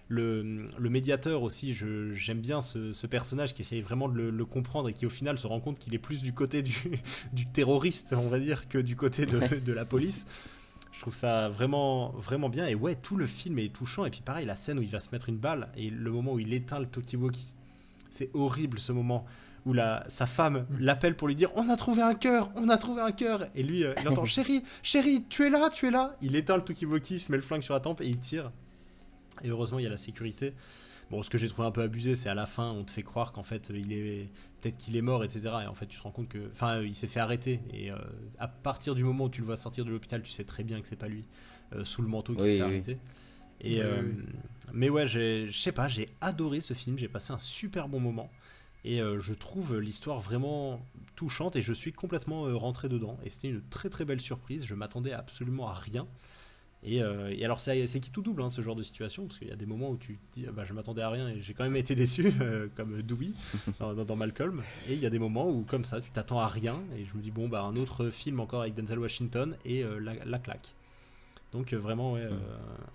Le médiateur aussi, j'aime bien ce personnage qui essaye vraiment de le comprendre et qui au final se rend compte qu'il est plus du côté du terroriste, on va dire, que du côté de la police. Je trouve ça vraiment, vraiment bien. Et ouais, tout le film est touchant. Et puis pareil, la scène où il va se mettre une balle et le moment où il éteint le talkie-walkie. C'est horrible ce moment où sa femme l'appelle pour lui dire on a trouvé un cœur. Et lui, il entend chérie, tu es là. Il éteint le talkie-walkie, il se met le flingue sur la tempe et il tire. Et heureusement, il y a la sécurité. Bon, ce que j'ai trouvé un peu abusé, c'est à la fin, on te fait croire qu'en fait, peut-être qu'il est mort, etc. Et en fait, tu te rends compte que, il s'est fait arrêter. Et à partir du moment où tu le vois sortir de l'hôpital, tu sais très bien que c'est pas lui, sous le manteau qui s'est fait arrêter. Et mais ouais, je sais pas, j'ai adoré ce film. J'ai passé un super bon moment. Et je trouve l'histoire vraiment touchante et je suis complètement rentré dedans. Et c'était une très très belle surprise. Je m'attendais absolument à rien. Et alors c'est qui tout double ce genre de situation, parce qu'il y a des moments où tu te dis je m'attendais à rien et j'ai quand même été déçu comme Dewey dans Malcolm, et il y a des moments où comme ça tu t'attends à rien et je me dis un autre film encore avec Denzel Washington et la claque. Donc vraiment un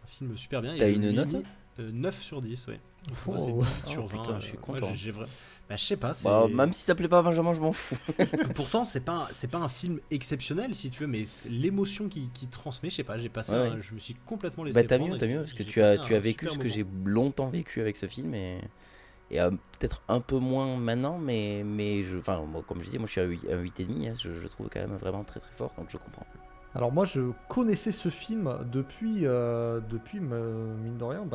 film super bien. T'as une note 9 sur 10, oui. Oh, Moi, c'est ouais. 10 sur 20. Putain, je suis content. Bah, je sais pas. Bah, même si ça plaît pas à Benjamin, je m'en fous. Pourtant, c'est pas un film exceptionnel, si tu veux, mais l'émotion qui transmet, je sais pas, j'ai passé Ouais. Je me suis complètement laissé Bah, t'as prendre mieux, et parce que j'ai tu as passé un vécu super ce que moment. j'ai longtemps vécu avec ce film et peut-être un peu moins maintenant, mais enfin, moi, comme je disais, moi je suis à 8,5, hein, je le trouve quand même vraiment très très fort, donc je comprends. Alors moi je connaissais ce film depuis mine de rien,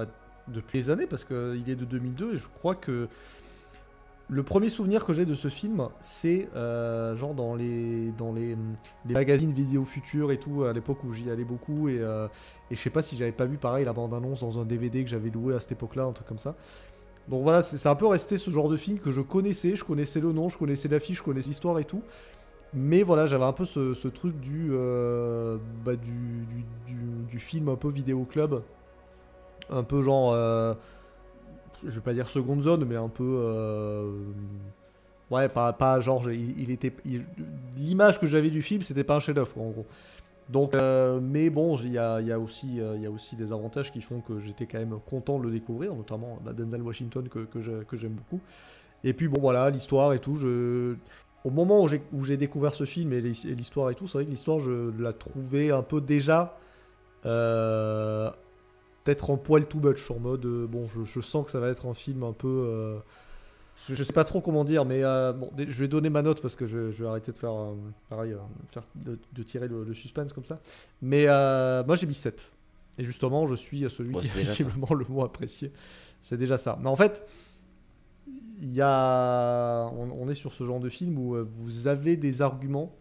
depuis les années, parce qu'il est de 2002 et je crois que le premier souvenir que j'ai de ce film, c'est genre dans les magazines vidéo futurs et tout, à l'époque où j'y allais beaucoup, et je sais pas si j'avais pas vu pareil la bande-annonce dans un DVD que j'avais loué à cette époque-là, un truc comme ça. Donc voilà, c'est un peu resté ce genre de film que je connaissais le nom, je connaissais l'affiche, je connaissais l'histoire et tout. Mais voilà, j'avais un peu ce truc du film un peu vidéo club, un peu genre, je vais pas dire seconde zone, mais un peu, ouais, pas genre, l'image que j'avais du film, c'était pas un chef-d'œuvre en gros. Donc, mais bon, il y a aussi des avantages qui font que j'étais quand même content de le découvrir, notamment Denzel Washington que j'aime beaucoup. Et puis bon voilà, l'histoire et tout, au moment où j'ai découvert ce film et l'histoire et tout, c'est vrai que l'histoire, je la trouvais un peu déjà peut-être en poil too much, en mode bon, je sens que ça va être un film un peu je sais pas trop comment dire, mais bon, je vais donner ma note parce que je vais arrêter de faire pareil, de tirer le suspense comme ça. Mais moi j'ai mis 7. Et justement, je suis celui qui est visiblement le moins apprécié. C'est déjà ça. Mais en fait, on est sur ce genre de film où vous avez des arguments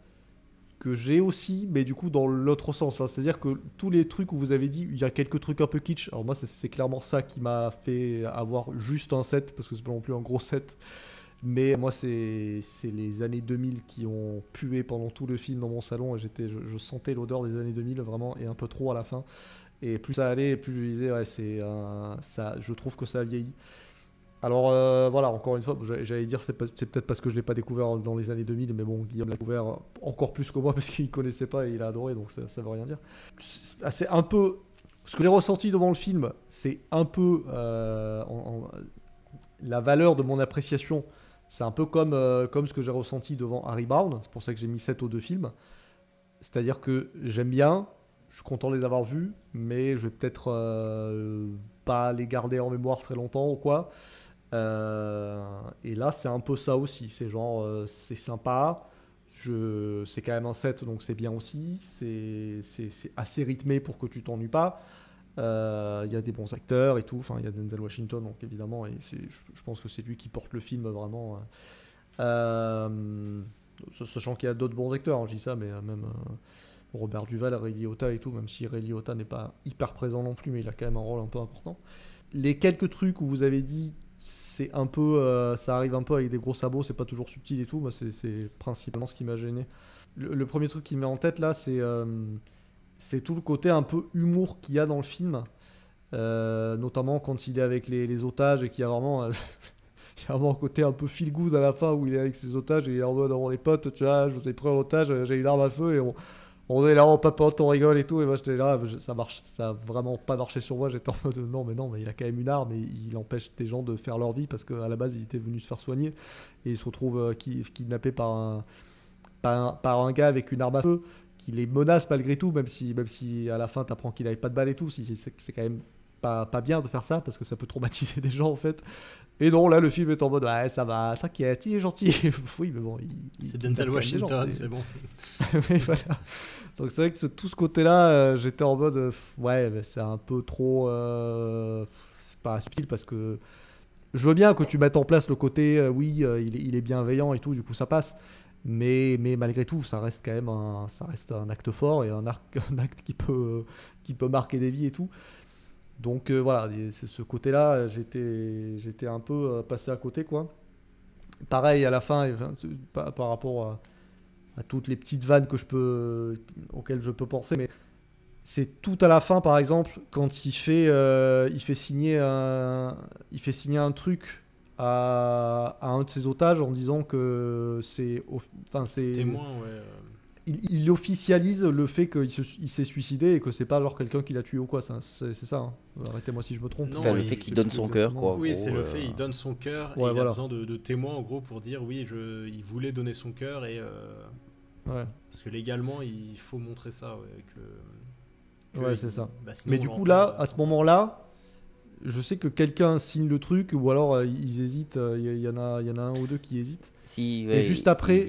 que j'ai aussi, mais du coup dans l'autre sens. Enfin, c'est-à-dire que tous les trucs où vous avez dit, il y a quelques trucs un peu kitsch. Alors moi, c'est clairement ça qui m'a fait avoir juste un 7, parce que c'est pas non plus un gros 7. Mais moi, c'est les années 2000 qui ont pué pendant tout le film dans mon salon, et je sentais l'odeur des années 2000 vraiment, et un peu trop à la fin. Et plus ça allait, et plus je disais, ouais, ça, je trouve que ça a vieilli. Alors voilà, encore une fois, j'allais dire c'est peut-être parce que je ne l'ai pas découvert dans les années 2000, mais bon, Guillaume l'a découvert encore plus que moi parce qu'il ne connaissait pas et il a adoré, donc ça ne veut rien dire. C'est un peu... Ce que j'ai ressenti devant le film, c'est un peu... la valeur de mon appréciation, c'est un peu comme ce que j'ai ressenti devant Harry Brown, c'est pour ça que j'ai mis 7 aux deux films. C'est-à-dire que j'aime bien, je suis content de les avoir vus, mais je vais peut-être pas les garder en mémoire très longtemps ou quoi. Et là, c'est un peu ça aussi. C'est genre, c'est sympa. C'est quand même un 7, donc c'est bien aussi. C'est assez rythmé pour que tu t'ennuies pas. Il y a des bons acteurs et tout. Enfin, il y a Denzel Washington, donc évidemment. Et je pense que c'est lui qui porte le film vraiment. Sachant qu'il y a d'autres bons acteurs, hein, je dis ça, mais même Robert Duvall, Ray Liotta et tout, même si Ray Liotta n'est pas hyper présent non plus, mais il a quand même un rôle un peu important. Les quelques trucs où vous avez dit, c'est un peu, ça arrive un peu avec des gros sabots, c'est pas toujours subtil et tout, moi c'est principalement ce qui m'a gêné. Le premier truc qui me met en tête là, c'est tout le côté un peu humour qu'il y a dans le film, notamment quand il est avec les otages et qu'il y a vraiment... Il y a vraiment un côté un peu feel good à la fin où il est avec ses otages et il est en mode les potes, tu vois, je vous ai pris un otage, j'ai une arme à feu et on est là, on papote, on rigole et tout. Et moi j'étais là, ça a vraiment pas marché sur moi. J'étais en mode non, mais il a quand même une arme et il empêche des gens de faire leur vie parce qu'à la base il était venu se faire soigner et il se retrouve kidnappé par un gars avec une arme à feu qui les menace malgré tout, même si à la fin t'apprends qu'il avait pas de balle et tout. C'est quand même pas bien de faire ça parce que ça peut traumatiser des gens en fait. Et non, là le film est en mode ouais, ça va, t'inquiète, il est gentil. Oui, mais bon, c'est Denzel Washington, c'est bon. Mais voilà. Donc c'est vrai que tout ce côté-là, j'étais en mode ouais, mais c'est un peu trop, c'est pas subtil parce que je veux bien que tu mettes en place le côté oui, il est bienveillant et tout, du coup ça passe. Mais malgré tout, ça reste quand même un acte fort et un acte qui peut marquer des vies et tout. Donc voilà, c'est ce côté-là, j'étais un peu passé à côté, quoi. Pareil, à la fin, par rapport à toutes les petites vannes auxquelles je peux penser, mais c'est tout à la fin, par exemple, quand il fait signer un truc à un de ses otages en disant que c'est témoin, ouais. il officialise le fait qu'il s'est suicidé et que c'est pas genre quelqu'un qui l'a tué ou quoi. C'est ça. Hein. Arrêtez-moi si je me trompe. Enfin, le fait qu'il donne son cœur, quoi. Oui, gros, c'est le fait, il donne son cœur et Ouais, il voilà. a besoin de témoins en gros pour dire oui, il voulait donner son cœur et Ouais. parce que légalement il faut montrer ça. Ouais, c'est ça. Sinon, Mais on du coup l'enterre, là, à ce moment-là, je sais que quelqu'un signe le truc ou alors ils hésitent. Il y en a un ou deux qui hésitent. Si, Et ouais, juste après,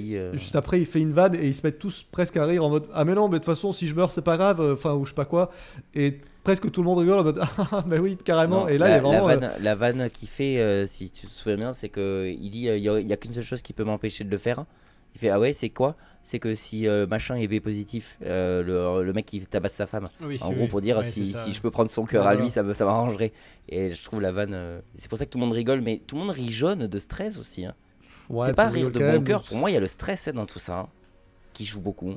il fait une vanne et ils se mettent tous presque à rire en mode ah mais non, mais de toute façon si je meurs c'est pas grave, enfin ou je sais pas quoi. Et presque tout le monde rigole en mode ah mais oui carrément. Non, et là il y a vraiment la vanne qu'il fait, si tu te souviens bien, c'est que il dit il y a qu'une seule chose qui peut m'empêcher de le faire. Il fait ah ouais, c'est quoi? C'est que si machin est B positif, le mec qui tabasse sa femme, Oui, en gros pour dire ouais, si c'est ça. je peux prendre son cœur à Voilà. lui, ça m'arrangerait. Et je trouve la vanne, c'est pour ça que tout le monde rigole, mais tout le monde rit jaune de stress aussi. Hein. ouais, C'est pas puis rire de quand bon même, cœur, pour moi il y a le stress dans tout ça, hein, qui joue beaucoup.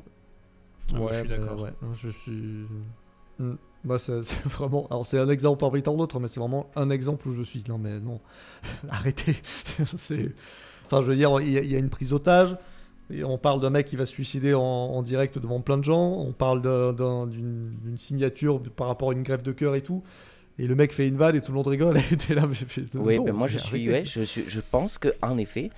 Moi, je suis bah, d'accord. ouais, je suis. Moi, c'est vraiment. Alors, c'est un exemple parmi tant d'autres, mais c'est vraiment un exemple où je me suis dit non, mais non, arrêtez. Enfin, je veux dire, il y a une prise d'otage. Et on parle d'un mec qui va se suicider en direct devant plein de gens. On parle d'une signature par rapport à une greffe de cœur et tout. Et le mec fait une vanne et tout le monde rigole. Et t'es là, mais Oui, non, ben moi arrêtez. je pense que en effet,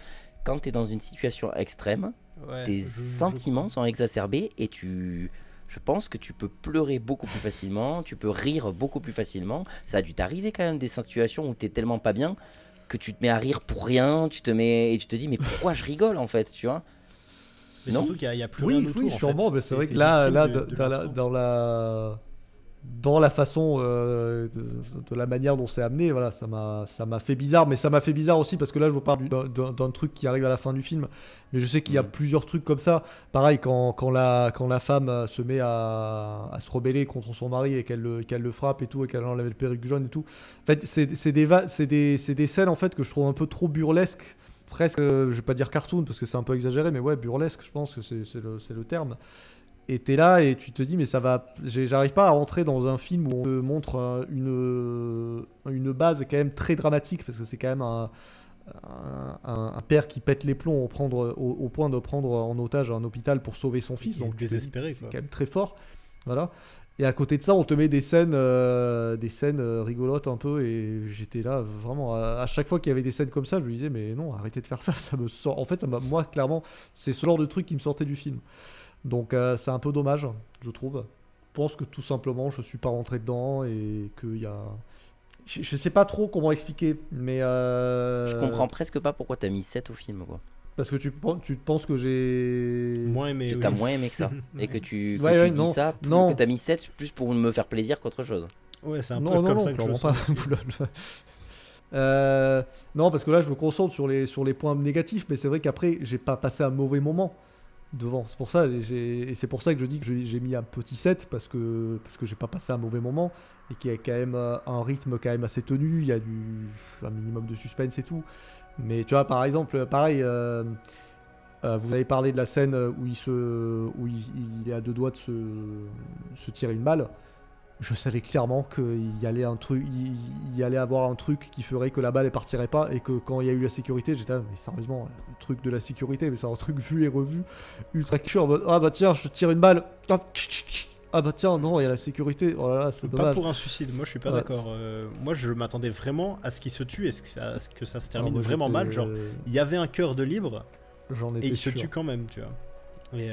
quand tu es dans une situation extrême, Ouais, tes sentiments sont exacerbés et je pense que tu peux pleurer beaucoup plus facilement, tu peux rire beaucoup plus facilement. Ça a dû t'arriver quand même des situations où tu es tellement pas bien que tu te mets à rire pour rien, tu te dis mais pourquoi je rigole en fait, tu vois? Mais Non. surtout qu'il y a plus rien Oui, autour. oui, en sûrement, fait. mais c'est vrai T'es que là, victime de l'instant. dans la façon, de la manière dont c'est amené, voilà, ça m'a fait bizarre, mais ça m'a fait bizarre aussi parce que là, je vous parle d'un truc qui arrive à la fin du film, mais je sais qu'il y a plusieurs trucs comme ça. Pareil, quand la femme se met à se rebeller contre son mari et qu'elle le frappe et tout, et qu'elle enlève le perruque jaune et tout. En fait, c'est des scènes en fait que je trouve un peu trop burlesques. Presque, je vais pas dire cartoon parce que c'est un peu exagéré, mais ouais, burlesque, je pense que c'est le terme. Et t'es là et tu te dis, mais ça va. J'arrive pas à rentrer dans un film où on te montre une base quand même très dramatique parce que c'est quand même un père qui pète les plombs au point de prendre en otage un hôpital pour sauver son fils. Qui est Donc tu te dis, désespéré, c'est quoi. quand même très fort. Voilà. Et à côté de ça, on te met des scènes rigolotes un peu. Et j'étais là, vraiment, à chaque fois qu'il y avait des scènes comme ça, je me disais, mais non, arrêtez de faire ça. Ça me sort. En fait, moi, clairement, c'est ce genre de truc qui me sortait du film. Donc, c'est un peu dommage, je trouve. Je pense que tout simplement, je suis pas rentré dedans et qu'il y a. Je sais pas trop comment expliquer, mais. Je comprends presque pas pourquoi t'as mis 7 au film, quoi. Parce que tu penses que j'ai. Moins aimé. Que oui. t'as moins aimé que ça. Et que tu Ouais, dis non, ça, non. que t'as mis 7 plus pour me faire plaisir qu'autre chose. Ouais, c'est un peu Non, comme ça que je le clairement sens. pas. Non, parce que là, je me concentre sur les points négatifs, mais c'est vrai qu'après, j'ai pas passé un mauvais moment devant. C'est pour ça, et c'est pour ça que je dis que j'ai mis un petit 7 parce que j'ai pas passé un mauvais moment et qu'il y a quand même un rythme quand même assez tenu. Il y a un minimum de suspense et tout. Mais tu vois, par exemple, pareil. Vous avez parlé de la scène où il est à deux doigts de se tirer une balle. Je savais clairement qu'il y allait avoir un truc qui ferait que la balle ne partirait pas et que quand il y a eu la sécurité, j'étais là, mais sérieusement, le truc de la sécurité, mais c'est un truc vu et revu, ultra cliché en mode ah bah tiens, je tire une balle, ah bah tiens, non, il y a la sécurité, oh là là, c'est Pas dommage. pour un suicide, moi je suis pas Ouais, d'accord. Moi je m'attendais vraiment à ce qu'il se tue et à ce que ça se termine moi, vraiment j'étais- mal. Genre, il y avait un cœur de libre J'en et étais il se sûr. tue quand même, tu vois. Et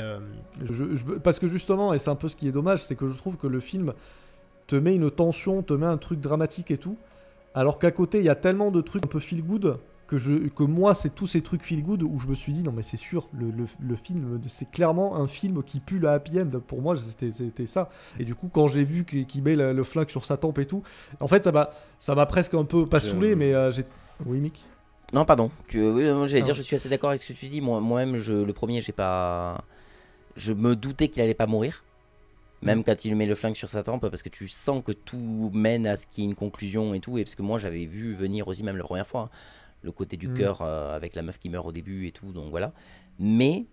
Parce que justement, et c'est un peu ce qui est dommage, c'est que je trouve que le film te met une tension, te met un truc dramatique et tout, alors qu'à côté, il y a tellement de trucs un peu feel good que moi, c'est tous ces trucs feel good où je me suis dit, non mais c'est sûr, le film, c'est clairement un film qui pue le happy end. Pour moi, c'était ça. Et du coup, quand j'ai vu qu'il met le flingue sur sa tempe et tout, en fait, ça m'a presque un peu, pas saoulé, mais j'ai... Oui, Mick. Non, pardon. Oui, j'allais Ah. dire, je suis assez d'accord avec ce que tu dis. Moi-même, le premier, je me doutais qu'il allait pas mourir. Même quand il met le flingue sur sa tempe, parce que tu sens que tout mène à ce qu'il y ait une conclusion et tout. Et parce que moi, j'avais vu venir aussi, même la première fois, hein, le côté du cœur avec la meuf qui meurt au début et tout. Donc voilà. Mais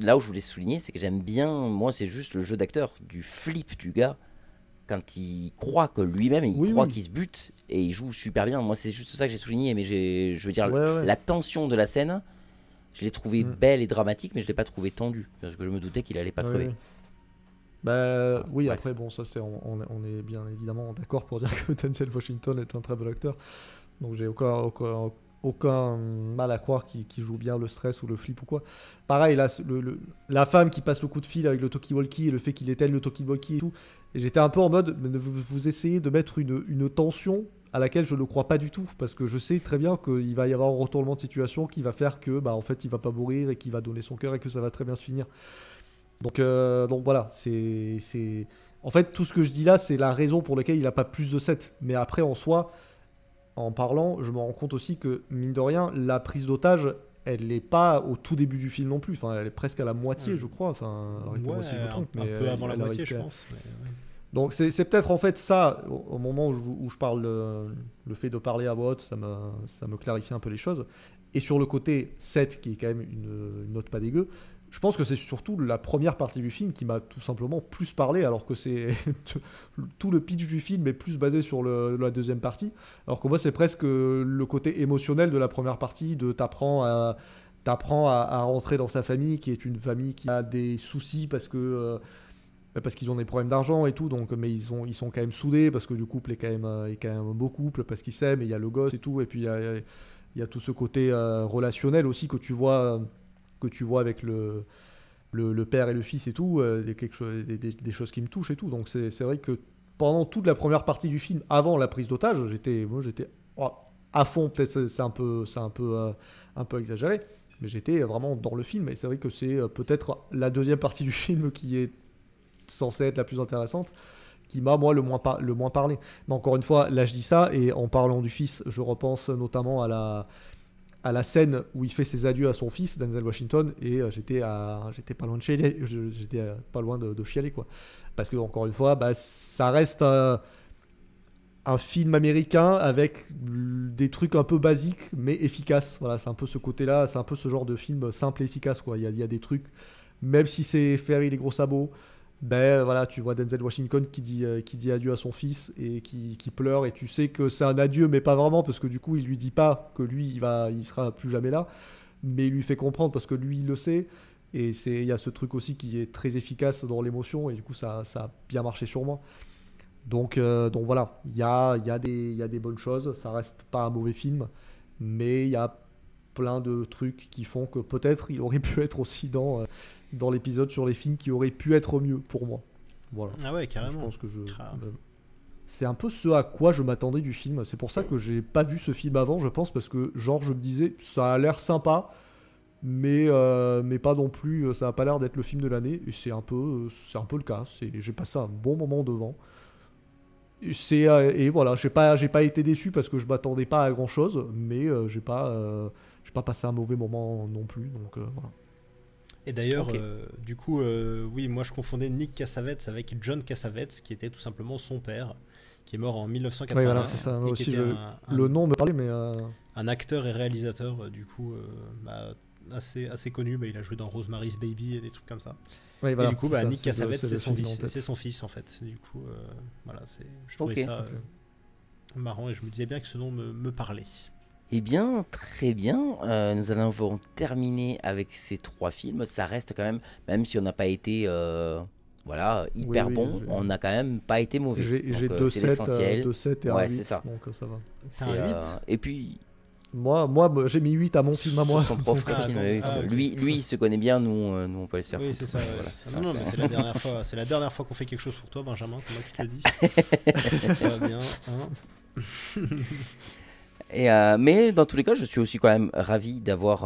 là où je voulais souligner, c'est que j'aime bien, moi, c'est juste le jeu d'acteur, du flip du gars. Quand il croit que lui-même, il croit qu'il se bute et il joue super bien. Moi, c'est juste ça que j'ai souligné. Mais je veux dire, Ouais. la tension de la scène, Je l'ai trouvé belle et dramatique, mais je l'ai pas trouvé tendu parce que je me doutais qu'il allait pas crever. Oui. Bah oui, bref. après bon, ça c'est on est bien évidemment d'accord pour dire que Denzel Washington est un très bon acteur. Donc j'ai aucun mal à croire qu'il joue bien le stress ou le flip ou quoi. Pareil là, la femme qui passe le coup de fil avec le talkie-walkie et le fait qu'il éteigne le talkie-walkie et tout. Et j'étais un peu en mode, mais vous essayez de mettre une tension à laquelle je ne crois pas du tout, parce que je sais très bien qu'il va y avoir un retournement de situation qui va faire que, en fait, il va pas mourir et qu'il va donner son cœur et que ça va très bien se finir. Donc voilà, c'est... En fait, tout ce que je dis là, c'est la raison pour laquelle il n'a pas plus de 7. Mais après, en soi, en parlant, je me rends compte aussi que, mine de rien, la prise d'otage, elle n'est pas au tout début du film non plus. Enfin, elle est presque à la moitié, je crois. Enfin, arrêtez-moi si je me trompe. Un peu avant la moitié, je pense. Mais... Donc c'est peut-être en fait ça, au moment où je parle, le fait de parler à voix haute, ça me clarifie un peu les choses. Et sur le côté 7, qui est quand même une note pas dégueu, je pense que c'est surtout la première partie du film qui m'a tout simplement plus parlé, alors que c'est tout le pitch du film est plus basé sur la deuxième partie, alors que moi c'est presque le côté émotionnel de la première partie, de t'apprends à rentrer dans sa famille, qui est une famille qui a des soucis parce qu'ils ont des problèmes d'argent et tout, donc, mais ils sont quand même soudés parce que le couple est quand même un beau couple, parce qu'ils s'aiment, et il y a le gosse et tout, et puis il y a tout ce côté relationnel aussi que tu vois avec le père et le fils et tout, des choses qui me touchent et tout. Donc c'est vrai que pendant toute la première partie du film, avant la prise d'otage, j'étais à fond, peut-être c'est un peu exagéré, mais j'étais vraiment dans le film, et c'est vrai que c'est peut-être la deuxième partie du film qui est censée être la plus intéressante, qui m'a moi le moins parlé. Mais encore une fois, là je dis ça, et en parlant du fils, je repense notamment à la scène où il fait ses adieux à son fils, Denzel Washington, et j'étais pas loin de chialer, pas loin de chialer, quoi. Parce que encore une fois, ça reste un film américain avec des trucs un peu basiques mais efficaces. Voilà, c'est un peu ce côté-là, c'est un peu ce genre de film simple et efficace, quoi. Il y a des trucs, même si c'est fait avec les gros sabots, voilà, tu vois Denzel Washington qui dit adieu à son fils et qui pleure, et tu sais que c'est un adieu, mais pas vraiment, parce que du coup il lui dit pas que lui il sera plus jamais là, mais il lui fait comprendre parce que lui il le sait, et il y a ce truc aussi qui est très efficace dans l'émotion, et du coup ça a bien marché sur moi. Donc voilà, il y a des bonnes choses, ça reste pas un mauvais film, mais il y a plein de trucs qui font que peut-être il aurait pu être aussi dans l'épisode sur les films qui auraient pu être mieux pour moi. Voilà. Ah ouais, carrément. Je pense que c'est un peu ce à quoi je m'attendais du film. C'est pour ça que j'ai pas vu ce film avant, je pense, parce que genre je me disais ça a l'air sympa, mais pas non plus, ça a pas l'air d'être le film de l'année, et c'est un peu le cas. J'ai passé un bon moment devant. Et voilà, j'ai pas été déçu parce que je m'attendais pas à grand chose, mais j'ai pas passé un mauvais moment non plus, donc voilà. Et d'ailleurs, du coup, oui, moi je confondais Nick Cassavetes avec John Cassavetes, qui était tout simplement son père, qui est mort en 1981. Oui, voilà, c'est ça. Moi aussi, le nom me parlait, mais un acteur et réalisateur, du coup, assez connu. Il a joué dans Rosemary's Baby et des trucs comme ça. Oui, voilà, et du coup, Nick Cassavetes, c'est son fils en fait. Du coup, voilà, je trouvais ça marrant, et je me disais bien que ce nom me parlait. Eh bien, très bien. Nous allons terminer avec ces 3 films. Ça reste quand même si on n'a pas été hyper bon, on n'a quand même pas été mauvais. J'ai 2 7 et un 8, c'est ça. Donc ça va. C'est un 8 et puis... Moi j'ai mis 8 à mon film à moi. Son propre film. Lui, il se connaît bien, nous on peut aller se faire foutre. C'est ça. Voilà, non, mais c'est la dernière fois qu'on fait quelque chose pour toi, Benjamin, c'est moi qui te le dis. Ça va bien, hein. Mais dans tous les cas, je suis aussi quand même ravi d'avoir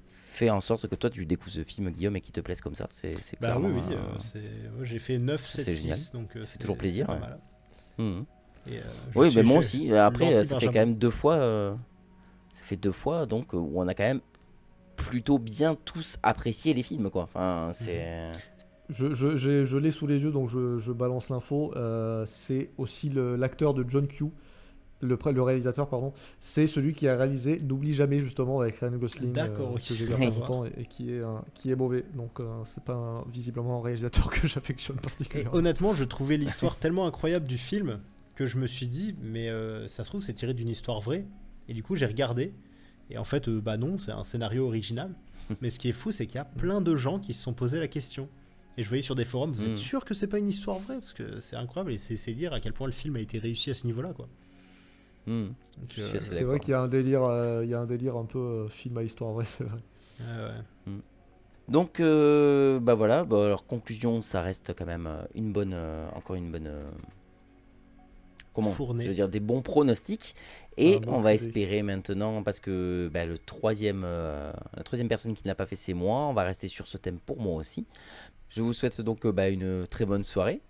fait en sorte que toi tu découvres ce film, Guillaume, et qu'il te plaise comme ça. C'est clairement, j'ai fait 9, 7, 6, donc c'est toujours plaisir. Pas mal. Oui, mais moi aussi. Après, ça fait quand même 2 fois. Ça fait 2 fois, donc où on a quand même plutôt bien tous apprécié les films, quoi. Enfin, c'est. Je l'ai sous les yeux, donc je balance l'info. C'est aussi l'acteur de John Q, le réalisateur, pardon. C'est celui qui a réalisé N'oublie jamais, justement, avec Ryan Gosling. D'accord, que j'ai vu il y a longtemps et qui est mauvais. Donc c'est pas visiblement un réalisateur que j'affectionne particulièrement. Et honnêtement, je trouvais l'histoire tellement incroyable du film que je me suis dit, mais ça se trouve, c'est tiré d'une histoire vraie. Et du coup, j'ai regardé. Et en fait, bah non, c'est un scénario original. Mais ce qui est fou, c'est qu'il y a plein de gens qui se sont posé la question. Et je voyais sur des forums, vous êtes sûr que c'est pas une histoire vraie? Parce que c'est incroyable, et c'est dire à quel point le film a été réussi à ce niveau-là, quoi. Donc, C'est vrai qu'il y a un délire, un peu film à histoire vraie, c'est vrai. Donc, bah voilà. Bah, alors conclusion, ça reste quand même encore une bonne. Comment Fournée. Je veux dire des bons pronostics. Et bon on va pronostic. espérer maintenant, parce que bah, la troisième personne qui ne l'a pas fait, c'est moi. On va rester sur ce thème pour moi aussi. Je vous souhaite donc une très bonne soirée.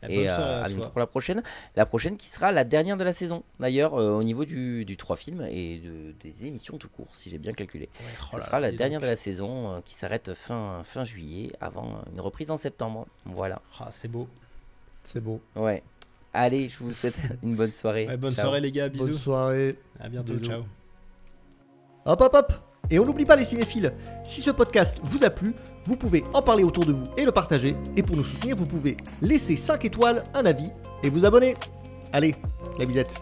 Et Bonne soirée à à bientôt toi. pour la prochaine. La prochaine qui sera la dernière de la saison. D'ailleurs, au niveau du 3 films et des émissions tout court, si j'ai bien calculé. Ouais, oh Ce là sera là, la dis dernière donc. de la saison qui s'arrête fin juillet avant une reprise en septembre. Voilà. Ah, c'est beau. C'est beau. Ouais. Allez, je vous souhaite une bonne soirée. Ouais, bonne Ciao. soirée les gars, Bonne bisous. soirée. À bientôt, Bisous. ciao. Hop hop hop. Et on n'oublie pas les cinéphiles, si ce podcast vous a plu, vous pouvez en parler autour de vous et le partager. Et pour nous soutenir, vous pouvez laisser 5 étoiles, un avis et vous abonner. Allez, la bisette.